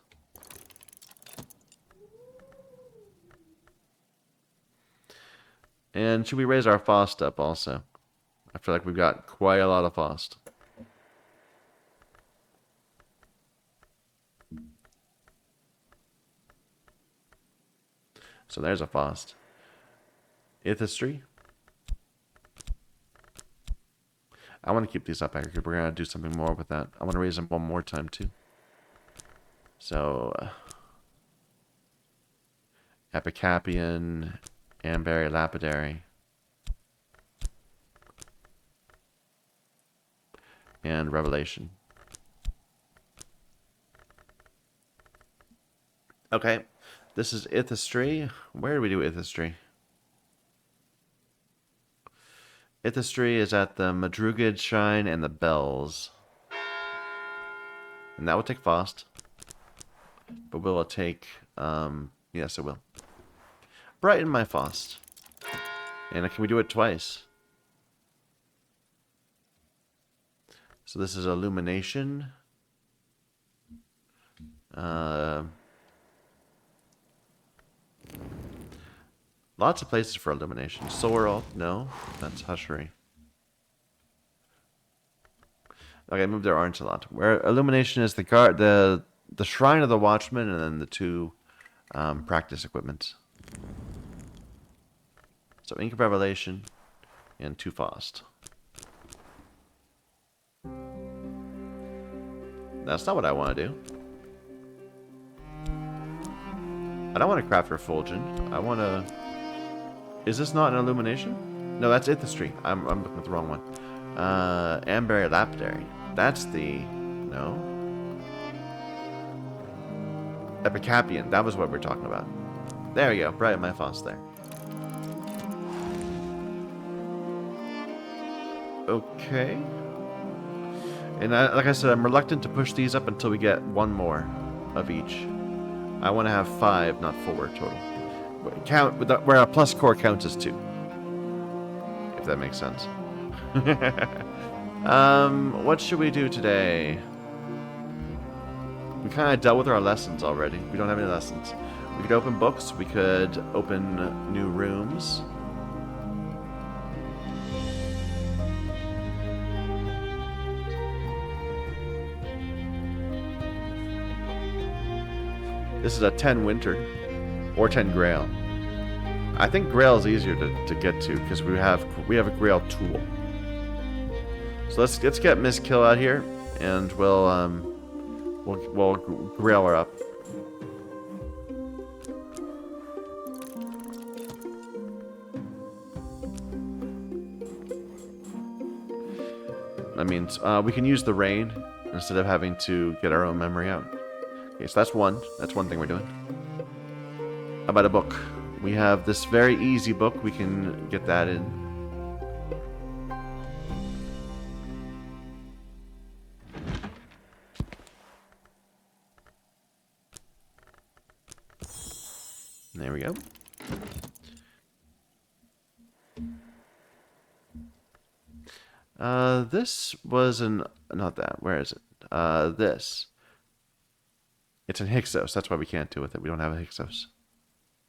And should we raise our Faust up also? I feel like we've got quite a lot of Faust. So there's a Faust. Ithistry. I want to keep these up because we're going to do something more with that. I want to raise them one more time too. So, Epicapian, Amberry, Lapidary, and Revelation. Okay, this is Ithistry. Where do we do Ithistry? Ithistry is at the Madrugid Shrine and the Bells. And that will take Faust. But will it take... yes, it will. Brighten my Faust. And can we do it twice? So this is Illumination. Lots of places for Illumination. Sorrel, no. That's Hushery. Okay, move their orange a lot. Where Illumination is the guard, the Shrine of the Watchman, and then the two practice equipments. So Ink of Revelation and 2 Faust. That's not what I want to do. I don't want to craft Refulgent. I want to... Is this not an Illumination? No, that's Ithistry. I'm looking at the wrong one. Amberry Lapidary. That's the... No. Epicapian. That was what we're talking about. There we go. Brighten my Faust there. Okay. And like I said, I'm reluctant to push these up until we get one more of each. I want to have 5, not 4 total. Count where a plus core counts as 2. If that makes sense. What should we do today? We kind of dealt with our lessons already. We don't have any lessons. We could open books. We could open new rooms. This is a 10 Winter. Or 10 Grail. I think Grail is easier to get to because we have a Grail tool. So let's get Miss Kill out here, and we'll Grail her up. That means we can use the rain instead of having to get our own memory out. Okay, so that's one. That's one thing we're doing. How about a book? We have this very easy book. We can get that in. There we go. This was not that. Where is it? This. It's in Hyksos. That's why we can't do with it. We don't have a Hyksos.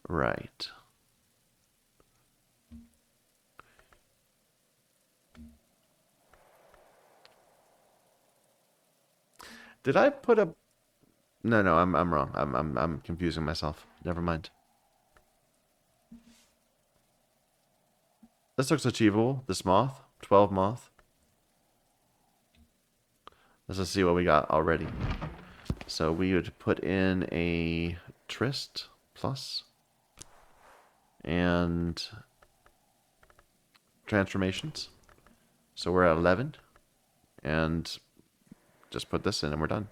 Right. Did I put a... No, no, I'm wrong. I'm confusing myself. Never mind. This looks achievable. This moth. 12 moth. Let's just see what we got already. So we would put in a Trist plus and transformations. So we're at 11 and just put this in and we're done.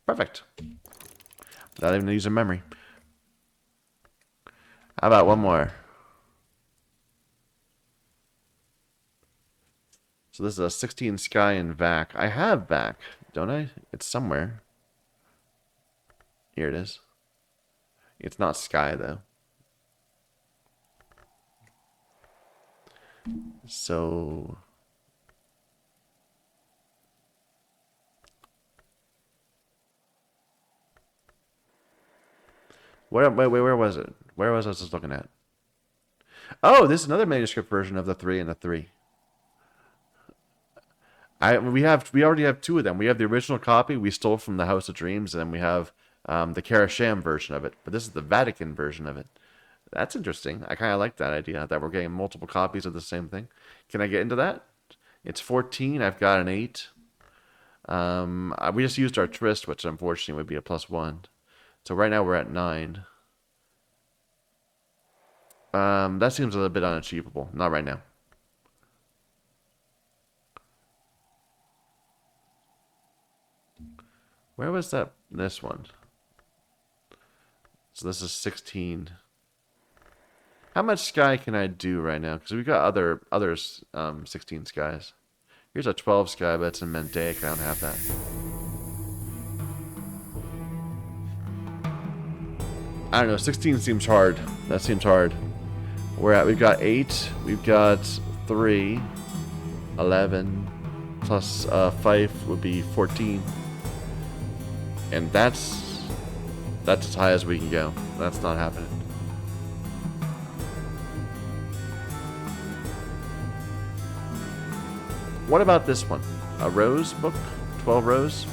Perfect. Not even using memory. How about one more? So this is a 16 Sky and Vac. I have Vac, don't I? It's somewhere. Here it is. It's not Sky, though. So... where was it? Where was I just looking at? Oh, this is another manuscript version of the 3 and the 3. We already have two of them. We have the original copy we stole from the House of Dreams, and then we have the Karasham version of it. But this is the Vatican version of it. That's interesting. I kind of like that idea, that we're getting multiple copies of the same thing. Can I get into that? It's 14. I've got an 8. We just used our Trist, which unfortunately would be a +1. So right now we're at 9. That seems a little bit unachievable. Not right now. Where was that? This one. So this is 16. How much Sky can I do right now? Because we've got others 16 Skies. Here's a 12 Sky, but it's in Mendaic. I don't have that. I don't know. 16 seems hard. That seems hard. We've got 8. We've got 3. 11. Plus 5 would be 14. And that's as high as we can go. That's not happening. What about this one? A rose book? 12 rows?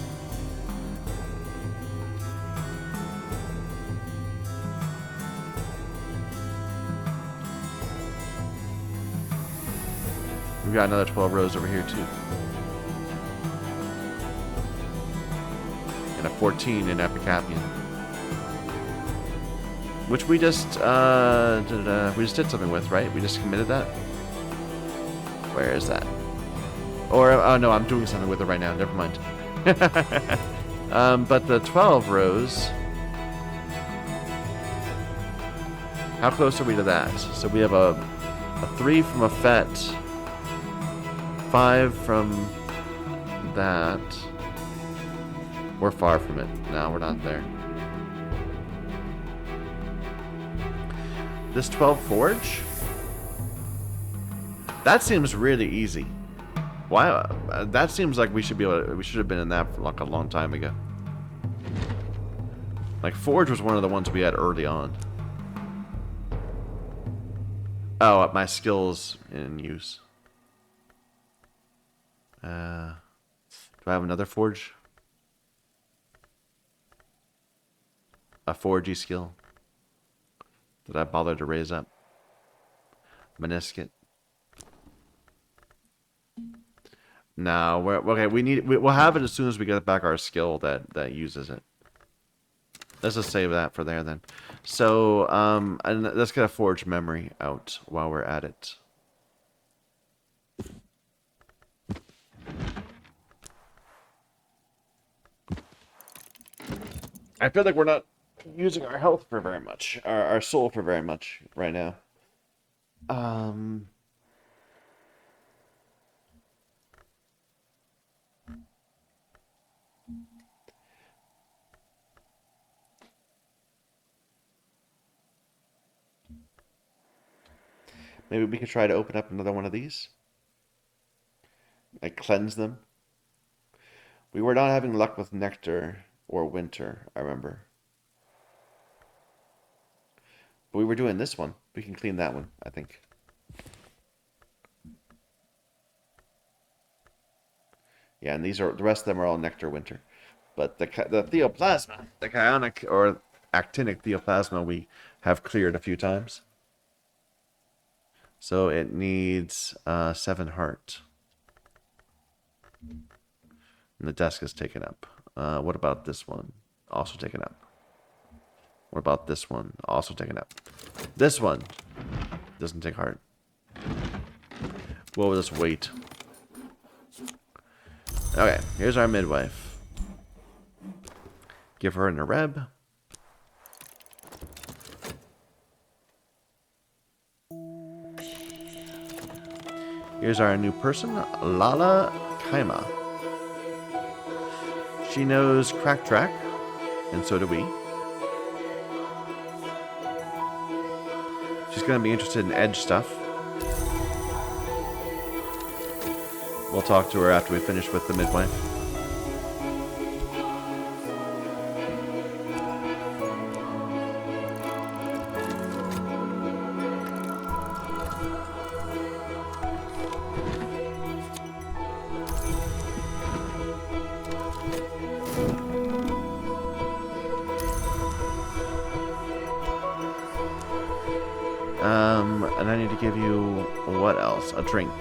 We've got another 12 rows over here too. And a 14 in Epicapian. Which we just did something with, right? We just committed that? Where is that? Or, oh no, I'm doing something with it right now. Never mind. But the 12 rows... How close are we to that? So we have a 3 from a Fet. 5 from that. We're far from it. No, we're not there. This 12 Forge? That seems really easy. Why? That seems like we should have been in that for like a long time ago. Like Forge was one of the ones we had early on. Oh, my skills in use. Do I have another Forge? A Forgey skill. Did I bother to raise up? Meniscate. No, we'll have it as soon as we get back our skill that uses it. Let's just save that for there then. So, and let's get a Forge memory out while we're at it. I feel like we're not using our health for very much, our soul for very much right now. Maybe we could try to open up another one of these. Like cleanse them. We were not having luck with nectar. or winter, I remember. But we were doing this one. We can clean that one, I think. Yeah, and these are the rest of them are all nectar winter. But the Theoplasma, the Chionic or Actinic Theoplasma, we have cleared a few times. So it needs 7 heart. And the desk is taken up. What about this one? Also taken up. What about this one? Also taken up. This one doesn't take heart. What will this wait? Okay, here's our midwife. Give her an Areb. Here's our new person, Lala Kaima. She knows Crack Track, and so do we. She's going to be interested in edge stuff. We'll talk to her after we finish with the midwife. And I need to give you, what else? A drink.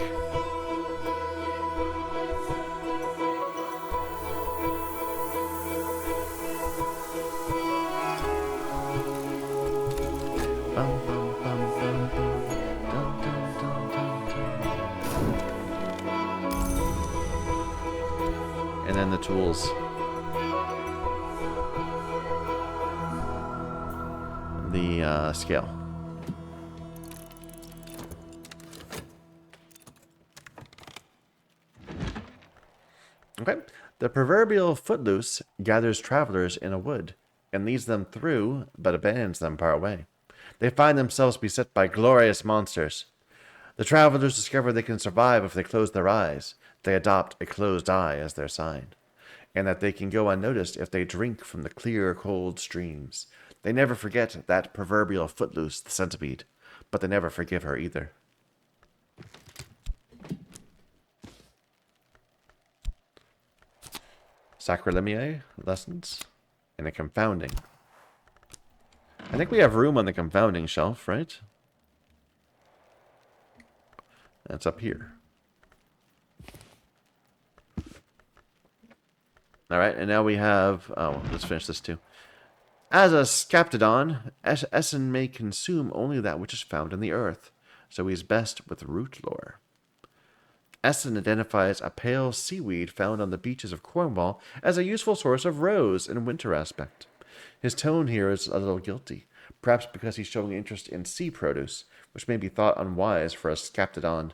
And then the tools. The scale. Okay. The proverbial footloose gathers travelers in a wood and leads them through, but abandons them part way. They find themselves beset by glorious monsters. The travelers discover they can survive if they close their eyes. They adopt a closed eye as their sign, and that they can go unnoticed if they drink from the clear, cold streams. They never forget that proverbial footloose, the centipede, but they never forgive her either. Sacralimiae lessons and a confounding. I think we have room on the confounding shelf, right? That's up here. Alright, and now we have... Oh, let's finish this too. As a Scaptodon, Essen may consume only that which is found in the earth, so he's best with root lore. Essen identifies a pale seaweed found on the beaches of Cornwall as a useful source of rose in winter aspect. His tone here is a little guilty, perhaps because he's showing interest in sea produce, which may be thought unwise for a Scaptodon,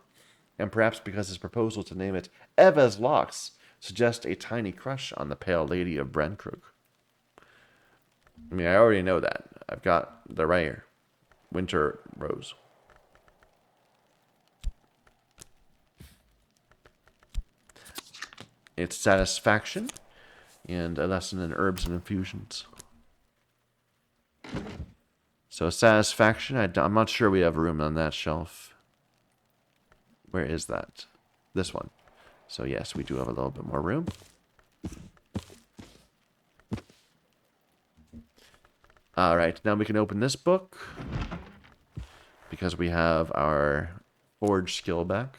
and perhaps because his proposal to name it Eva's Locks suggests a tiny crush on the pale lady of Brankrug. I mean, I already know that. I've got the right here. Winter rose. It's satisfaction and a lesson in herbs and infusions. So satisfaction, I'm not sure we have room on that shelf. Where is that? This one. So yes, we do have a little bit more room. Alright, now we can open this book. Because we have our forge skill back.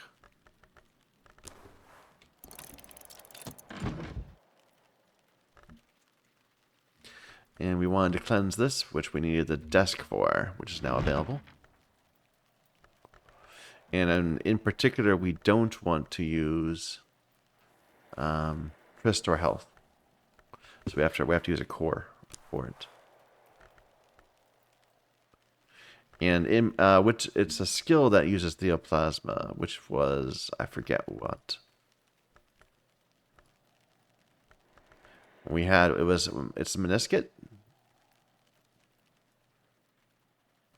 And we wanted to cleanse this, which we needed the desk for, which is now available. And in particular, we don't want to use restore health. So we have to use a core for it. And which it's a skill that uses Theoplasma, which was, I forget what. It's Meniscate?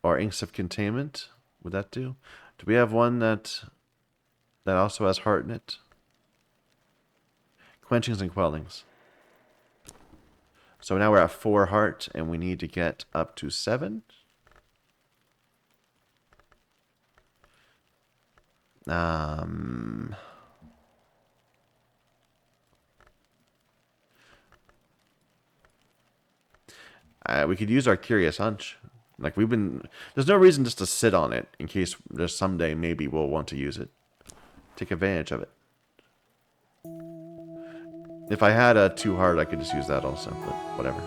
Or Inks of Containment? Would that do? Do we have one that also has heart in it? Quenchings and Quellings. So now we're at 4 heart, and we need to get up to 7. We could use our Curious Hunch. Like, we've been... There's no reason just to sit on it in case there's someday maybe we'll want to use it. Take advantage of it. If I had a 2 heart, I could just use that also, but whatever.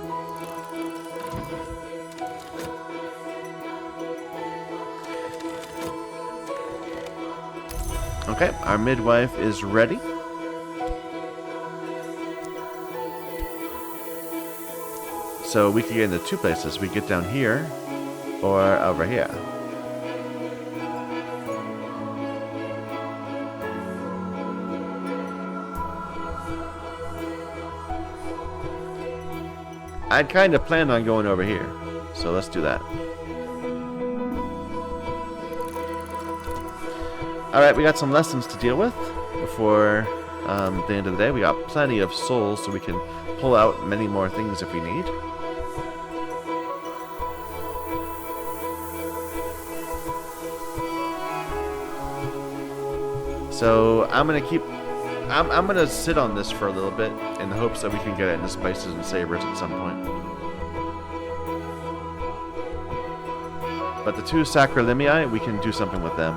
Okay, our midwife is ready. So we can get into 2 places. We get down here or over here. I'd kind of planned on going over here, so let's do that. Alright, we got some lessons to deal with before the end of the day. We got plenty of souls, so we can pull out many more things if we need. So I'm gonna sit on this for a little bit in the hopes that we can get it into spices and savors at some point. But the 2 Sacrolimii, we can do something with them.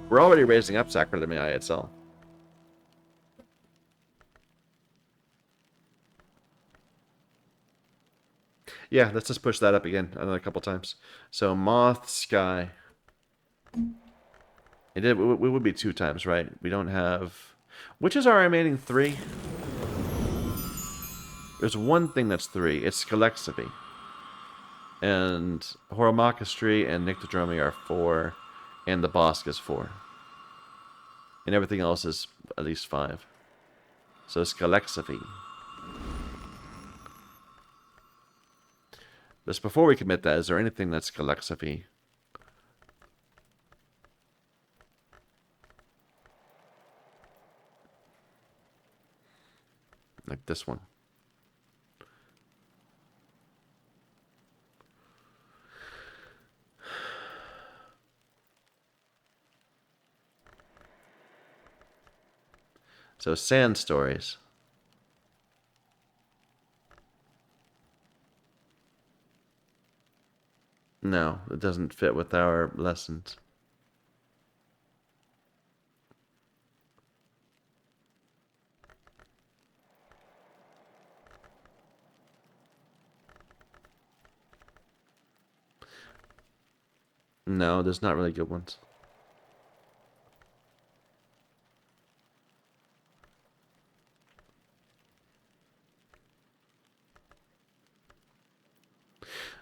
We're already raising up Sacrolimii itself. Yeah, let's just push that up again another couple times. So Moth, Sky. It would be 2 times, right? We don't have... Which is our remaining 3? There's one thing that's 3. It's Scalexiphy. And Horomachistry and Nyctodromy are 4. And the Bosk is 4. And everything else is at least 5. So Scalexiphy. Just before we commit that, is there anything that's Scalexiphy? Like this one. So Sand Stories. No, it doesn't fit with our lessons. No, there's not really good ones.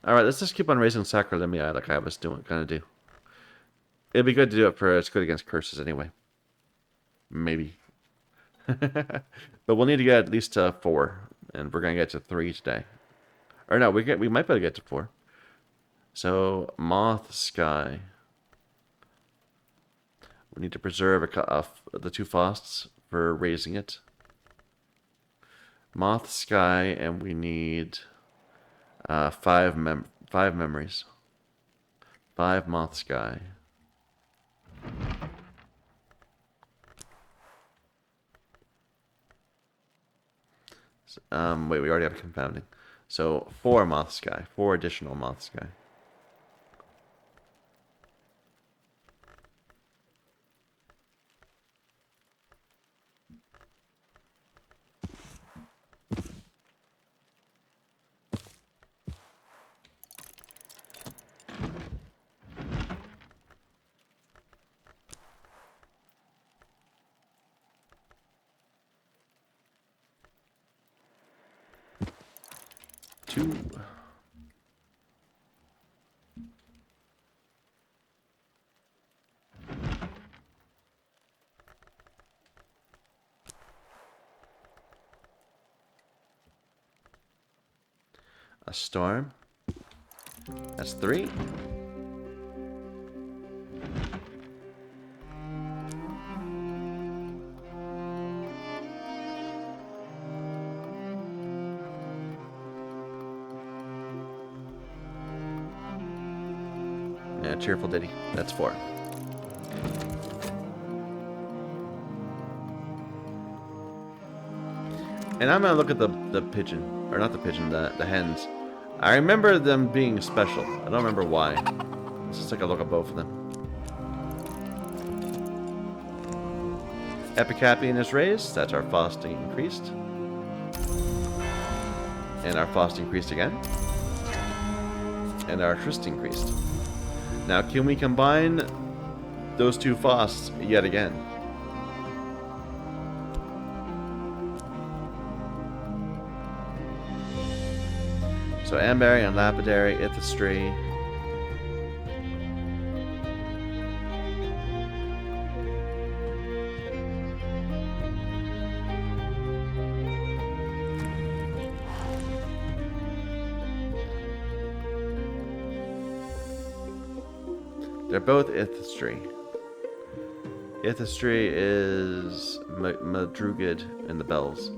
Alright, let's just keep on raising Sacrolimii like I was gonna do. It'd be good to do it for it's good against curses anyway. Maybe. But we'll need to get at least to 4. And we're gonna get to 3 today. Or no, we might be able to get to 4. So Moth, Sky. We need to preserve the 2 Fausts for raising it. Moth, Sky, and we need 5 memories. 5 Moth, Sky. Wait, we already have confounding. So 4 Moth, Sky. 4 additional Moth, Sky. A storm. That's 3. A cheerful ditty. That's 4. And I'm gonna look at the pigeon, or not the pigeon, the hens. I remember them being special. I don't remember why. Let's just take a look at both of them. Epicappian is raised. That's our frosting increased. And our frost increased again. And our trist increased. Now, can we combine those two frosts yet again? So Amberry and Lapidary, Ithistry. They're both Ithistry. Ithistry is Madrugid in the bells.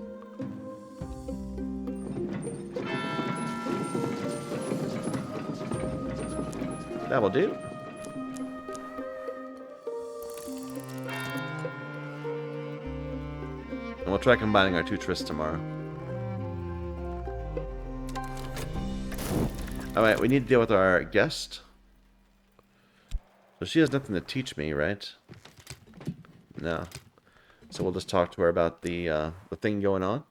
That will do. And we'll try combining our 2 trysts tomorrow. Alright, we need to deal with our guest. So she has nothing to teach me, right? No. So we'll just talk to her about the thing going on.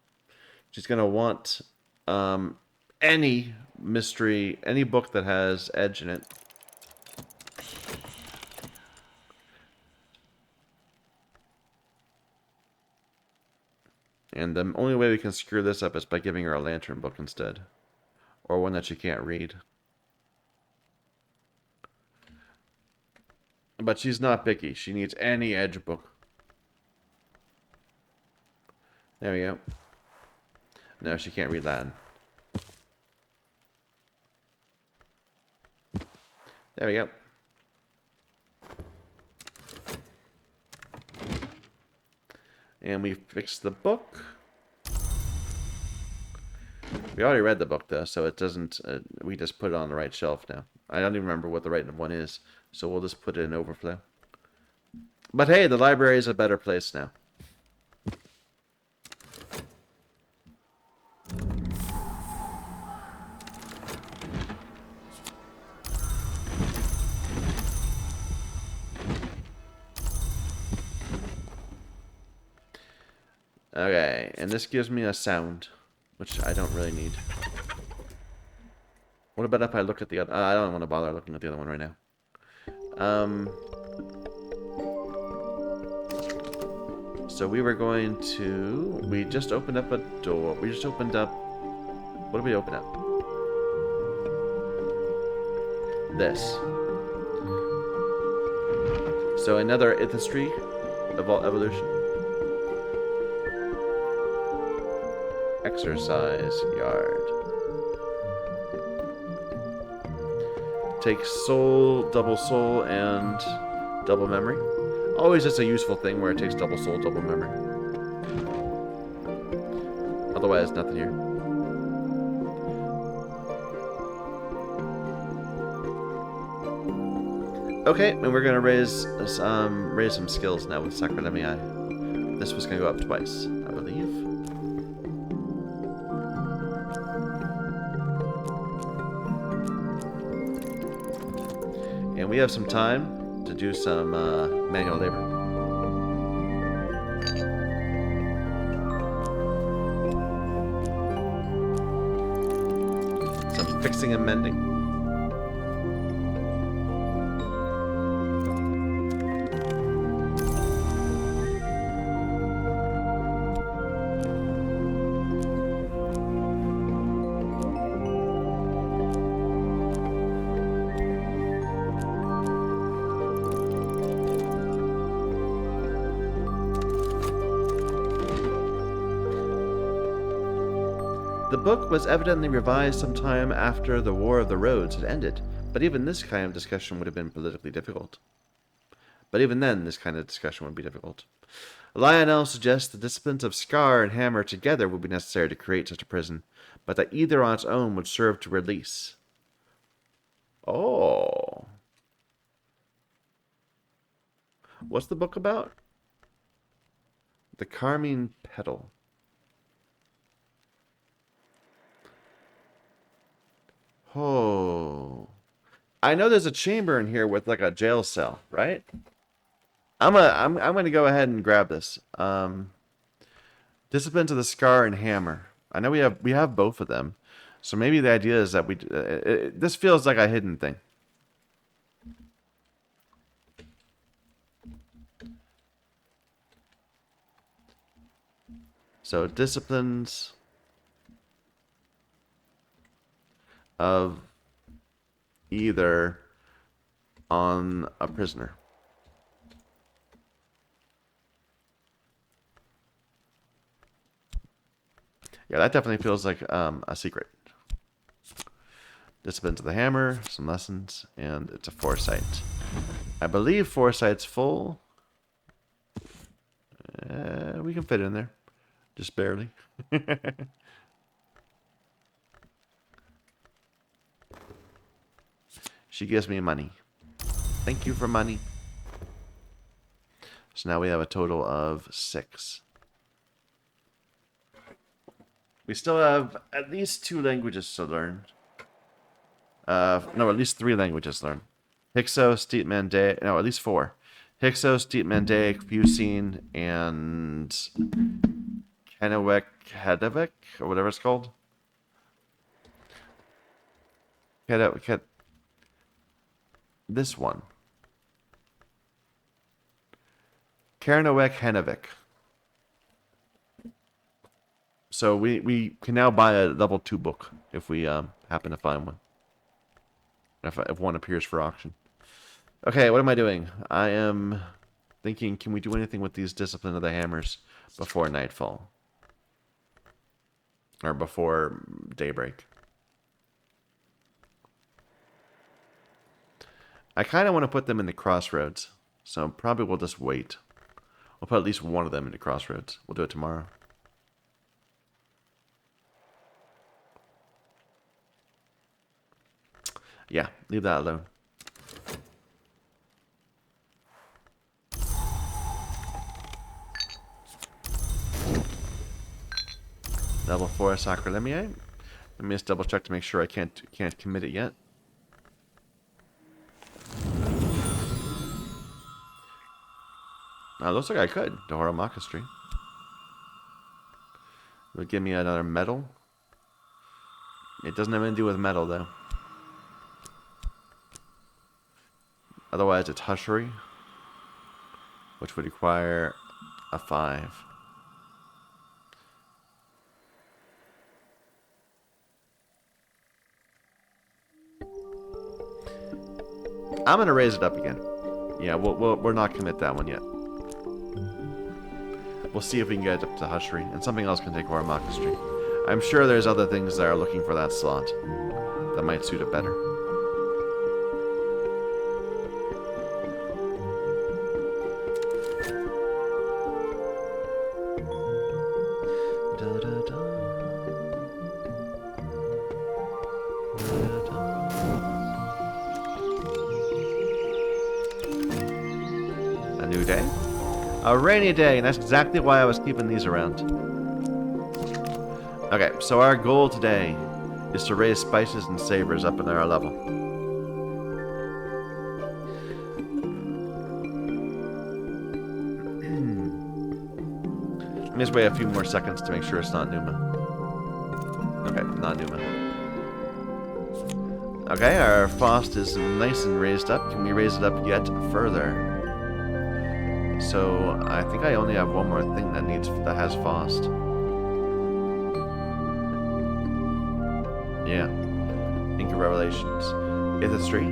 She's going to want any mystery, any book that has edge in it. And the only way we can screw this up is by giving her a lantern book instead. Or one that she can't read. But she's not picky. She needs any edge book. There we go. No, she can't read Latin. There we go. And we fixed the book. We already read the book, though, so it doesn't... we just put it on the right shelf now. I don't even remember what the right one is, so we'll just put it in overflow. But hey, the library is a better place now. Okay, and this gives me a sound, which I don't really need. What about if I look at the other... I don't want to bother looking at the other one right now. So we were going to... We just opened up a door. We just opened up... What did we open up? This. So another Ithistry evolution. Exercise yard. Takes soul, and double memory. Always just a useful thing where it takes double soul, double memory. Otherwise, nothing here. Okay, and we're gonna raise some skills now with Sacralemi. This was gonna go up twice, I believe. And we have some time to do some manual labor. Some fixing and mending. The book was evidently revised sometime after the War of the Roads had ended, but even this kind of discussion would have been politically difficult. But even then, this kind of discussion would be difficult. Lionel suggests the disciplines of Scar and Hammer together would be necessary to create such a prison, but that either on its own would serve to release. Oh. What's the book about? The Carmine Petal. Oh. I know there's a chamber in here with like a jail cell, right? I'm gonna go ahead and grab this. Disciplines of the Scar and Hammer. I know we have both of them, so maybe the idea is that this feels like a hidden thing. So disciplines of either on a prisoner. Yeah, that definitely feels like a secret. Disciplines of the Hammer, some lessons, and it's a foresight. I believe foresight's full. We can fit in there. Just barely. She gives me money. Thank you for money. So now we have a total of 6. We still have at least 2 languages to learn. No, at least 3 languages to learn. Hyksos, Dietmandaic, no, at least 4. Hyksos, Dietmandaic, Fusine, and Kennewick, Hedevik, or whatever it's called. This one. Kernowek Henevik. So we can now buy a level 2 book if we happen to find one. If one appears for auction. Okay, what am I doing? I am thinking, can we do anything with these Discipline of the Hammers before nightfall? Or before daybreak? I kind of want to put them in the crossroads. So probably we'll just wait. We'll put at least one of them into crossroads. We'll do it tomorrow. Yeah, leave that alone. Level 4 Sacrolemiae. Let me just double check to make sure I can't commit it yet. Looks like I could. Dahora Makastri. It'll give me another medal. It doesn't have anything to do with metal, though. Otherwise, it's Hushery, which would require a 5. I'm going to raise it up again. Yeah, we're not commit that one yet. We'll see if we can get it up to Hushery, and something else can take Oramakastri. I'm sure there's other things that are looking for that slot that might suit it better. A new day? A rainy day, and that's exactly why I was keeping these around. Okay, so our goal today is to raise spices and savors up in our level. Let me just wait a few more seconds to make sure it's not Numa. Okay, not Numa. Okay, our Faust is nice and raised up. Can we raise it up yet further? So I think I only have one more thing that has Faust. Yeah. Ink of Revelations. Ithistry.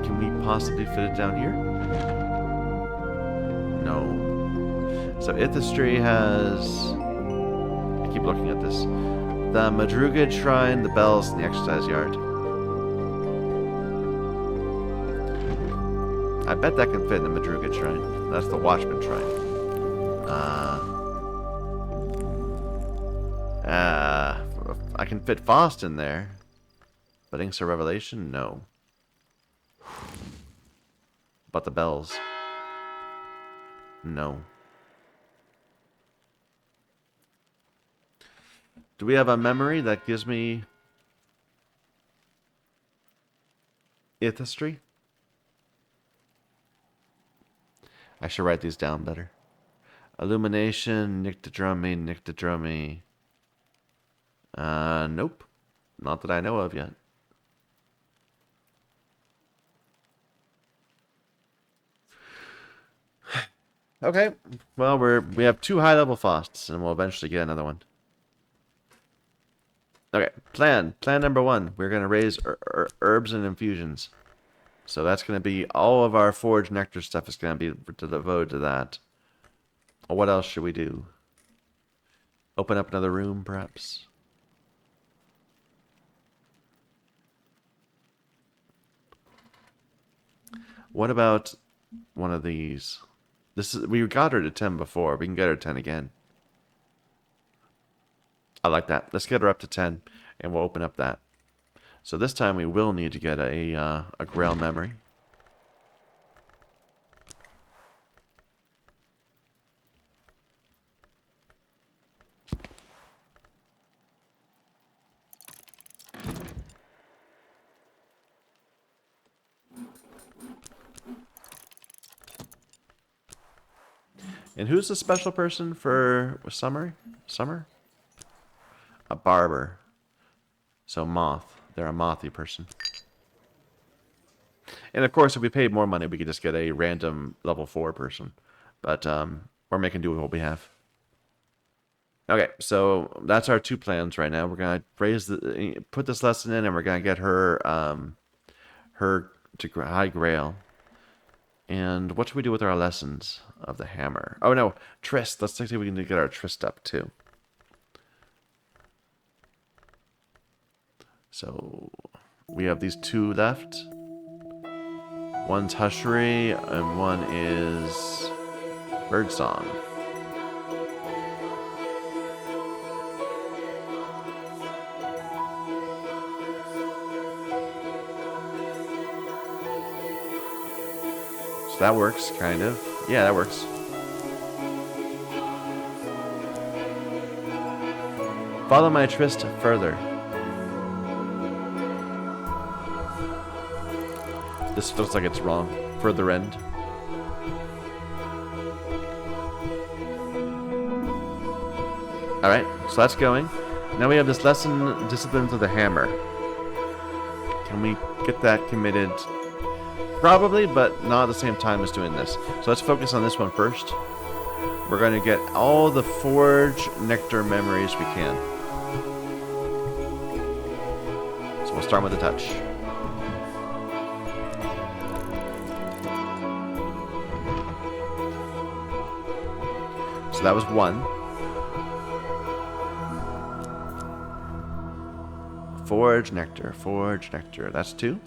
Can we possibly fit it down here? No. So Ithistry has... I keep looking at this. The Madrugad Shrine, the bells, and the exercise yard. I bet that can fit in the Madrugad Shrine. That's the Watchman Shrine. I can fit Faust in there. But Inks of Revelation? No. about the bells? No. Do we have a memory that gives me history? I should write these down better. Illumination, Nyctodromy. Nope. Not that I know of yet. Okay. Well, we have 2 high-level Fausts, and we'll eventually get another one. Okay, plan number 1. We're going to raise herbs and infusions. So that's going to be all of our forge nectar stuff is going to be devoted to that. What else should we do? Open up another room, perhaps? What about one of these? We got her to 10 before. We can get her to 10 again. I like that. Let's get her up to 10, and we'll open up that. So this time we will need to get a Grail memory. And who's the special person for summer? Summer? A barber. So moth. They're a mothy person. And of course, if we paid more money, we could just get a random level 4 person. But we're making do with what we have. Okay, so that's our 2 plans right now. We're gonna put this lesson in, and we're gonna get her her to High Grail. And what should we do with our lessons of the hammer? Oh no, Trist. Let's see if we can get our Trist up too. So we have these 2 left. One's Hushery and one is Birdsong. So that works, kind of. Yeah, that works. Follow my Trist further. This feels like it's wrong. Further end. Alright, so that's going. Now we have this lesson, Disciplines of the Hammer. Can we get that committed? Probably, but not at the same time as doing this. So let's focus on this one first. We're going to get all the Forge Nectar memories we can. So we'll start with a touch. So that was 1. Forge Nectar, Forge Nectar. That's 2.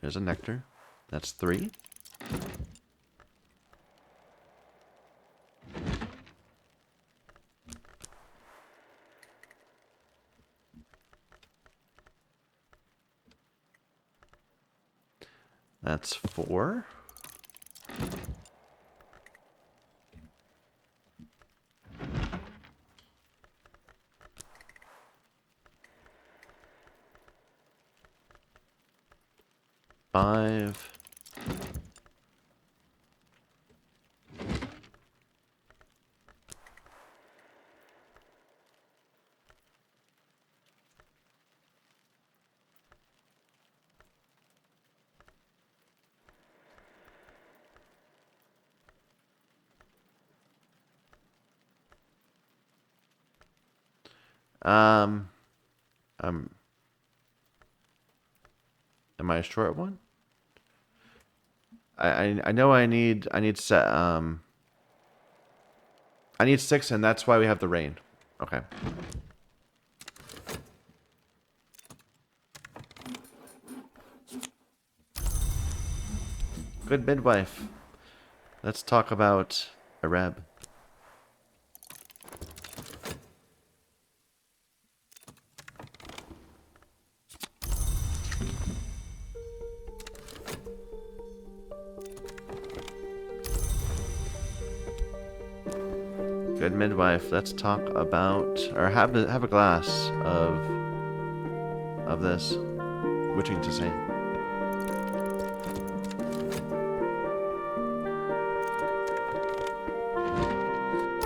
There's a Nectar. That's 3. That's 4. Five. Am I a short one? I know I need set I need 6, and that's why we have the rain. Okay. Good midwife. Let's talk about Areb. Good midwife. Let's talk about, or have a glass of this witching to say.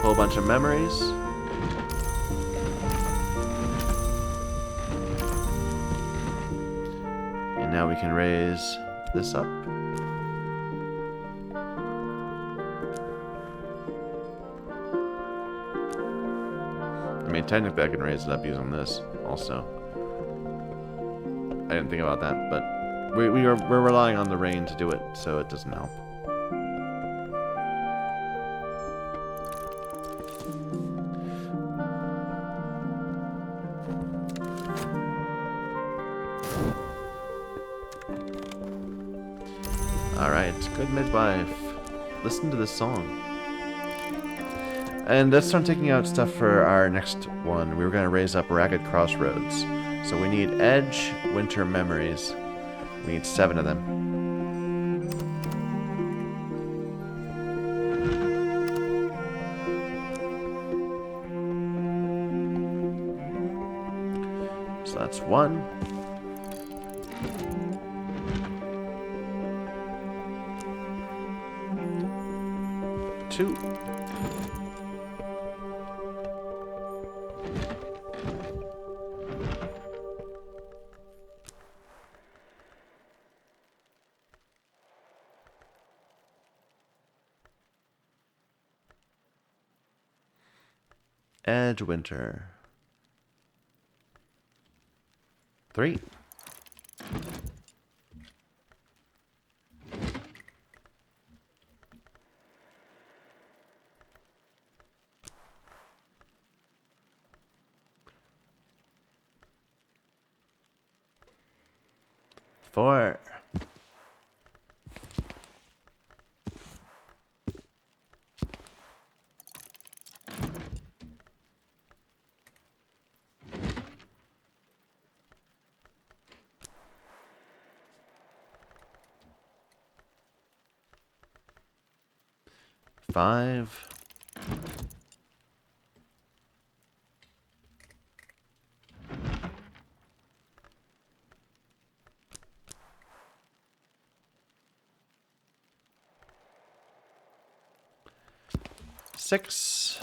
Whole bunch of memories. And now we can raise this up. I mean, technically I can raise it up using this also. I didn't think about that, but we're relying on the rain to do it, so it doesn't help. Alright, good midwife. Listen to this song. And let's start taking out stuff for our next one. We were going to raise up Ragged Crossroads. So we need Edge, Winter Memories. We need 7 of them. So that's 1. 2. Edge Winter. 3. 4. 5. 6.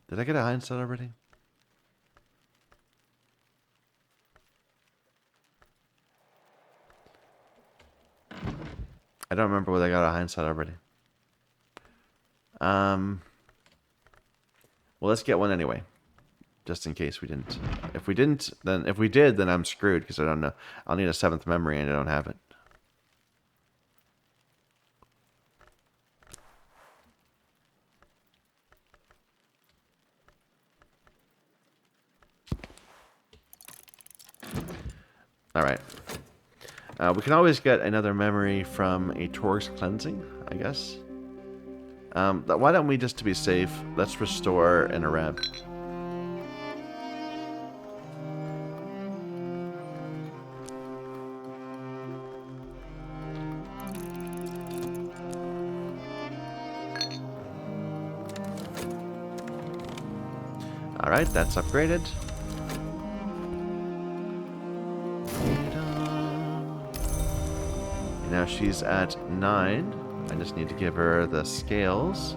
Did I get a hindsight already? I don't remember whether I got a hindsight already. Well, let's get one anyway. Just in case we didn't. If we did, then I'm screwed because I don't know. I'll need a 7th memory and I don't have it. Alright. We can always get another memory from a Torg's Cleansing, I guess. Why don't we, just to be safe, let's restore an Arab. Alright, that's upgraded. Now she's at 9. I just need to give her the scales.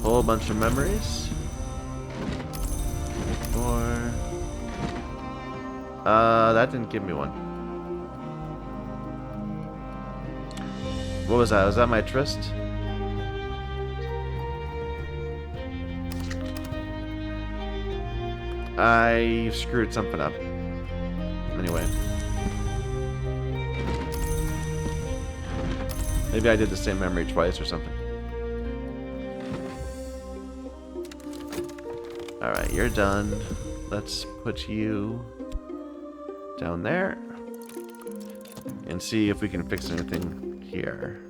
Whole bunch of memories. 4. That didn't give me one. What was that? Was that my tryst? I screwed something up. Anyway. Maybe I did the same memory twice or something. Alright, you're done. Let's put you down there. And see if we can fix anything here.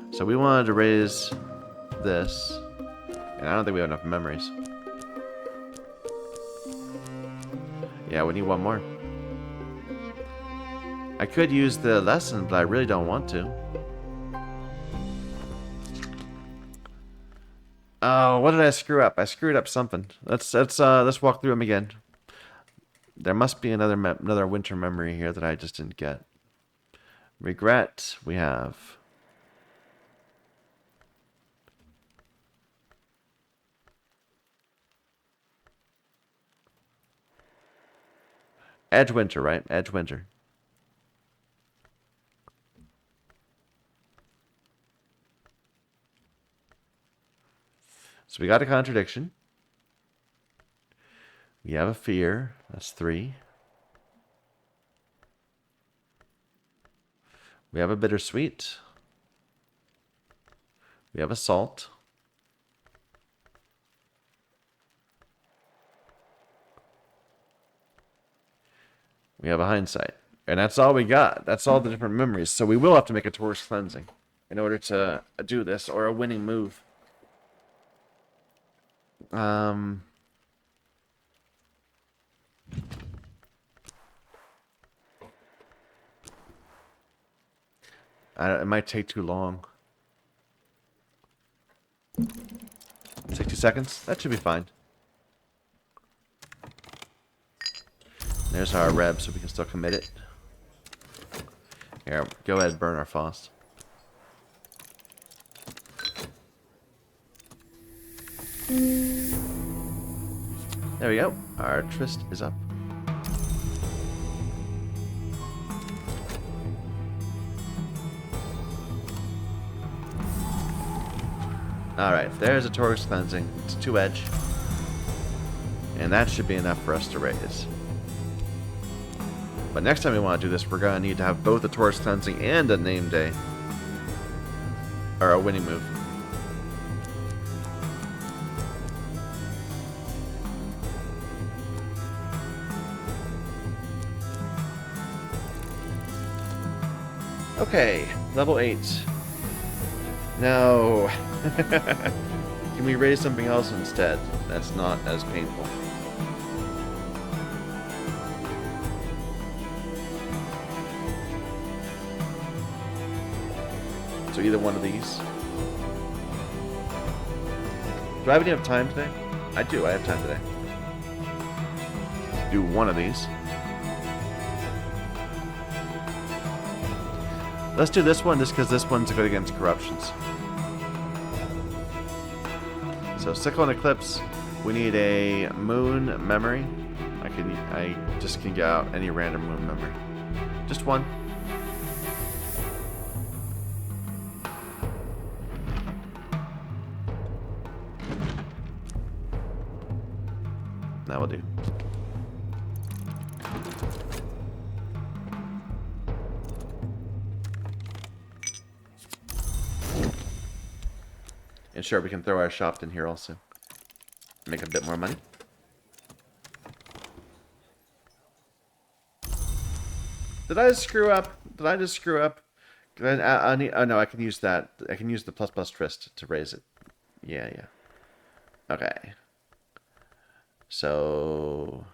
So we wanted to raise this. And I don't think we have enough memories. Yeah, we need one more. I could use the lesson, but I really don't want to. Oh, what did I screw up? I screwed up something. Let's walk through them again. There must be another winter memory here that I just didn't get. Regret, we have. Edgewinter, right? Edgewinter. So we got a contradiction. We have a fear. That's 3. We have a bittersweet. We have a salt. We have a hindsight. And that's all we got. That's all the different memories. So we will have to make a Taurus cleansing in order to do this, or a winning move. It might take too long. Take 2 seconds. That should be fine. There's our reb, so we can still commit it. Here, go ahead and burn our Faust. There we go. Our tryst is up. Alright, there's a Taurus cleansing. It's 2 edge. And that should be enough for us to raise. But next time we want to do this, we're going to need to have both a Taurus cleansing and a name day. Or a winning move. Okay, level 8. No. Can we raise something else instead? That's not as painful. So either one of these. Do I have enough time today? I do, I have time today. Do one of these. Let's do this one just because this one's good against corruptions. So Cyclone Eclipse, we need a moon memory. I just can get out any random moon memory. Just one. That will do. And sure, we can throw our shop in here also. Make a bit more money. Did I just screw up? Did I just screw up? I need, oh no, I can use that. I can use the ++ tryst to raise it. Yeah. Okay. So...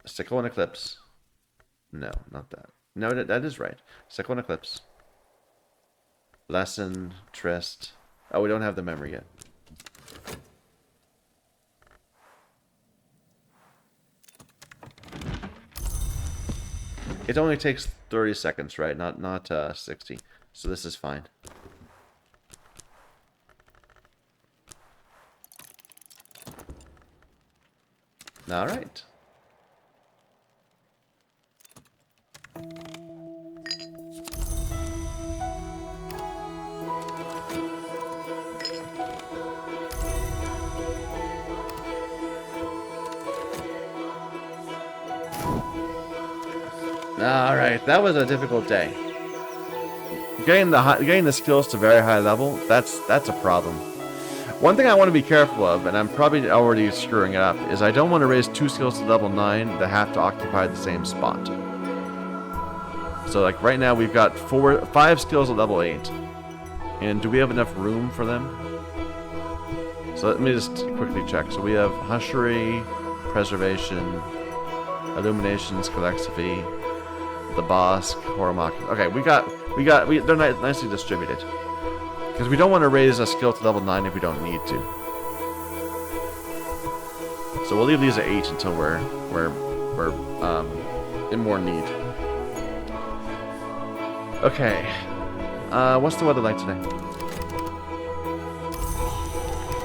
Cyclone Eclipse. No, not that. No, that is right. Cyclone Eclipse. Lesson, tryst. Oh, we don't have the memory yet. It only takes 30 seconds, right? Not 60. So this is fine. All right. Alright, that was a difficult day. Getting the skills to very high level, that's a problem. One thing I want to be careful of, and I'm probably already screwing it up, is I don't want to raise 2 skills to level 9 that have to occupy the same spot. So like right now we've got 5 skills at level 8. And do we have enough room for them? So let me just quickly check. So we have Hushery, Preservation, Illuminations, Calexiphy, the Bosk, Horomach. Okay, they're nicely distributed. Because we don't want to raise a skill to level 9 if we don't need to. So we'll leave these at 8 until we're in more need. Okay. What's the weather like today?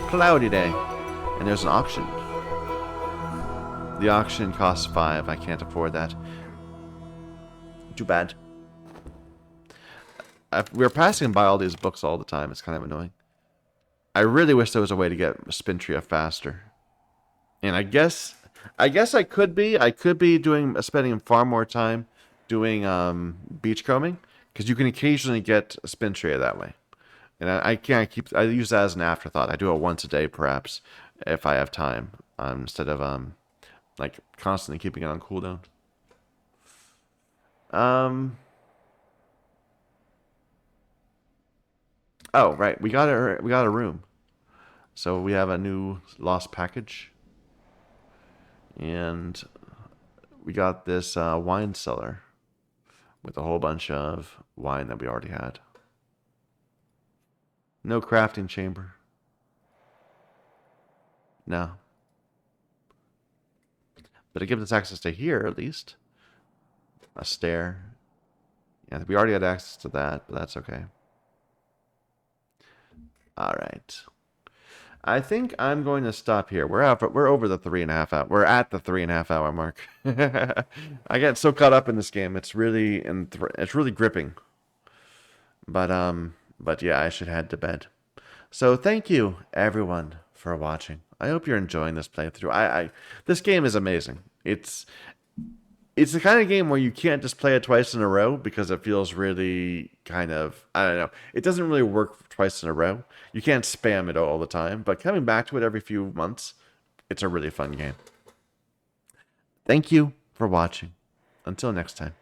Cloudy day. And there's an auction. The auction costs 5. I can't afford that. Too bad. We're passing by all these books all the time. It's kind of annoying. I really wish there was a way to get Spintria faster. And I guess I could be. I could be spending far more time doing beachcombing, because you can occasionally get Spintria that way. And I can't keep. I use that as an afterthought. I do it once a day, perhaps, if I have time, instead of like constantly keeping it on cooldown. Oh right, we got a room, so we have a new lost package, and we got this wine cellar with a whole bunch of wine that we already had. No crafting chamber. No. But it gives us access to here, at least. A stair. Yeah, we already had access to that, but that's okay. Alright. I think I'm going to stop here. We're over the 3.5 hour. We're at the 3.5 hour mark. I get so caught up in this game. It's really it's really gripping. But yeah, I should head to bed. So thank you everyone for watching. I hope you're enjoying this playthrough. This game is amazing. It's the kind of game where you can't just play it twice in a row, because it feels really kind of, I don't know. It doesn't really work twice in a row. You can't spam it all the time, but coming back to it every few months, it's a really fun game. Thank you for watching. Until next time.